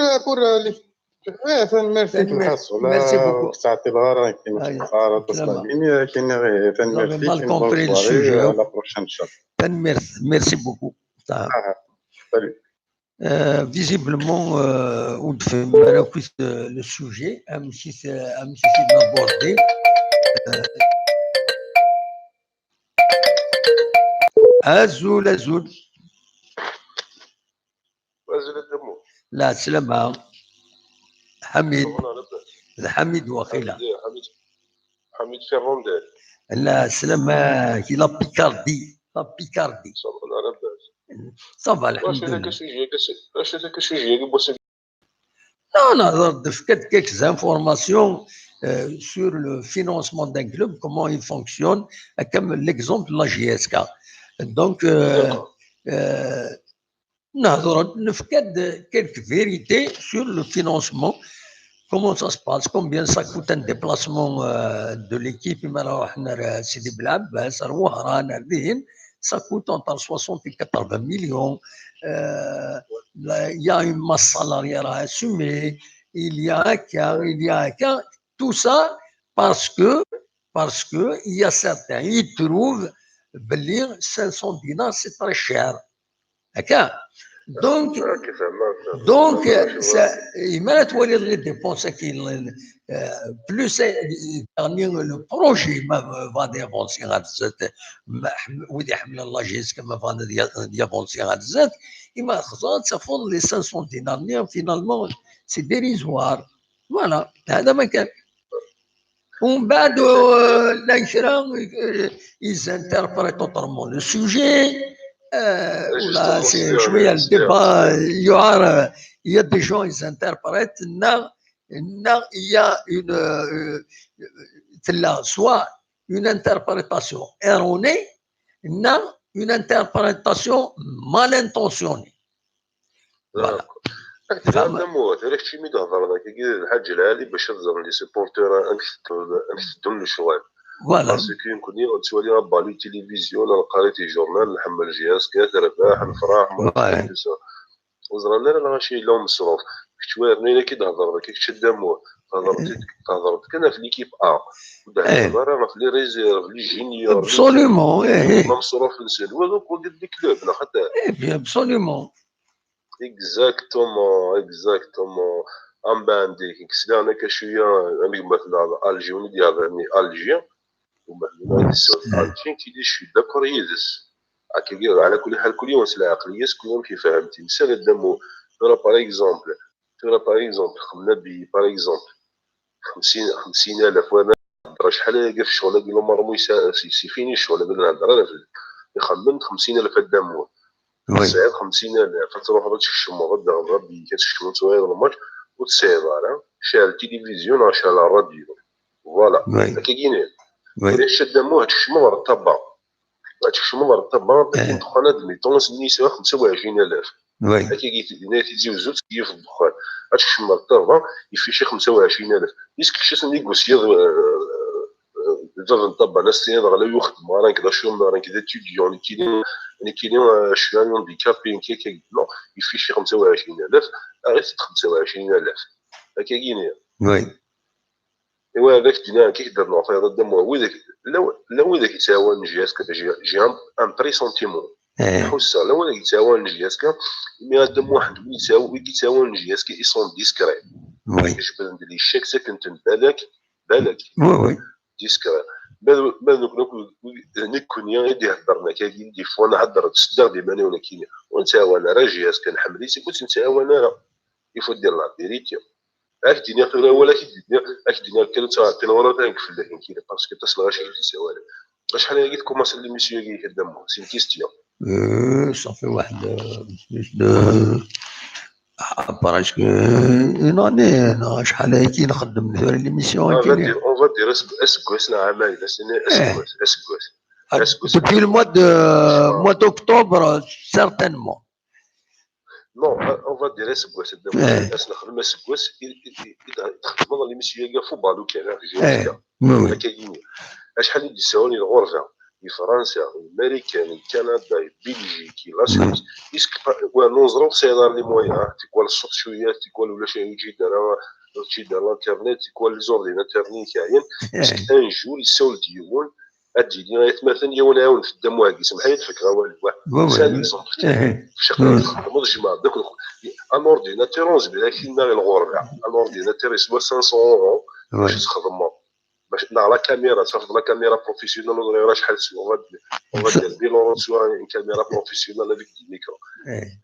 ميرسي الحصول ميرسي بوكو تعطي الغرض كاين الغرض تصلي كاين غير ميرسي لا بروشين ان شاء الله ميرسي بوكو visiblement on fait le sujet امشي نابوردي azul الدمو لا سلامة حميد وخيلة حميد فيررونديل لا سلامة كي لا بيكاردي صافا الحمد لله واش هذاك السوجي non quelques informations sur le financement d'un club, comment il fonctionne, comme l'exemple de la GSK. Donc, quelques vérités sur le financement, comment ça se passe, combien ça coûte un déplacement de l'équipe, ça coûte entre 60 et 80 millions. Il y a une masse salariale à assumer, il y a un quart, tout ça parce que il y a certains, ils trouvent 500 dinars, c'est très cher. D'accord? Donc, il m'a trouvé les dépenses plus le projet va d'avancer à cette il m'a ça fond les 500 dinars finalement c'est dérisoire voilà ils interprètent totalement le sujet là c'est jouer le débat il y a des gens ils interprètent il y a soit une interprétation erronée une interprétation mal intentionnée voilà هذاك الشيء مي هضر الحاج العالي باش تهضر لي سيبورتور انكتدهم الشوال فوالا باسكو يمكن تولي راه لي تيليفزيون قريتي جورنال نحمل جهاز كترباح نفرح وزرا لا ماشي لهم مصروف كتوارني الا كي تهضر كي تشد دموع تهضر كنا في ليكيب دابا راه في لي ريزيرف لي جينيور ابسوليومون مصروف نسال ودوك ولد دي كلوب لا خاطر ابسوليومون اكزاكتومون ام باندي كيكسلا انا كشويه انا مثلا الجيوني ديالني الجيا ومثلا الجين كيدير شي داكور يدس على كل حال كل يوم العقليه كلهم كيف فهمتي مثال الدمو باغ اكزومبل خدمنا بي باغ اكزومبل 50,000 وانا راه شحال هادي في الشغل قال لهم مرمو سي فيني الشغل قال نهضر انا يخمم 50,000 دامون سعيد 50,000 تروح هادشي الشمو غدا غادي كتشكلو نتوما الماتش وتسيفر شال التلفزيون راه شال الراديو فوالا هكا كاينين ولكن شادامو هادشي الشمو مرتبه هادشي الشمو مرتبه كاين دخان هاد الميطونس النساء 25,000 هكا كاين تيزيو زوج كيف الدخان هادشي الشمو مرتبه يفيشي 25,000 يسك شي نيغوسيي دابا نطبق على السيد غلا يخدم راه كذا شومر راه كذا تيديون كاينين شويه هانديكابين كي نو يفيشي 25,000 غير 25,000 هكا كاينين وي ايوا هذاك الدنيا كيقدر نعطي هذا الدم هو ذاك لا هو ذاك يتعاون جهازك جي ان بريسونتيمون حس لا هو ذاك يتعاون جهازك مي هذا دم واحد يتعاون جهازك اي سون ديسكري وي كيجبد ندير لي الشيك ساكن بالك وي ديسكري نكون يدي هضرنا كاين دي فوا نهضر تصدق دي ماني ولا كاين ونتعاون راه جهاز كنحمل كنت نتعاون انا يفو دير لا فيريتي هاك الدنيا خير ولا هاك الدنيا كانت تعطينا ولا تنكفل لكن كاين باسكو تصل غاشي تسوالف شحال قلت لكم اصلا لي ميسيو كي يخدموا سي كيستيون صافي واحد باراش انا شحال هيك نخدم مثلا لي ميسيون كاين اون فا دير اسكوس عامين اسكوس depuis le mois d'octobre certainement non on va dire اسكوس الناس نخدم اسكوس تخدم لي ميسيو كاع فو بالو كان في جهه كاين شحال يدي يساوني الغرفه في فرنسا الامريكان كندا بلجيكي لاسويس اسك ونوزرو سيدار لي مويا تيكوال الصوت شويه تيكوال ولا شي يجي دار الانترنت تيكوال لي زورديناتور اللي كاين اسك ان جور يسول ديون ادي لي مثلا يوم نعاون في الدم واحد يسمح لي الفكره والو سالي صونطي شغل نخدمو الجماعه داك ان اورديناتور ونزبل كيما الغربه ان اورديناتور يسوى 500 اورو باش تخدمو باش لا كاميرا صافي لا كاميرا بروفيسيونيل ولا شحال سوا غادي بيلون سوا كاميرا بروفيسيونيل هذيك الميكرو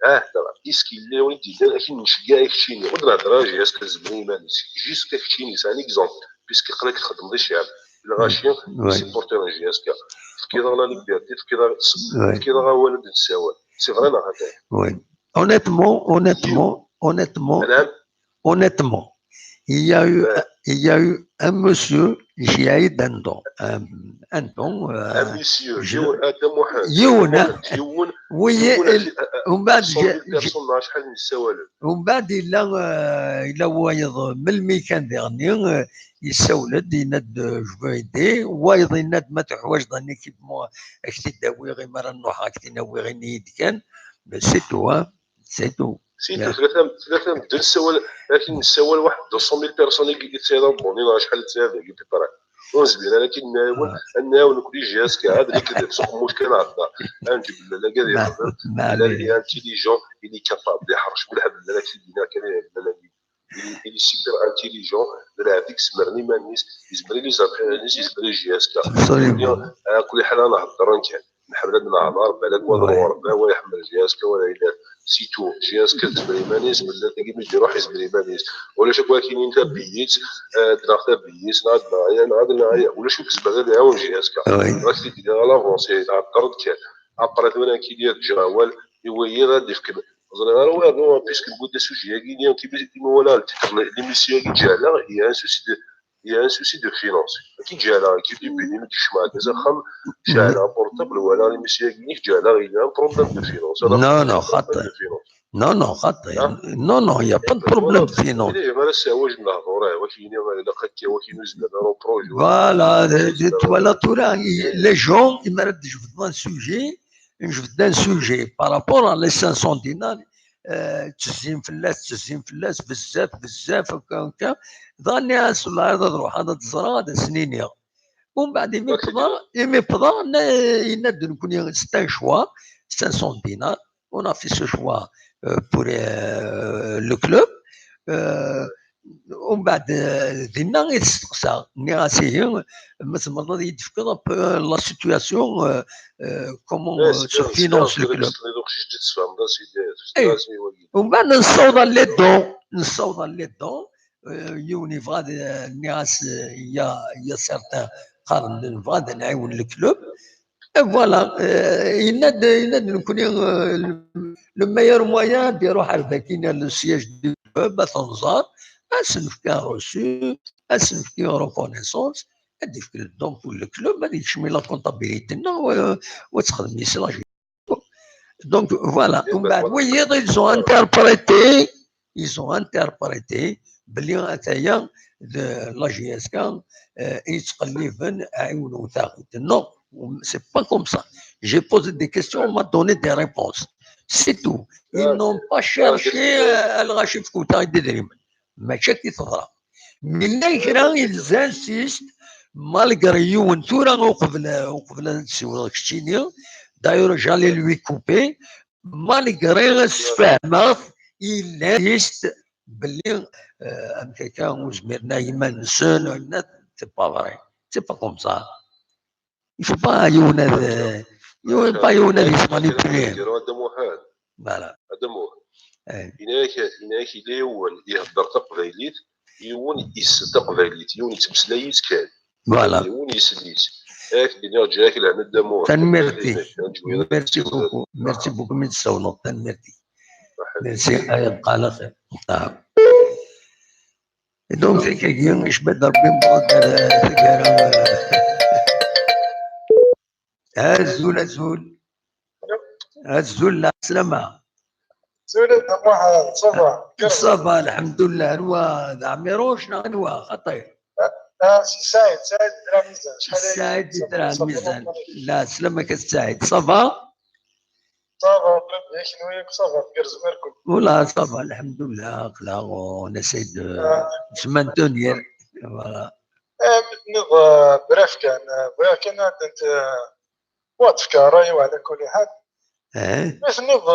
دابا اسكي اللي وليدي دار كاين نشكا كشيني ودنا جهاز كتزبني مانيس جيست كشيني سان اكزومبل بيسكي قراك تخدم دي شعب الغاشيه سيبورتي جهاز كي لا ليبرتي كي لا والد تساوى سي فريمون هكا وي honnêtement il y a eu un monsieur Jiaïd Andon un monsieur ومن بعد إلا وايض من الميكان ديرني يسولد يند جويدي وايض يند ما تحواج ظني كيف ما اكتي داوي غير مرة نوحا اكتي ناوي غير نيد كان سيتو سيتو ثلاثة مدن سوال لكن نسوال واحد 200,000 بيرسون اللي كيتساعدوا بوني شحال تساعد كي برا ونزبير انا كناون كل جهاز كعاد اللي كدير سوق مشكل عندنا نجيب لا كاع لا اللي انتيليجون اللي كابابل يحرش بالحبل لا كيدينا كان اللي سيبر انتيليجون لا هذيك سمرني مانيس يزبري لي زابريس يزبري جهاز كل حال انا هضر كان نحمل هاد النهار بالك ولا يحمل جهازك ولا يدير سيتو جهازك تزبري مانيس ولا كيما يروح يزبري مانيس ولا شكون كاين انت بيت دراخت بيت نعاد ولا شوف زبر يعاون جهازك راك تدير لافونسي عطرد كان ابريت وانا كيدير جراوال يوي غادي في كذا زعما راه نو بيسك نقول دا سوجي كاين كيما ولا لي ميسيون كي جالا هي ان سوسي il y a un souci de finance. Qui gère qui dit béni mais qui chemin des acham gère un portable ou alors les messieurs qui gère il y a un problème de finance. Non, non, il y a pas de problème de finance. Voilà, les gens ils m'arrêtent je veux un sujet par rapport à les 500 dinars تسجيم فلاس بزاف هكا ظني اسول هذا تروح هذا تزرع هذا سنين ومن بعد يمي بدا يناد نكون سي ان شوا 500 دينار on a fait ce choix pour le club ومن بعد دينا يتستقسى نيغاسيه مثلا يتفكر لا سيتوياسيون كومون سو فينونس لو كلوب ومن بعد نصوض لي دون يوني فغاد الناس يا سارتان قارن فغاد نعاون الكلوب فوالا يناد نكون لو ميور مويان ديرو حرفه كاين لو سياج دو كلوب تنظر اسنف كان روسو اسنف كان ريكونيسونس هذيك دونك الكلوب هذيك شمي لا كونطابيليتي وتخدم يسلا donc voilà ومن بعد وي ils ont interprété بلي اتايا لا جي اس كا يتقلبن عيونو تاخذ نو c'est pas comme ça j'ai posé des questions on m'a donné des réponses c'est tout ils n'ont pas cherché الغاشي في كوتا يدري ماشي كي تهضر ملي كرا ils insistent malgré يون ثورا وقبل نسول كشتينيا d'ailleurs j'allais lui couper malgré السفامة il insiste بلي كان وزميرنا يمنسون c'est pas vrai c'est pas comme ça il faut pas يوناد يسمانيبولي فوالا هذا موهاد هناك إلا يون يهضر تقبايليت يون يسد تقبايليت يون يتمسلايت كان فوالا يون يسليت هاك الدنيا جاك لعنا الدموع ميرسي بوكو من الصونو ميرسي يبقى على خير دونك في كاين اش بدا ربي مبروك الزول لا سلامة زول واحد صافا الحمد لله نوا عميروش نوا خطير سعيد درا ميزان سعيد درا ميزان لا سلامك السعيد صافا ياك نوياك صافا كرز ميركل ولا صافا الحمد لله اخلاق ونسيد سمان تونير فوالا بريف كان انت واتفكاري وعلى كل حال باش نض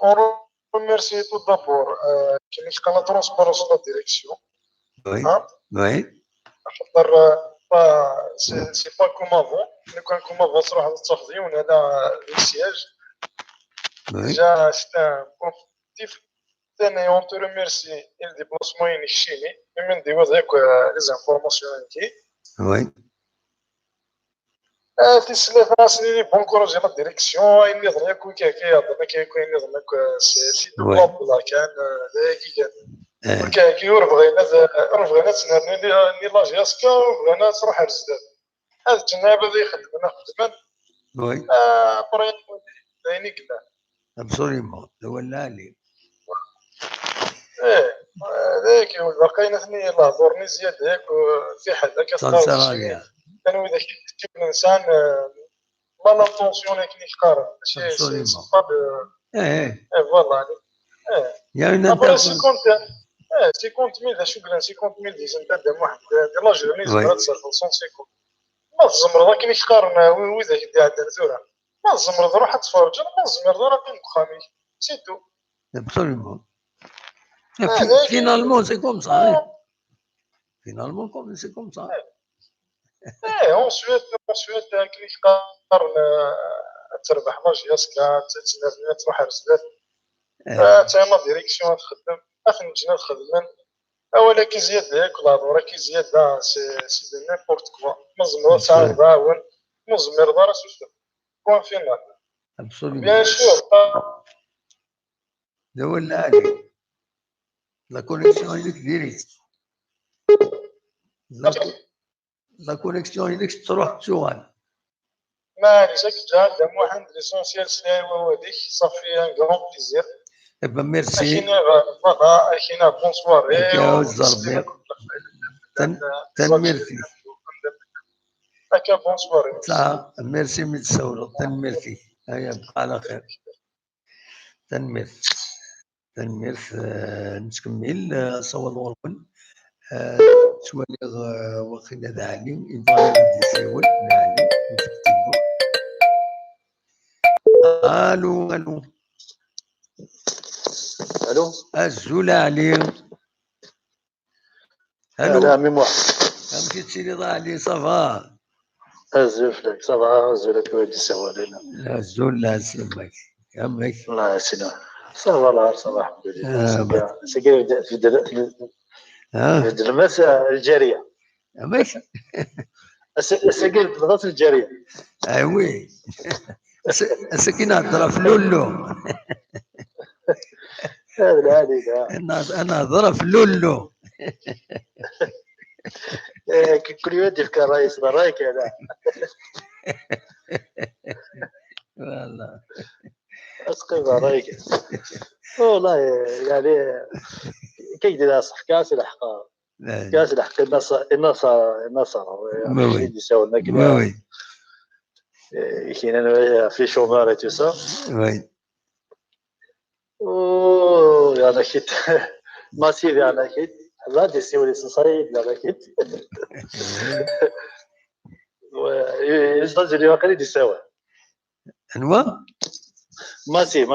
اون ريميرسي تو دابور كاين شكون ترونسبارونس لا ديريكسيون وي خاطر سي با كوم افون لو كان كوم افون تروح للتخزين هذا لو سياج ديجا سيتا بروفيتيف ثاني اون تو ريميرسي ال ديبلاسمون ينشيني من ديوز هاك لي زانفورماسيون كي وي تسلف راسني بونكوراجي لا ديريكسيون اني ظن يكون كيهضر كيكون اني ظن سي بلوب لا كان داكي كان كيور بغينا ني لا جاسكا وبغينا تروح للزداد هذا الجناب هذا يخدمنا وي برين يعني كذا ابسوليمون ولا لي هذاك باقيين ثني لا دورني زياد هيك في حد كتطلع كانوا اذا كيف الانسان ما لاتونسيون كي يقارن ماشي فوالا يعني ابري سي كونت ميل شكرا سي كونت ميل ديزن تاع واحد ديال لا جورني زعما تصرف 150 ما الزمرضه كي يقارن وإذا كدي عندنا زوره ما الزمرض روح تفرج ما الزمرض راه كاين خامي سي تو ابسوليمون finalement c'est comme ça finalement c'est comme ça ensuite كي يقارن تربح لا جياسكا تروح للزداد تا لا ديريكسيون تخدم اخن جنا خدمن اولا كي زياد هيك ولا دورا كي زياد سي دو نيمبورت كوا مزمر تاع باون مزمر دار سوسو بوان فينال بيان سور ولا علي لا كونيكسيون اللي ديريت لا كونيكسيون اللي تروح تشوغل معليش جا دام واحد ليسونسيال سلاي وهذيك صافي ان كرون بليزير ايبا ميرسي اخينا بونسوار تن ميرسي هكا بونسوار صح ميرسي من السولو تن ميرسي هيا بقى على خير تنميرس نكمل صور الغرفن سوالي وخينا ذا علي إنفاق ديسيول علي نكتبو الو الزول علي الو ميموار امشي تسيري ضاع علي صافا الزول فلك صافا الزول كويدي سوا لينا لا الزول لا سلمك يمك الله يسلمك صافا لا صافا الحمد لله سكير هاد الماس الجاريه ماشي الساكن بالضبط الجاريه وي السكينة هضره في لولو هذا العادي انا هضره في لولو كل يوم يدير الرئيس رايك هذا والله اسقف رايك والله يعني كيدير صح كاس الحق الناس يساونا كذا كاين في شومار تو سا وي او يعني كيت ماسيف يعني كيت لا دي سيولي صايب لا كيت و يستاجر يوقع دي سوا انوا ماسي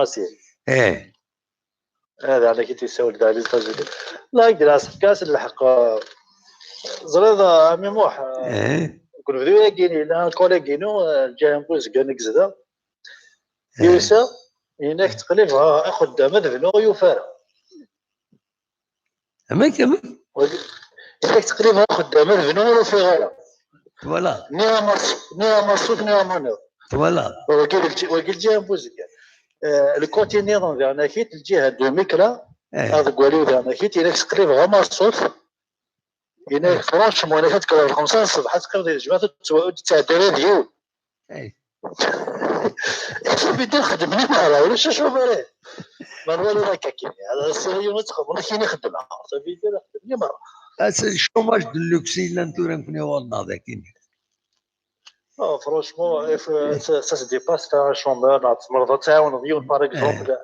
هذا على كيت يساوي دابا يستاجر لا يقدر كاس الحق زريضه ميموح كل فيديو كاين لا كوليغينو جا نبوز كانك زدا يوسا هناك تقليبها خدامه ذنو يفارق اما كمان هناك تقليبها خدامه ذنو يفارق فوالا نيا مصوت نيا مونو فوالا وقيل جا نبوز الكوتي نيرون ذا كيت الجهه دو ميكلا هذا قالوا ذا كيت هناك تقليبها مصوت هناك فرانشمون انا كتكرر 5 الصباح تقدر يا جماعه تاع الدراري بدي نخدم لي ولا شنو مالي ما والو راه كاين هذا السيريو ما تخدم ولا كاين يخدم صافي بدي نخدم لي مره الشوماج دلوكسي لا نتو رانكوني والله ذاك فرانشمون سا سي ديباس تاع شومبر تمرض تعاون ديون باغ اكزومبل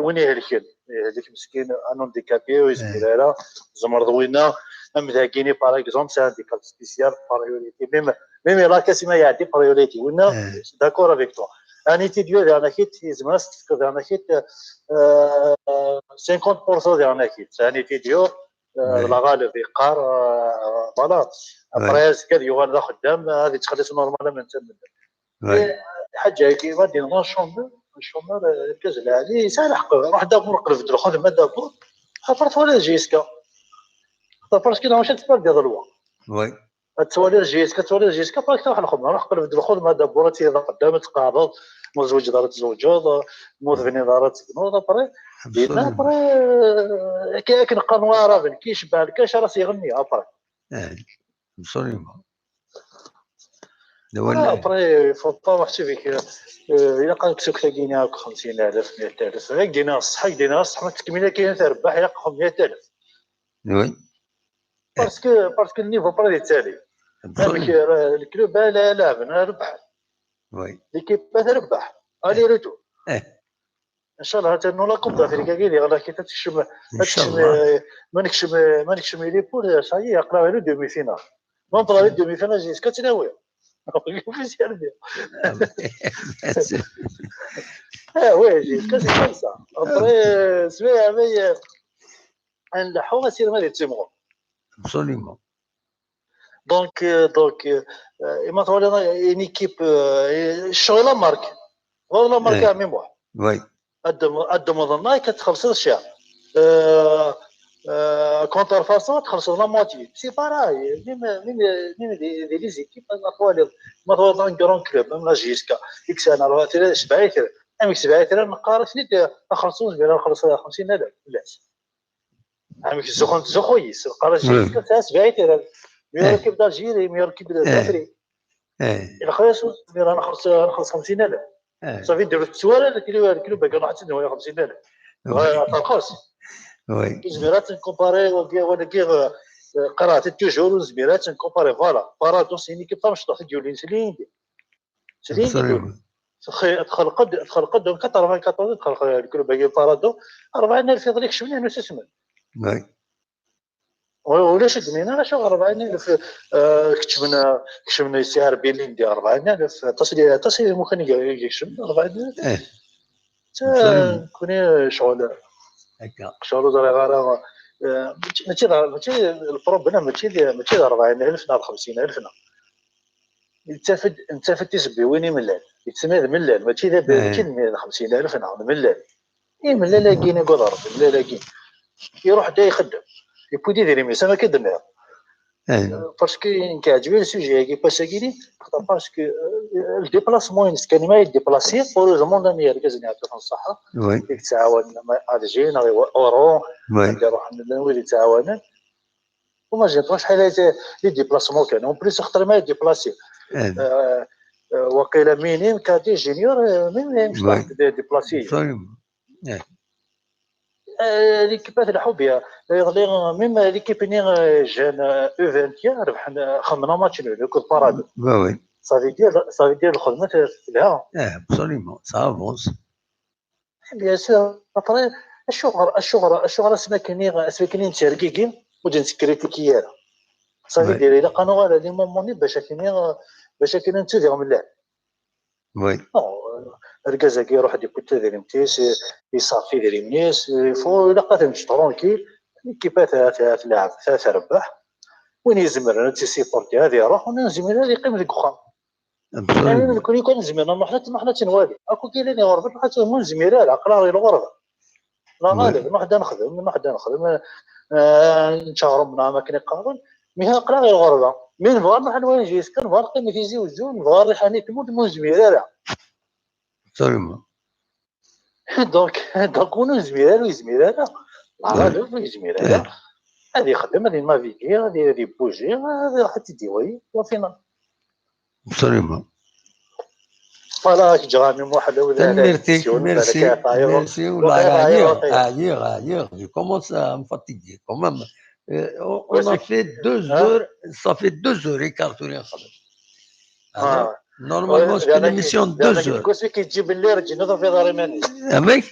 وين يهلكن هذيك مسكين ان هانديكابي ويزميرا زمرض وينا ام ذاكيني باغ اكزومبل سا هانديكاب سبيسيال باريوريتي ميم لا كاسيما يعدي باريوريتي وينا داكور افيك توا اني تيديو انا كيت يزماس تذكر انا كيت 50% ديال انا كيت اني تيديو لا غالب يقار فوالا ابريز كديو هذا خدام هذه تخلص نورمال من تم حاجه كيما دير الشومبر كازل عليه سهل حق روح دابور قلب الخدمه ما دابور خاطر ولا جيسكا خاطر كي ماشي تبان ديال الوا وي تولي جيسكا باك تروح الخدمه روح قلب الخدمه دابور تي قدام تقابض مزوج دارت زوجو موظفين دارت نوض بري بينا بري كاين قنواره بن كيشبع الكاش راسي يغني ابري ابسوليومون ابري فوطا واحد فيك الا قالك سوك تاكينا 50,000 100,000 غير دينا الصحه دينا الصحه التكميله كاين تربح يقف 100,000 وي باسكو النيفو بري التالي الكلوب لا لاعب ربح وي ليكيب تربح الي روتو ان شاء الله حتى لا كوب دافريكا كاين غير كي تكشم ما نكشم لي بول صاي يقراو له دومي فينال ما بغا لي دومي فينال جيس كتناوي وي جيس كتنسى ابري سمع مي عند حوا سير ما تيمو ابسوليومون دونك اما تولي اون ايكيب الشغل مارك والله ماركا ميمو وي قدموا ظناي كتخلص الشيء كونتر فاسون تخلص لا موتي سي باراي ميم دي لي زيكيب الاخوال ما تولي كرون كلوب ام لا جيسكا اكس انا راه 7 ام 7 نقارن شنو خلصوا بلا خلص 50,000 بلاش عمك زخويس قرا جيسكا تاع 7 يركب دالجيري يركب دافري الى خلاص انا خلص 50,000 صافي ديروا التوالى كيلو باقي راح تدوي 50,000 ترخص وي زميرات نكومباري وانا كي قرات توجور زميرات نكومباري فوالا بارادوس يعني كيف مش تروح تقول لي سليم ادخل قد 94 دخل كيلو باقي بارادو 40,000 يضلك شمال نفس اسمه وي ولا شد من انا شغل 40,000 كتبنا سعر بيلين ديال 40,000 تصل ممكن يكشف 40,000 كوني شغل هكا شغل زرا ماشي البروبليم ماشي 40,000 نهار 50,000 انت تسبي وين ملال يتسمى ملال ماشي 50,000 نهار ملال ملال لاقيين يقول ربي ملال لاقيين يروح دا يخدم يبودي ديري مي سما كدنا باسكو كيعجبني السوجي كي باساكيني باسكو الديبلاسمون كان ما يديبلاسي فوريزمون لا مير كازني في الصحراء ديك تعاون الجين اورو نروح نولي تعاوننا وما جاتش شحال لي ديبلاسمون كانوا بليس خطر ما يديبلاسي وقيله مينين كادي جونيور مش ديبلاسي ليكيبات اللي حوبيا ميم ليكيب ني جان او 21 ربحنا خمنا ماتش لو كود باراد وي صافي دير الخدمه لها ابسوليومون سا افونس بيان سور ابري الشغل سماكينين تشاركيكي ودي نسكريتيكي صافي دير الا قانون على لي موموني باش كاين نتدير من اللعب وي الكازاكي يروح ديبوتي ديال متيس يصافي ديال الناس فو الا قاتل مش ترونكيل كيفاه تلعب تربح وين يزمر انت سيبورتي هذه يروح ونزمر هذه يقيم لك اخرى يعني من كل يكون زميرنا ما حنا تنوالي اكو كاين غربه حتى من زميره العقل راه الغربه لا غالب ما حدا نخدم نشهروا من اماكن قارن مي عقل غير الغربه من فار ما حنا نجي سكن فار قيم في زوج فار ريحاني تموت من زميره absolument. دونك ونو زميرة لا غالب زميرة هذه يخدم هذه نافيغي هذه بوجي هذه حتى ديوي وفينا absolument. فوالا جرامي موحد ولا merci je commence à me fatiguer quand même on a fait 2 heures ça fait 2 heures et quart alors normalement c'est une émission de 2 heures كوسوي كيجي بالليل جنة في داري ماني امك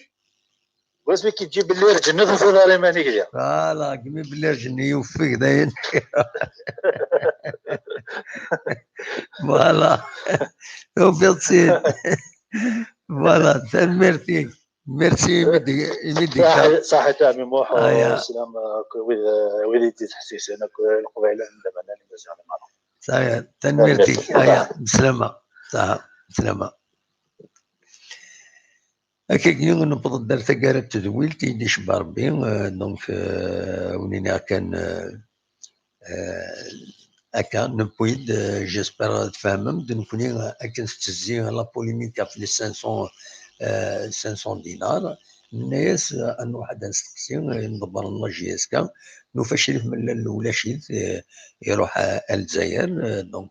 كوسوي كيجي بالليل جنة في داري ماني كجا فوالا كمي بالليل جني يوفيك داين فوالا وبيصير فوالا ميرسي ميدي صحيح تامي موحو سلام وليدي تحسيس انا القبيله دابا انا اللي مازال معاهم صحيح تنميرتي هيا بسلامه صح بسلامه هكاك نبض دار تقارة تدويل تيدي شبار ربي دونك ونينا كان هكا نبويد جيسبر تفهمم نكوني هكا نستزي لا بوليميكا في لي 500 دينار الناس انه واحد نستقسي ندبر لنا جي اس كا نوفا من الاولى شيء يروح الجزائر دونك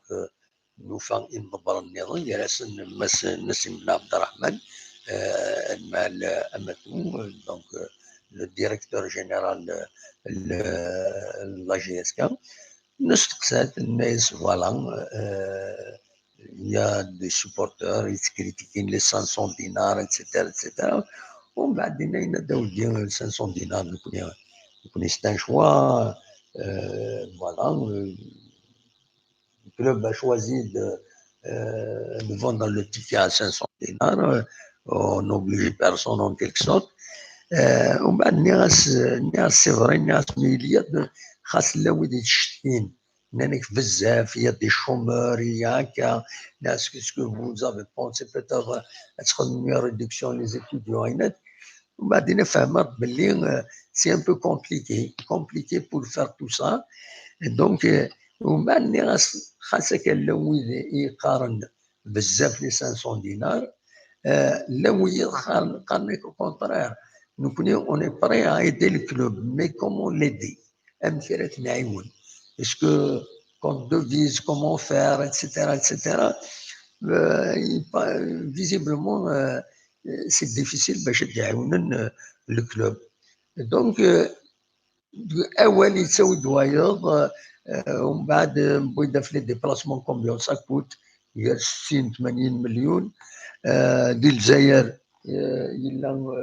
نوفا ندبر النظام يراس نسيم بن عبد الرحمن مع اماتو دونك لو ديريكتور جينيرال لا جي اس كا نستقسات الناس فوالا يا دي سوبورتور يتكريتيكين لي 500 دينار اتسيتيرا ومن بعد نبداو ديال 500 دينار يكون سي ان شوا فوالا le club a choisi de vendre le ticket à 500 dinars, on n'oblige personne en quelque sorte. ومن بعد ناس صغيرين ناس ميليات خاص لا وليد الشتين نانيك بزاف يا دي شومور يا هكا ناس كيسكو فوزافي بونسي بيتر تخدم يا ريدكسيون لي زيتيديون ومن بعد نفهمت باللي سي ان بو كومبليكي بور فار تو سا دونك ومن بعد ناس خاصة كان لو يقارن بزاف لي 500 دينار لو يقارن لك الكونترير نكوني اوني بري ا ايدي الكلوب مي كومون ليدي ام كيرات نعاون اسكو كونت دوفيز كومون فير اتسيتيرا فيزيبلمون سي ديفيسيل باش تعاونن الكلوب دونك اول يساوي دوايض ومن بعد بويدا في لي ديبلاسمون كومبيون سا كوت هي 60-80 مليون ديال الجزائر يلا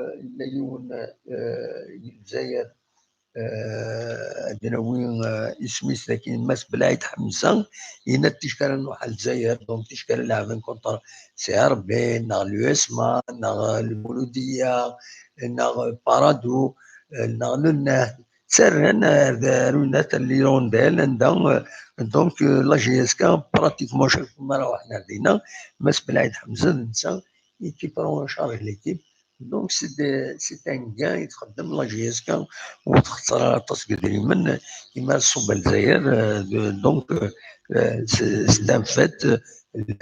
يون الجزائر عندنا وين اسميس لكن ماس بلايد حمزه هنا تشكال نروح الجزائر دونك تشكال لاعبين كونتر سي ار بي نا لو اسما نا المولوديه نا بارادو نا لنا سرنا رونات اللي روندال دونك لا جي اس كا براتيكمون شاك مره واحده لدينا ماس بلايد حمزه نسى كي برون شارج ليكيب دونك سي ان كان يتقدم لا جي اس كا وتختار التصوير ديالي من يمارس صوب الجزائر. دونك سي ان فات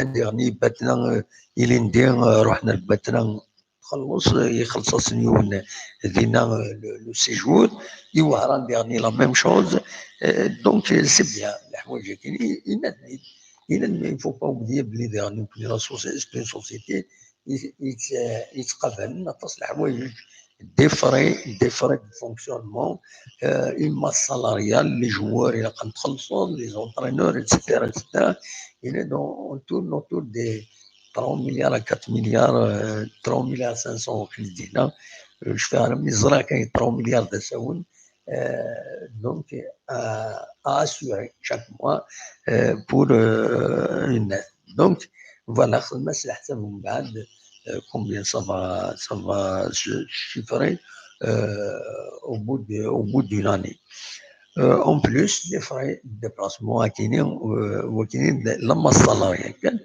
ديرني باتنا الى ندير رحنا باتنا يخلص سنيون دينا لو سيجور يوهران ديرني لا ميم شوز. دونك سي بيان الحوايج كاينين. il ne faut pas oublier بلي ديرني لا سوسيتي يتقبل نقص الحوايج دي فري دو فونكسيونمون اون ماس سالاريال لي جوار الى كنتخلصوا لي زونترينور اكسيتيرا اكسيتيرا. الى دون تورن اوتور دي 3 مليار 4 مليار 3 مليار 500 وكل دينا جو فيها رمي الزرع كاين 3 مليار تساون. دونك اسيوري chaque mois pour une aide. Donc voilà, خدمة على حسابهم من بعد combien ça va se chiffrer au bout d'une année. En plus des frais de déplacement كاينين لما الصالاريا كان.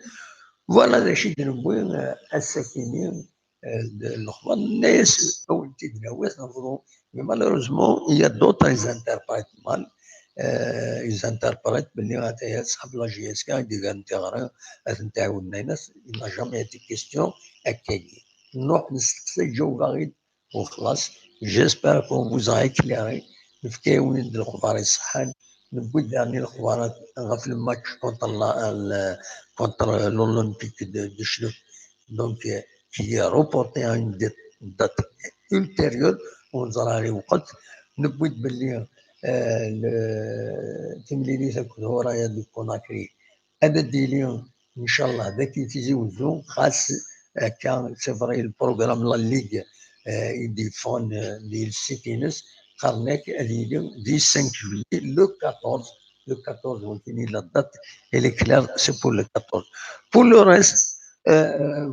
فوالا هادشي اللي نبغي الساكنين الاخوان الناس او تيداوات نظروا. مي مالوروزمون هي دوطر زانتربريت مال زانتربريت بلي غاتايا صاحب لا جي اس كا يدير انتيغري نتعاوننا الناس. ما جامي هادي كيستيون هكاكي نروح نستقسي الجو غريب وخلاص. جيسبر كون فوز ايكليري نفكاو ندير الخضار الصحان نبغي دارني الخضارات في الماتش كونتر l'Olympique de Chloé. Donc, qui est reporté à une date ultérieure. On a les وقت نبغي تبلي التمريري تاكل رايا دو كوناكري هذا ديليون ان شاء الله ذاك تيزوجو خاص كان سي فري البروغرام لا ليغ يديفون ديال السيتينس قرناك هذه دي 5 جويي لو 14 le 14 on finit la date elle est claire, c'est pour le 14. Pour le reste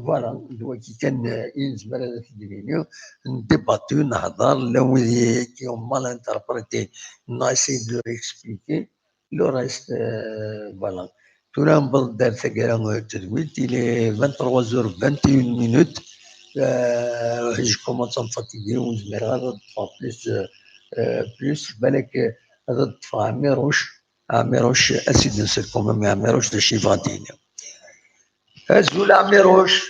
voilà دلوقتي كان ينزل هذا في الدنيا نديباتو نهضر لو كي ont mal interprété on a essayé de leur expliquer le reste. Voilà tout le monde دار ثقيله تدويت il est 23h21 minutes. je commence à me fatiguer ونزمر هذا طفى plus بالك هذا طفى عميروش اسيد نسلكم من عميروش لشي فاتيني الزول عميروش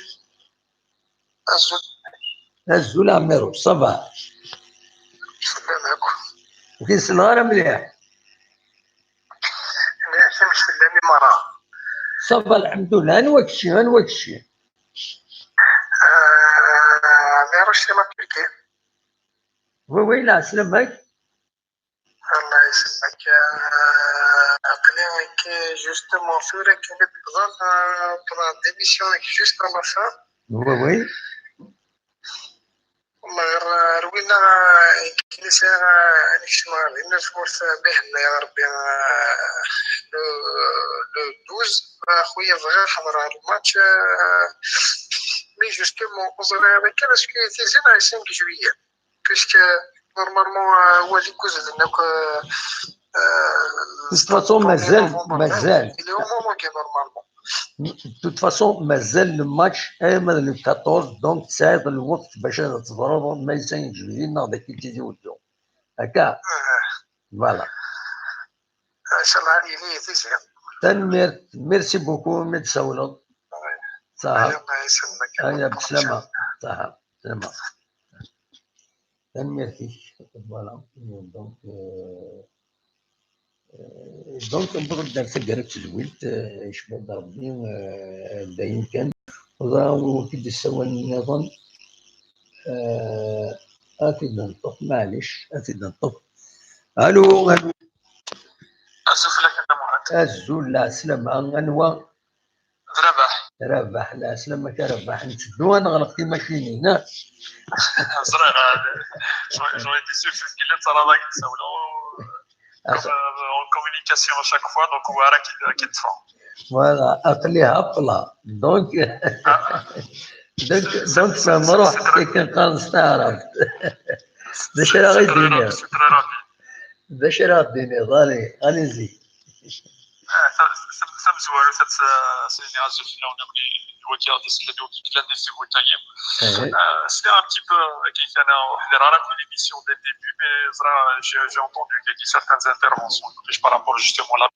الزول عميروش صباح كي صغار مليح انا مش في اللامي مرة صباح الحمد لله. انواك الشي عميروش ما تركي وي لا سلامك الله يسلمك. أقليمك جوستومون فورا كانت بغا ديميسيونك جوست على فا. وي والله غير روينا كاين ساعة هذيك الشمال لأن الفرص باهنا يا ربي لو 12 خويا بغا حضر هاد الماتش مي جوستومون وصل هذاك باسكو تيزيد على 5 جويي بيسك نورمالمون هو اللي كوز لأنك de toute façon مازال de toute façon مازال الماتش اما لو 14 دونك تساعد الوقت باش تضرب ما يسنج لينا داك اللي تيجي ودو هكا. فوالا ان شاء الله هذه لي تيزيد تنمير ميرسي بوكو متسولط صح الله يسلمك. هيا بسلامة صح سلامة تنمير فيك. فوالا دونك نبغي دار تقرا تزويت شباب ربي دايم كان وراهو كي تسوى النظام افيد نطق معليش افيد نطق. الو الزول لا سلامة انوا ربح لا سلامك ربح نشدو نغلق في ماشينينا صراحة j'en étais sûr c'est ce qu'il est صراحة كيتساولوا en communication à chaque fois donc voilà qui te font. Voilà, appelez Apla. Donc فما روح كي كان استعرفت ذا شي راه الدنيا ذا شي راه الدنيا ظالي غالي زي زوارو تات سيني غازو فينا ونبغي الوكي غادي يسلمو كي كان ديسيبو تايم سي ان بتي بو كي كان حنا راه كل ليميسيون دي ديبي مي زرا جي انتوندو كي سيرتان انترفونسيون par rapport justement à la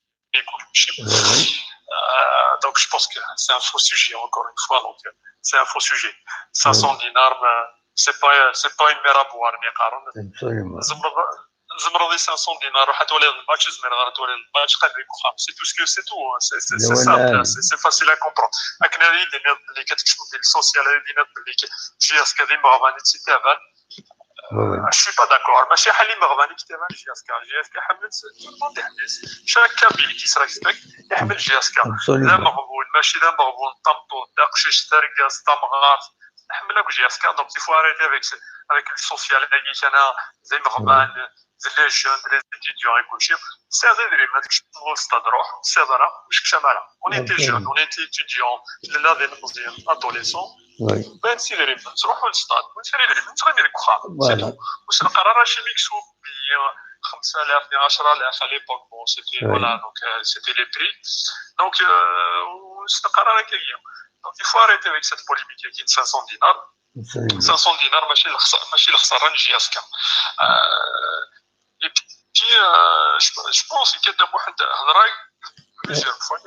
donc je pense que c'est un faux sujet encore une fois, donc c'est un faux sujet. 500 dinars c'est pas une mer à boire mais Absolument. زمرضي 500 دينار راح تولي الماتش زمر غير تولي الماتش قادر يكون سي تو سكو سي تو سي سامبل سي فاسيل ا كومبروند اكنا دينا اللي كتكتبوا في السوسيال دينا اللي جي اس كادي مغباني تيتافان شي با داكور ماشي حالي مغباني كتابان جي اس كا حملت الموند يحدث شراك كابيل كيس راك ستاك يحمل جي اس كا لا مغبون ماشي لا مغبون طمطو داقشيش تاركاس طمغار نحملك جي اس كا دونك il faut arrêter avec le social اللي كان زي مغبان les jeunes, les étudiants et كلشي سي غير ما داكشي نقول الصاد روح سي راه واش كشماله on était jeunes on était étudiants لا دي مزيان adolescents بان سي دريم تروحوا للصاد ونسالي دريم نتغني لك واخا واش القرار راه مكسوب ب 5000 ب 10000 على ليبوك بون سيتي فوالا دونك سيتي لي بري دونك القرار راه كاين دونك il faut arrêter avec cette polémique كاين 500 دينار 500 دينار ماشي الخساره نجي اسكا et puis je pense qu'il y a واحد هضره plusieurs fois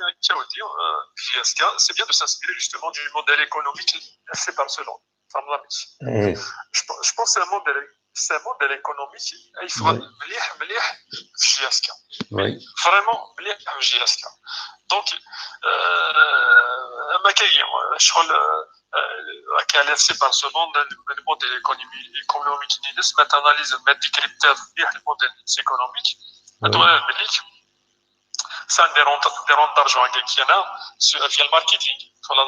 GSK c'est bien de s'inspirer justement du modèle économique FC Barcelone je pense que c'est un modèle économique il faut مليح في GSK vraiment مليح في GSK donc ما كاين شغل كان FC Barcelone le modèle économique نيدس ما تاناليز ما ديكريبتاف مليح الموديل économique هذا مليك ça des rentes d'argent qui via le marketing voilà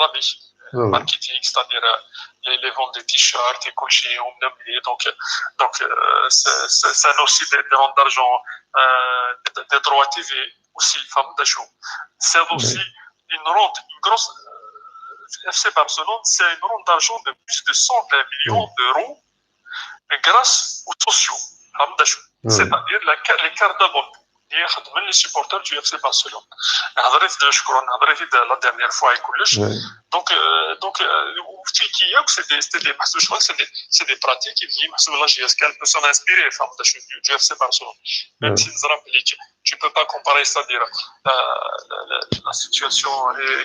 marketing c'est-à-dire les ventes des t-shirts et coaching donc ça a aussi des rentes d'argent des droits TV aussi c'est aussi une grosse FC Barcelone c'est une rente d'argent de plus de 120 millions d'euros grâce aux sociaux c'est-à-dire les cartes d'abonnement ياخذ من لي سيبورتور دو اف سي برشلونه هضريت شكرا هضريت لا ديرنيير فوا كلش دونك وفتيكيه سي دي محسوب شغل سي دي براتيك اللي محسوب لا جي اس كال بو سون انسبيري فهم دو اف سي برشلونه ميم سي نزرب لي tu peux pas comparer c'est-à-dire la situation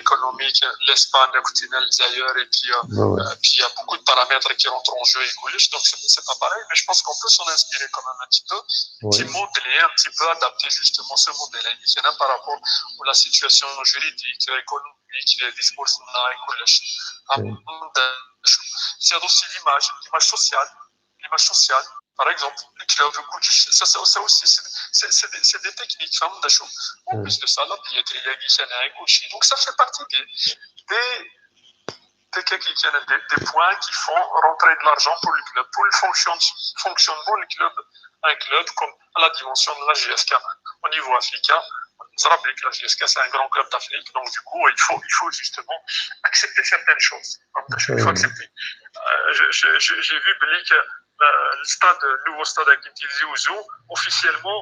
économique l'Espagne d'ailleurs et puis il y a beaucoup de paramètres qui rentrent en jeu et donc c'est pas pareil mais je pense qu'on peut s'en inspirer quand même un petit peu qui modeler un petit peu adapter justement ce modèle initial par rapport à la situation juridique économique les discours c'est aussi l'image sociale par exemple, ça aussi, c'est des techniques. En plus de ça, la billetterie, donc ça fait partie des points qui font rentrer de l'argent pour le club, pour le fonctionnement du club, un club comme à la dimension de la GSK. Au niveau africain, vous rappelez que la GSK c'est un grand club d'Afrique, donc du coup il faut justement accepter certaines choses. Il faut accepter. J'ai vu que le nouveau stade à Kintizi Ouzou, officiellement,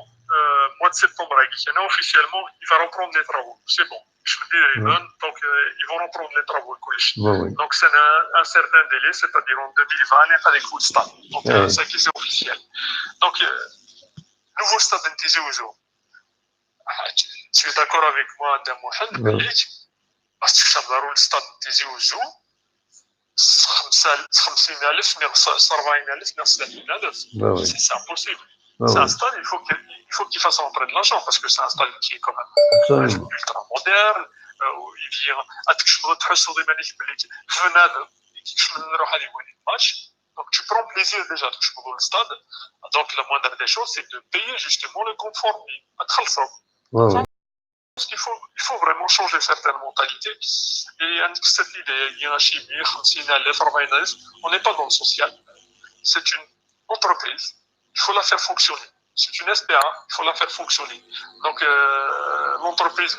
mois de septembre, officiellement, il va reprendre les travaux. C'est bon. Je me dis, donc ils vont reprendre les travaux. Donc c'est un certain délai, c'est-à-dire en 2020, il n'y a pas des coups de stade. Donc ça qui c'est officiel. Donc, nouveau stade à Kintizi Ouzou. Tu es d'accord avec moi, Adam Mohamed, parce que ça va rouler le stade à Kintizi Ouzou. 50,000 40,000 30,000 c'est impossible c'est un stade il faut qu'il fasse rentrer de l'argent parce que c'est un stade qui est quand même ultra moderne il vient تحسوا ديما ليك فنادق نروح هذه وين الماتش donc tu prends plaisir déjà de jouer au stade donc la moindre des choses c'est de payer justement le confort تخلصوا il faut vraiment changer certaines mentalités et cette idée on n'est pas dans le social c'est une entreprise il faut la faire fonctionner c'est une SPA il faut la faire fonctionner donc l'entreprise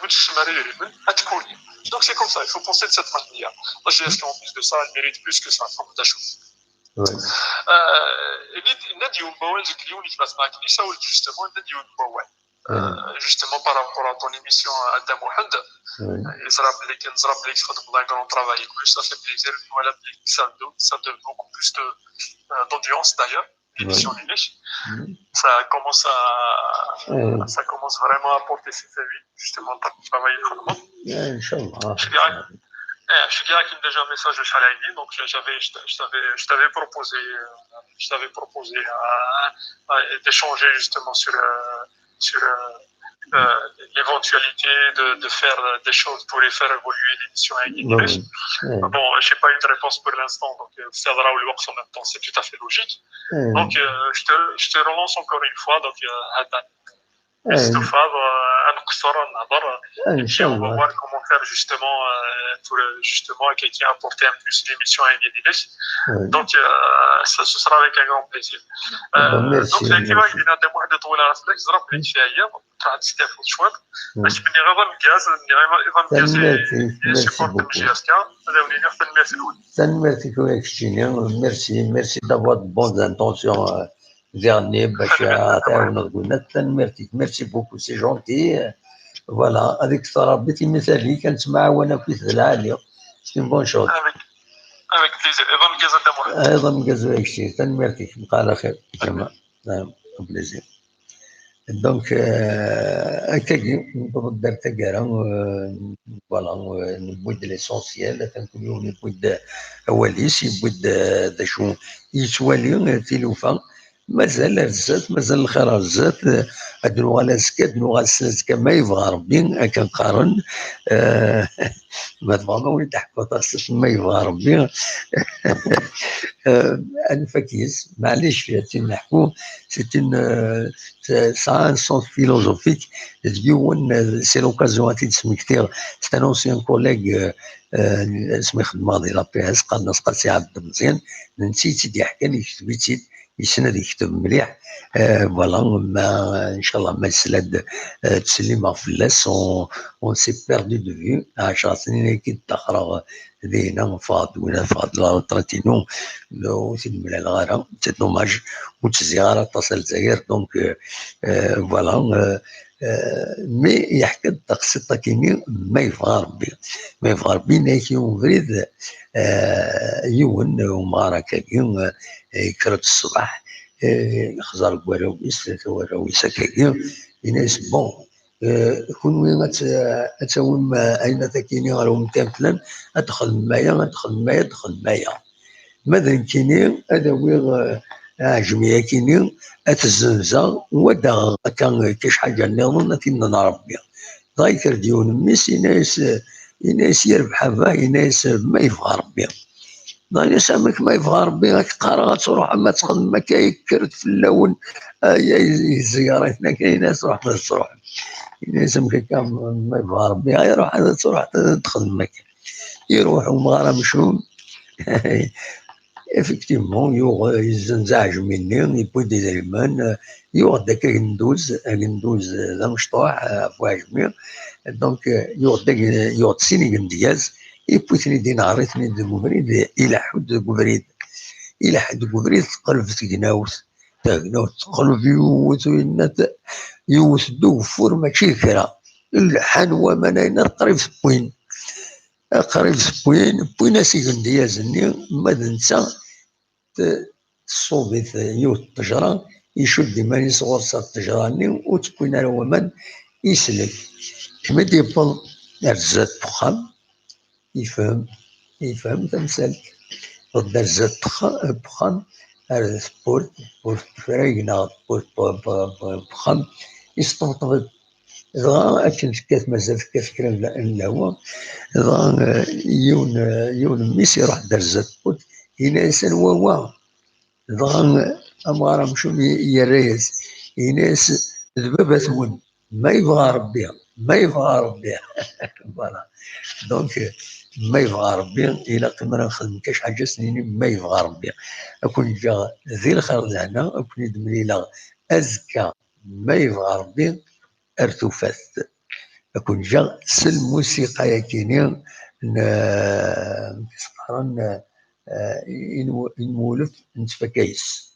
donc c'est comme ça il faut penser de cette manière la GSK en plus de ça elle mérite plus que ça justement justement par rapport à ton émission Adam Mohand, يزرع بلي كنزرع بلي تخدم لا كرون طرافاي كلش ça fait plaisir voilà ça donne beaucoup plus d'audience d'ailleurs l'émission Ninesh ça commence vraiment à porter ses fruits justement par travailler خدمة Inch'Allah. Je dirais qu'il y a déjà un message de Chalaïdi, donc je t'avais proposé d'échanger justement sur l'éventualité de faire des choses pour les faire évoluer l'émission avec English. Bon, je n'ai pas eu de réponse pour l'instant, donc ça va le voir en même temps, c'est tout à fait logique. Donc je te relance encore une fois, donc استفاد نقصر نهضر et puis on va voir comment faire justement pour quelqu'un apporter un plus l'émission à English. Donc ça ce sera avec un grand plaisir. Donc effectivement il y a des mois de طويله راسك زرب لك فيها هي راح تستافد شويه باش مني غير الغاز سيبورت جي اس كا هذا ولينا حتى الميرسي الاول merci d'avoir de bonnes intentions dernier merci beaucoup c'est gentil voilà avec ربي مثالي كنسمع وانا في العاليه c'est une bonne chose avec plaisir ايضا مجازو هادشي تنمرتي بقى على خير كما نعم بليزير دونك هكاكي نضرب دار تاكارا فوالا نبويد ليسونسيال تنكون يوم نبويد اواليس يبويد داشو يتوالي تيلوفا مازال الزات مازال الخير الزات ادنو على زكا ادنو على السلسكا ما يبغى ربي هكا نقارن ما تبغى وليت تحكوا ما يبغى ربي الفكيس معليش تنحكوا ça a un sens philosophique. C'est l'occasion à تسمي كثير. C'est un ancien collègue اسمه خدمة ديال لابيس قالنا سي عبد مزيان نسيت سيدي حكى لي كتبت يسند يكتب مليح فوالا ما ان شاء الله ما يسلد تسليمه فلاس اون سي بيردو دو فيو 10 سنين كي تاخر دينا فاض لا تراتينو وسيد من الغاره سي دوماج وتزياره تصل الجزائر دونك فوالا مي يحكي الطقس كيني ما يبغى ربي ناكي ونريد يون ومارا كاين كرت الصباح خزر كواراويس كواراويس هكاكي يناس بون كون وين اتساوم اين تاكيني راهم تامثلا ادخل معايا ماذا كيني هذا وين عجمي كيني اتزنزا ودا كان كاش حاجه نظن تينا ربي ضايكر ديون ميس يناس يربح فا يناس ما يبغى ربي ضايا سامك ما يبغى ربي راك قارا تروح ما تخدم ما كيكرت في اللون يا زيارتنا كاين ناس تروح يناس هكا ما يبغى ربي يروح تروح تخدم ما يروح ومغارة مشون effectivement يزنزعج مني يبوي دي زيمان يوغ داك الندوز ذا مشطوح فواجمي دونك يوغ سيني قندياز يبوتني دي نهارتني دي قبريد الى حد قبريد تقلب تقناوس تقلب يوث دوفور ماشي كرا الحنوة مناينا قريب بوين سيكنديازني ما ننسى تصوبي يوث التجرة يشد ماني صغور صار التجراني وتكون على ومن يسلك كما ديبل رزات بخام يفهم تمسلك ضد رزات بخام سبورت فراينا بخام يستطبط ضا أكن كاس مازال كاس كلام الهوا ضا يون ميسي راح درزات بوت يناس الواوا ضا أمارا مشو يريز يناس ذبابة ثون ما يبغى ربي فوالا دونك ما يبغى ربي إلا قمنا نخدم كاش حاجة سنين ما يبغى ربي أكون جا ذي الخير لهنا أكون يدمني لا أزكى ما يبغى ربي ارتفات أكون جا الموسيقى يكيني نسقرن نولف نتفكايس